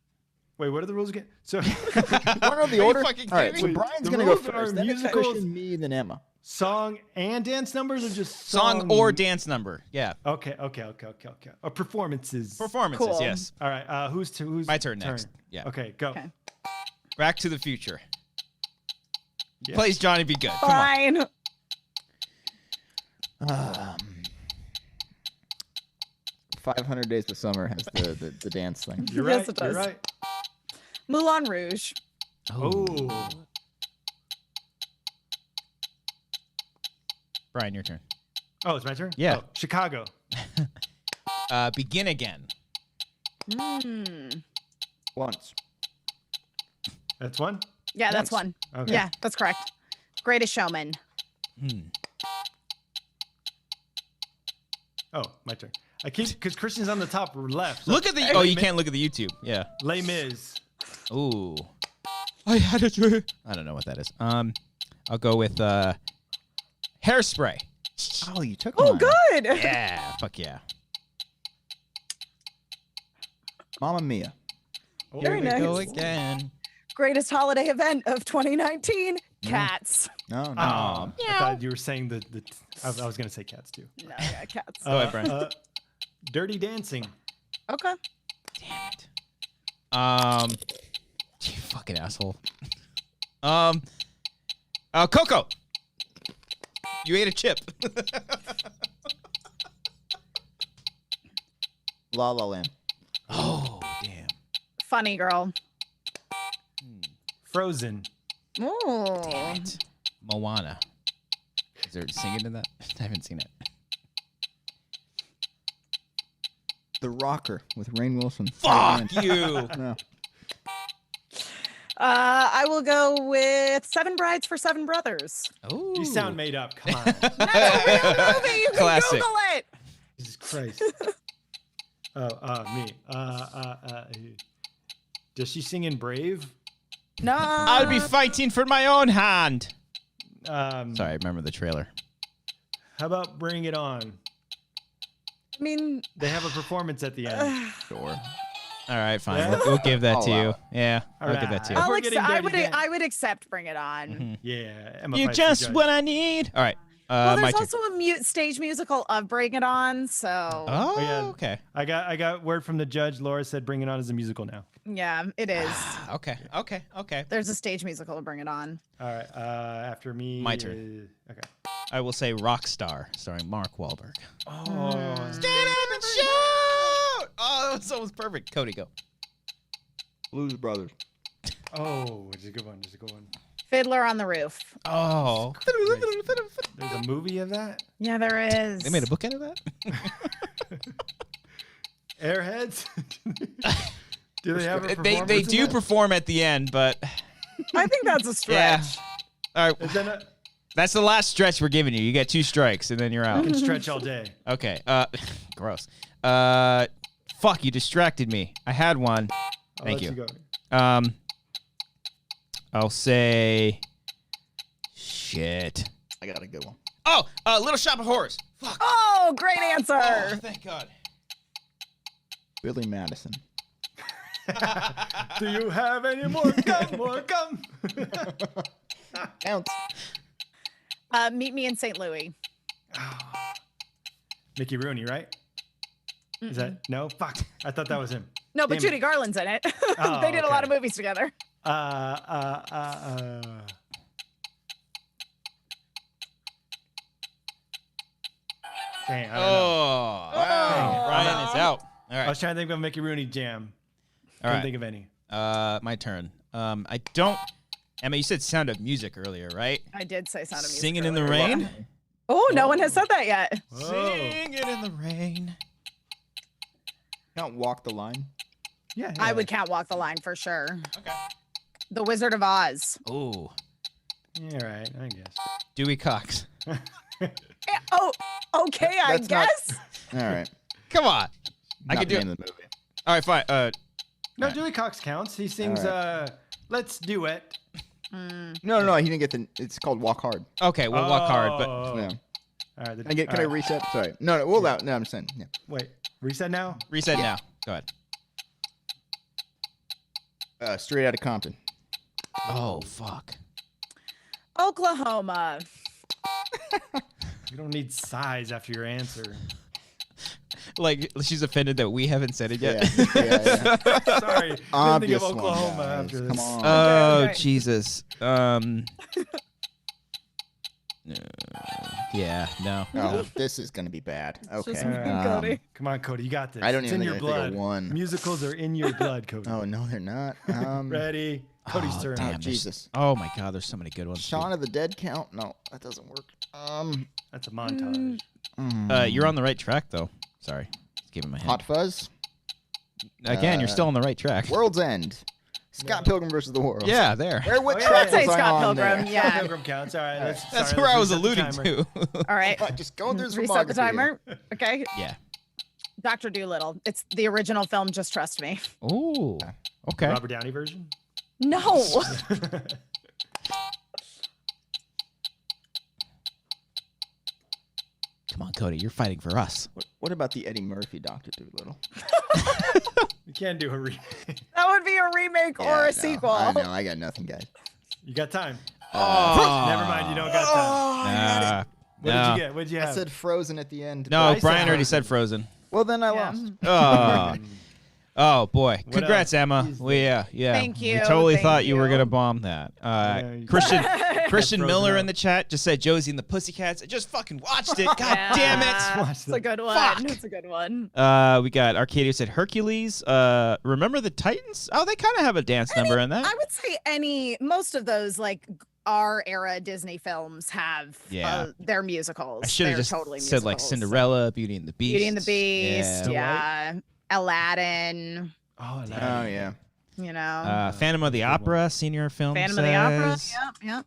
Wait, what are the rules again? So Want to know the you order? fucking All right. kidding So me? Brian's The gonna go rules are first. Then it's musicals. Christian, me, then Emma. song and dance numbers, or just Song or dance number. Yeah. Okay. Performances. Performances. Cool. Yes. All right. Who's My turn next. Yeah. Okay. Go. Okay. Back to the Future. Yeah. Plays Johnny Be Good. Come on. Fine. 500 Days of Summer has the dance thing. You're Yes, right. it You're does. right. Moulin Rouge. Oh. Brian, your turn. Oh, it's my turn. Yeah. Oh, Chicago. Begin Again. Once. That's one. Yeah, that's one. Okay. Yeah, that's correct. Greatest Showman. Oh, my turn. I keep because Christian's on the top left. So Look at the. Oh, you can't look at the YouTube. Yeah. Les Mis. Ooh. I had a dream. I don't know what that is. I'll go with Hairspray. Oh, you took Oh, mine. good. Yeah. Fuck yeah. Mamma Mia. Oh, Very Here we go nice. again. Greatest holiday event of 2019. Cats. No, no. I thought you were saying I was gonna say Cats too. No, yeah, cats. Go ahead, Brian. Dirty Dancing. Okay. Damn it. You fucking asshole. Coco. You ate a chip. La La Land. Oh, damn. Funny Girl. Frozen. Ooh. Damn it. Moana. Is there singing in that? I haven't seen it. The Rocker with Rainn Wilson. Fuck you. No. I will go with Seven Brides for Seven Brothers. Ooh. You sound made up. Come on. That's a real movie. You can Classic. Google it. Jesus Christ. Me. Does she sing in Brave? No. I'll be fighting for my own hand. Sorry. Sorry, I remember the trailer. How about Bring It On? I mean, They have a performance at the end. Sure. All right, fine. Yeah? We'll give that I'll to you. allow it. Yeah, I'll give that to you. Alright. We're getting I dirty would dan- I would accept Bring It On. Yeah. Emma You Fyffe, just judge. what I need. All right. Well, my there's turn. also a stage musical of Bring It On, so Oh, yeah. okay. I got word from the judge. Laura said Bring It On is a musical now. yeah, it is. Okay. There's a stage musical of Bring It On. All right. After me. My turn. Okay. I will say Rockstar, starring Mark Wahlberg. Oh. Get up and shout! Oh, that was almost perfect. Cody, go. Blues Brothers. Oh, it's a good one. It's a good one. Fiddler on the Roof. Oh. There's a movie of that. Yeah, there is. They made a book out of that? Airheads. Do they have a They performance do in that? perform at the end, but I think that's a yeah. stretch. All right. Is that a, That's the last stretch we're giving you. You get 2 strikes and then you're out. can stretch all day. Okay. Gross. Fuck, you distracted me. I had one. I'll Thank let you. go. I'll say shit. I got a good one. Oh, Little Shop of Horrors. Fuck. Oh, great answer. Oh, thank God. Billy Madison. Do you have any more gum? More gum? Counts. Meet Me in St. Louis. Mickey Rooney, right? Is that no? Fuck! I thought that was him. No, but Damn it. Judy Garland's in it. Oh, They did a lot okay. of movies together. Dang, I don't know. Oh. Oh. Ryan is out. All I right. was trying to think of a Mickey Rooney jam. All Couldn't right. think of any. My turn. I don't. Emma, you said Sound of Music earlier, right? I did say Sound of Music. Singing in the earlier. Rain? Oh, no one has said that yet. Whoa. Sing it in the rain. Can't walk the line. Yeah, I would count Walk the Line for sure. Okay. The Wizard of Oz. Ooh. Yeah, right. I guess. Dewey Cox. Oh, okay, I That's not- guess. All right. Come on. I Not could the do it. name of the movie. All right, fine. No, Dewey Cox counts. He sings All Let's Do It. No. He didn't get the. It's called Walk Hard. Okay, we'll walk hard, but Oh. Yeah. All right. Can I reset? Sorry. No. We'll allow. No, I'm saying. Yeah. Wait. Reset now? reset now. Go ahead. Straight Outta Compton. Oh, fuck. Oklahoma. You don't need size after your answer. Like, she's offended that we haven't said it yet. Yeah. Sorry. Didn't think Obvious of Oklahoma one, guys. after this. Come on. Oh, Okay. Jesus. Yeah, no. Oh, this is gonna be bad. Okay. just- Cody. Come on, Cody. You got this. I don't it's even in think your I think I blood. won. Musicals are in your blood, Cody. Oh no, they're not. Ready? Cody's turn. damn, Jesus. Oh, my God, there's so many good ones. Shaun of the Dead count? No, that doesn't work. That's a montage. You're on the right track, though. Sorry. Just give him a hint. Hot Fuzz. Again, you're still on the right track. World's End. Scott Pilgrim versus the World. Yeah, there. What Oh, yeah. track I'd say was I Scott on Pilgrim. there? Yeah. Pilgrim counts. All right. That's sorry, where I let's was reset the alluding timer. to. All right. Just going through Reset the filmography here. timer. Okay. Yeah. Dr. Dolittle. It's the original film. Just trust me. Ooh. Okay. Robert Downey version? No. Come on, Cody. You're fighting for us. What about the Eddie Murphy Dr. Dolittle? You can't do a remake. That would be a remake Yeah, or I a know. sequel. I know. I got nothing, guys. You got time. Oh. Never mind. You don't got time. What did you get? What did you have? I said Frozen at the end. No, I said Brian already Frozen. said Frozen. Well, then I Yeah. lost. Oh. Oh boy! Congrats, else? Emma. Jeez, yeah. Thank We you, totally thank thought you were you. gonna bomb that. you- Christian Frozen Miller up. in the chat just said Josie and the Pussycats. I just fucking watched it. God damn it! Watch It's a that. good one. Fuck. It's a good one. We got Arcadia said Hercules. Remember the Titans? Oh, they kind of have a dance number in that. I would say most of those like our era Disney films have Yeah. their musicals. I should have They're just totally said like musicals. Cinderella, Beauty and the Beast. Beauty and the Beast. Yeah. Yeah. Aladdin. Oh, Oh, yeah. You know. Phantom of the Opera, senior film. Phantom of the Opera. says. Yep.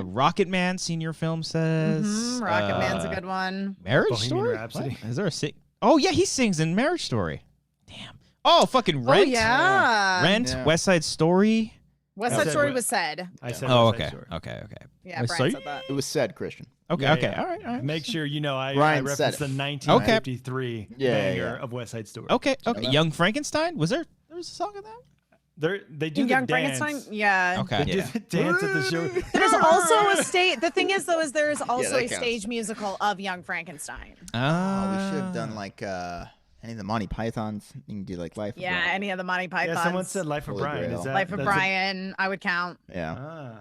Rocket Man, senior film says. Rocket Man's a good one. Marriage Bohemian Story. Rhapsody. What? Is there a sing? Oh yeah, he sings in Marriage Story. Damn. Oh fucking Rent. Oh yeah. Rent. Yeah. West Side Story. West I Side said Story what- was said. I said Oh West Side okay. Story. Okay. Yeah, West Brian Side- said that. It was said, Christian. Okay. Yeah, okay. yeah. All right. Make sure you know I Ryan said referenced the it. 1953 Yeah, banger yeah. of West Side Story. Okay. Yeah. Young Frankenstein. Was there a song of that? They do In the Young dance. Frankenstein. Yeah. Okay. They do the dance at the show. There's also a state. The thing is, though, is there's also that a counts. stage musical of Young Frankenstein. Oh, we should have done like any of the Monty Pythons. You can do like Life of Yeah, Brian. any of the Monty Pythons. Yeah, someone said Life of Holy Brian. Grail. Is that, Life of that's Brian. I would count. Yeah.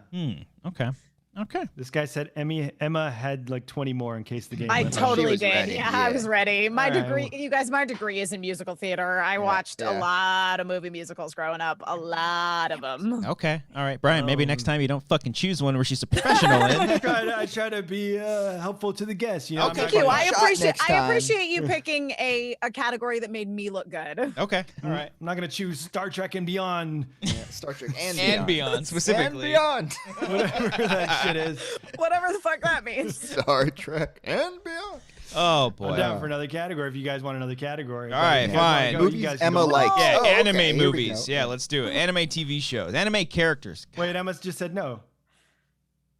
Okay. Okay. This guy said Emma had like 20 more in case the game. I went on. totally was did. ready, Yeah, I yeah. was ready. My All right, degree, well- you guys, my degree is in musical theater. I watched a yeah. lot of movie musicals growing up. A lot of them. Okay. All right, Brian. Maybe next time you don't fucking choose one where she's a professional in. I try to be helpful to the guests. You know, I'm Okay. not Thank you. gonna- I shot appreciate. next I time. appreciate you picking a category that made me look good. Okay. All right. I'm not going to choose Star Trek and Beyond, Star Trek and And beyond specifically. And beyond. whatever that shit is. Whatever the fuck that means. Star Trek and beyond. Oh boy. I'm down for another category if you guys want another category. All right, But if you guys wanna fine. go, Movies you guys can Emma go. likes. Yeah, Oh, okay, anime here we movies. go. Yeah, let's do it. Anime TV shows. Anime characters. Wait, Emma just said no.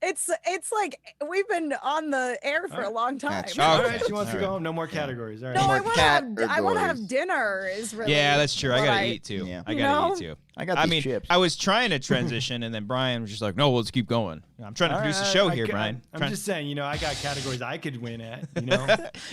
It's like we've been on the air for a long time. That's All Okay. right, she wants to All go right. home. No more categories. All right. No, I More want to cat have. or I want to gories. have dinner. Is really. Yeah, that's true. I what gotta eat too. Yeah. I You gotta know? eat too. I got I these mean, chips. I was trying to transition, and then Brian was just like, "No, let's keep going." I'm trying to All produce a right, show I- here, I- Brian. I'm Trying- just saying, you know, I got categories I could win at. You know,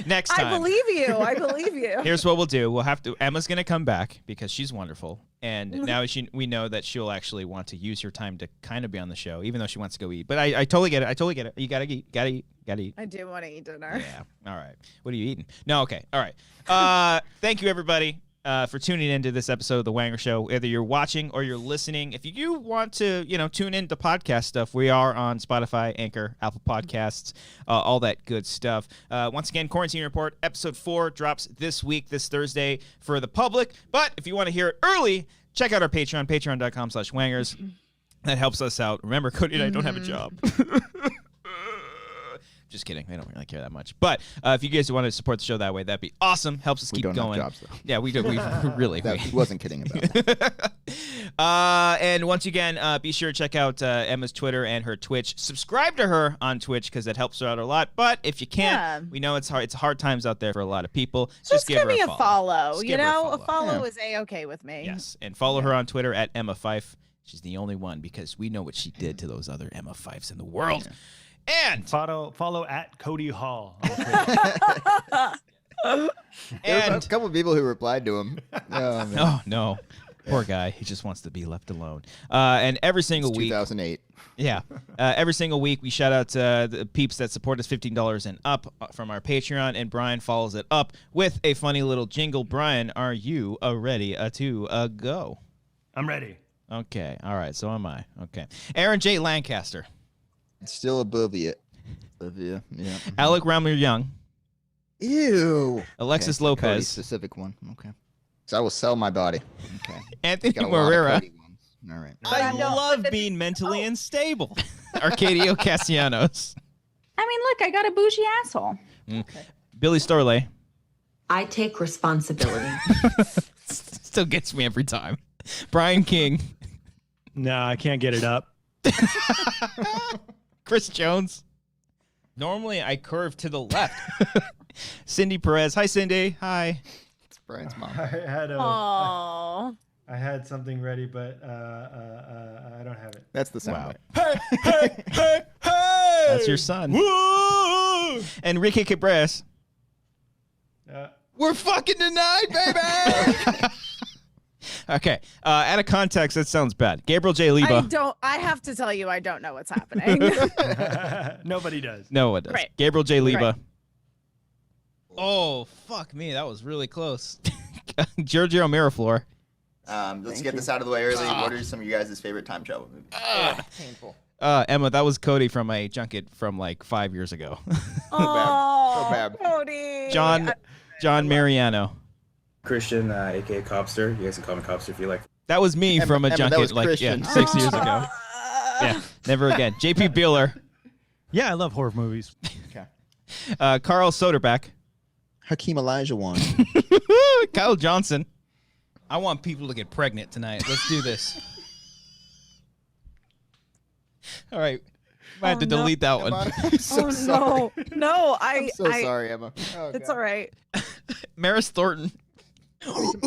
next time. I believe you. I believe you. Here's what we'll do. We'll have to. Emma's gonna come back because she's wonderful, and now we know that she'll actually want to use your time to kind of be on the show, even though she wants to go eat. But I totally get it. I totally get it. You gotta eat. Gotta eat. Gotta eat. I do want to eat dinner. Yeah. All right. What are you eating? No. Okay. All right. Thank you, everybody. for tuning into this episode of The Wanger Show. Whether you're watching or you're listening, if you do want to, tune into podcast stuff, we are on Spotify, Anchor, Apple Podcasts, all that good stuff. Once again, Quarantine Report, episode 4 drops this week, this Thursday for the public. But if you want to hear it early, check out our Patreon, patreon.com/wangers. That helps us out. Remember, Cody and I don't have a job. Just kidding. I don't really care that much. But if you guys want to support the show that way, that'd be awesome. Helps us keep going. We don't have jobs, though. Yeah, we do. We really. He wasn't kidding about that. And once again, be sure to check out Emma's Twitter and her Twitch. Subscribe to her on Twitch because that helps her out a lot. But if you can't, we know it's hard. It's hard times out there for a lot of people. Just give me her a follow. Just give her A follow is A-okay with me. Yes, and follow her on Twitter at Emma Fyffe. She's the only one because we know what she did to those other Emma Fyffes in the world. Yeah. And follow at Cody Hall. And a couple of people who replied to him. Oh no, poor guy. He just wants to be left alone. And every single week, 2008. Yeah, every single week we shout out the peeps that support us $15 and up from our Patreon, and Brian follows it up with a funny little jingle. Brian, are you ready to go? I'm ready. Okay, all right. So am I. Okay, Aaron J. Lancaster. Still Olivia, yeah. Alec Ramler Young. Ew. Alexis Okay, Lopez. Cody's specific one. Okay. So I will sell my body. Okay. Anthony Got a lot of Morera. Cody ones. All right. I love being mentally unstable. Arcadio Castellanos. I mean, look, I got a bougie asshole. Billy Storley. I take responsibility. Still gets me every time. Brian King. No, I can't get it up. Chris Jones. Normally, I curve to the left. Cindy Perez. Hi, Cindy. Hi. It's Brian's mom. I had something ready, but I don't have it. That's the sound. Wow. Hey! That's your son. Woo! Enrique Cabres. We're fucking tonight, baby! Okay. Out of context, that sounds bad. Gabriel J. Leba. I have to tell you, I don't know what's happening. Nobody does. No one does. Right. Gabriel J. Leba. Right. Oh, fuck me. That was really close. Giorgio Miraflor. Let's get this out of the way early. What are some of you guys' favorite time travel movies? Painful. Emma, that was Cody from a junket from like 5 years ago. Oh, bad. Cody. John Mariano. Christian, aka Copster. You guys can call me Copster if you like. That was me from a Emma, junket like Christian. 6 years ago. Yeah, never again. JP Beeler. Yeah, I love horror movies. Okay. Carl Soderbeck. Hakeem Olajuwon. Kyle Johnson. I want people to get pregnant tonight. Let's do this. All right. I had to delete that one. I'm so sorry. No, I'm so sorry, Emma. Oh, It's God. all right. Maris Thornton. What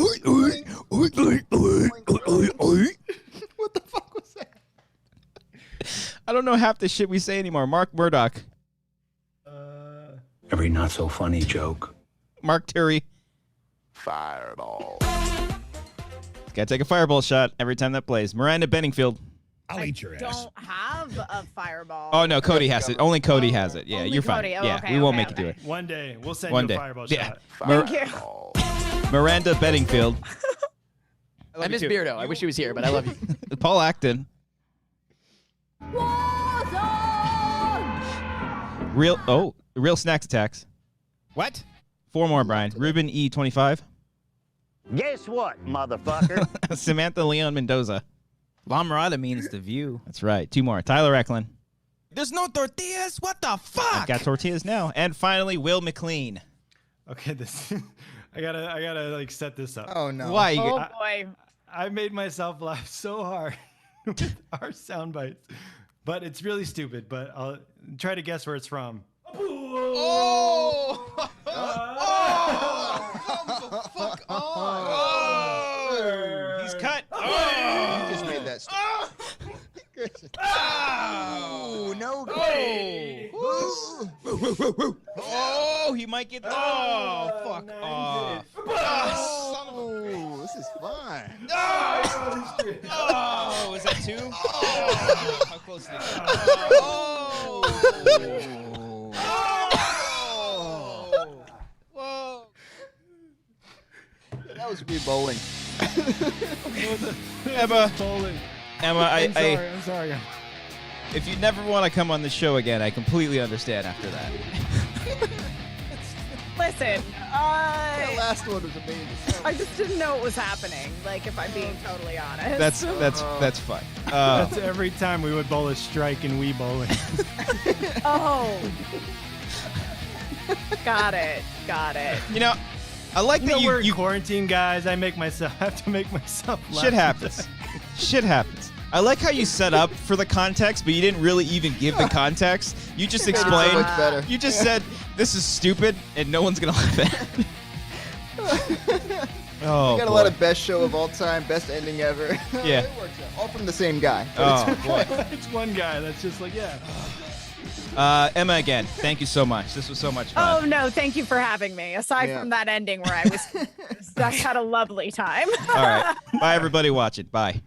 the fuck was that? I don't know half the shit we say anymore. Mark Murdoch. Every not so funny joke. Mark Terry. Fireball. Gotta take a fireball shot every time that plays. Miranda Benningfield. I'll eat your ass. Don't have a fireball. Oh, no, Cody has it. Only Cody has it. Yeah, Only you're fine. Cody. Oh, yeah, okay, we won't okay, make you do it. One day, we'll send One you day. a fireball Yeah. shot. Thank you. Miranda Benningfield. I miss Beardo. I wish he was here, but I love you. Paul Acton. Real Snacks Attacks. What? 4 more, Brian. Ruben E25. Guess what, motherfucker? Samantha Leon Mendoza. La Mirada means the view. That's right. 2 more. Tyler Eklund. There's no tortillas? What the fuck? I've got tortillas now. And finally, Will McLean. Okay, this I gotta like set this up. Oh no. Why? Oh boy. I made myself laugh so hard with our sound bites, but it's really stupid. But I'll try to guess where it's from. Oh! Come the fuck on! Oh! He's cut. You just made that stuff. Oh! No go. Oh, he might get. Oh, fuck off. Oh, this is fun. Oh, is that 2? Oh, how close did it get? Oh. That was be bowling. Emma, Bowling. Emma, I'm sorry. if you never want to come on the show again, I completely understand after that. Listen, That last one was amazing. I just didn't know what was happening. Like, if I'm being totally honest. That's fine. That's every time we would bowl a strike in Wii bowling. Oh. Got it. You know, I like You that know, we're in you quarantine, guys. I have to make myself laugh. shit happens. Shit happens. I like how you set up for the context, but you didn't really even give the context. You just explained. So much better. You just said this is stupid and no one's gonna laugh at it. Oh, We got a lot of best show of all time, best ending ever. Yeah. It works out. All from the same guy. Oh boy. It's one guy that's just like, yeah. Emma, again, thank you so much. This was so much Oh fun. no, thank you for having me. Aside from that ending where I had a lovely time. All right. Bye, everybody watching. Bye.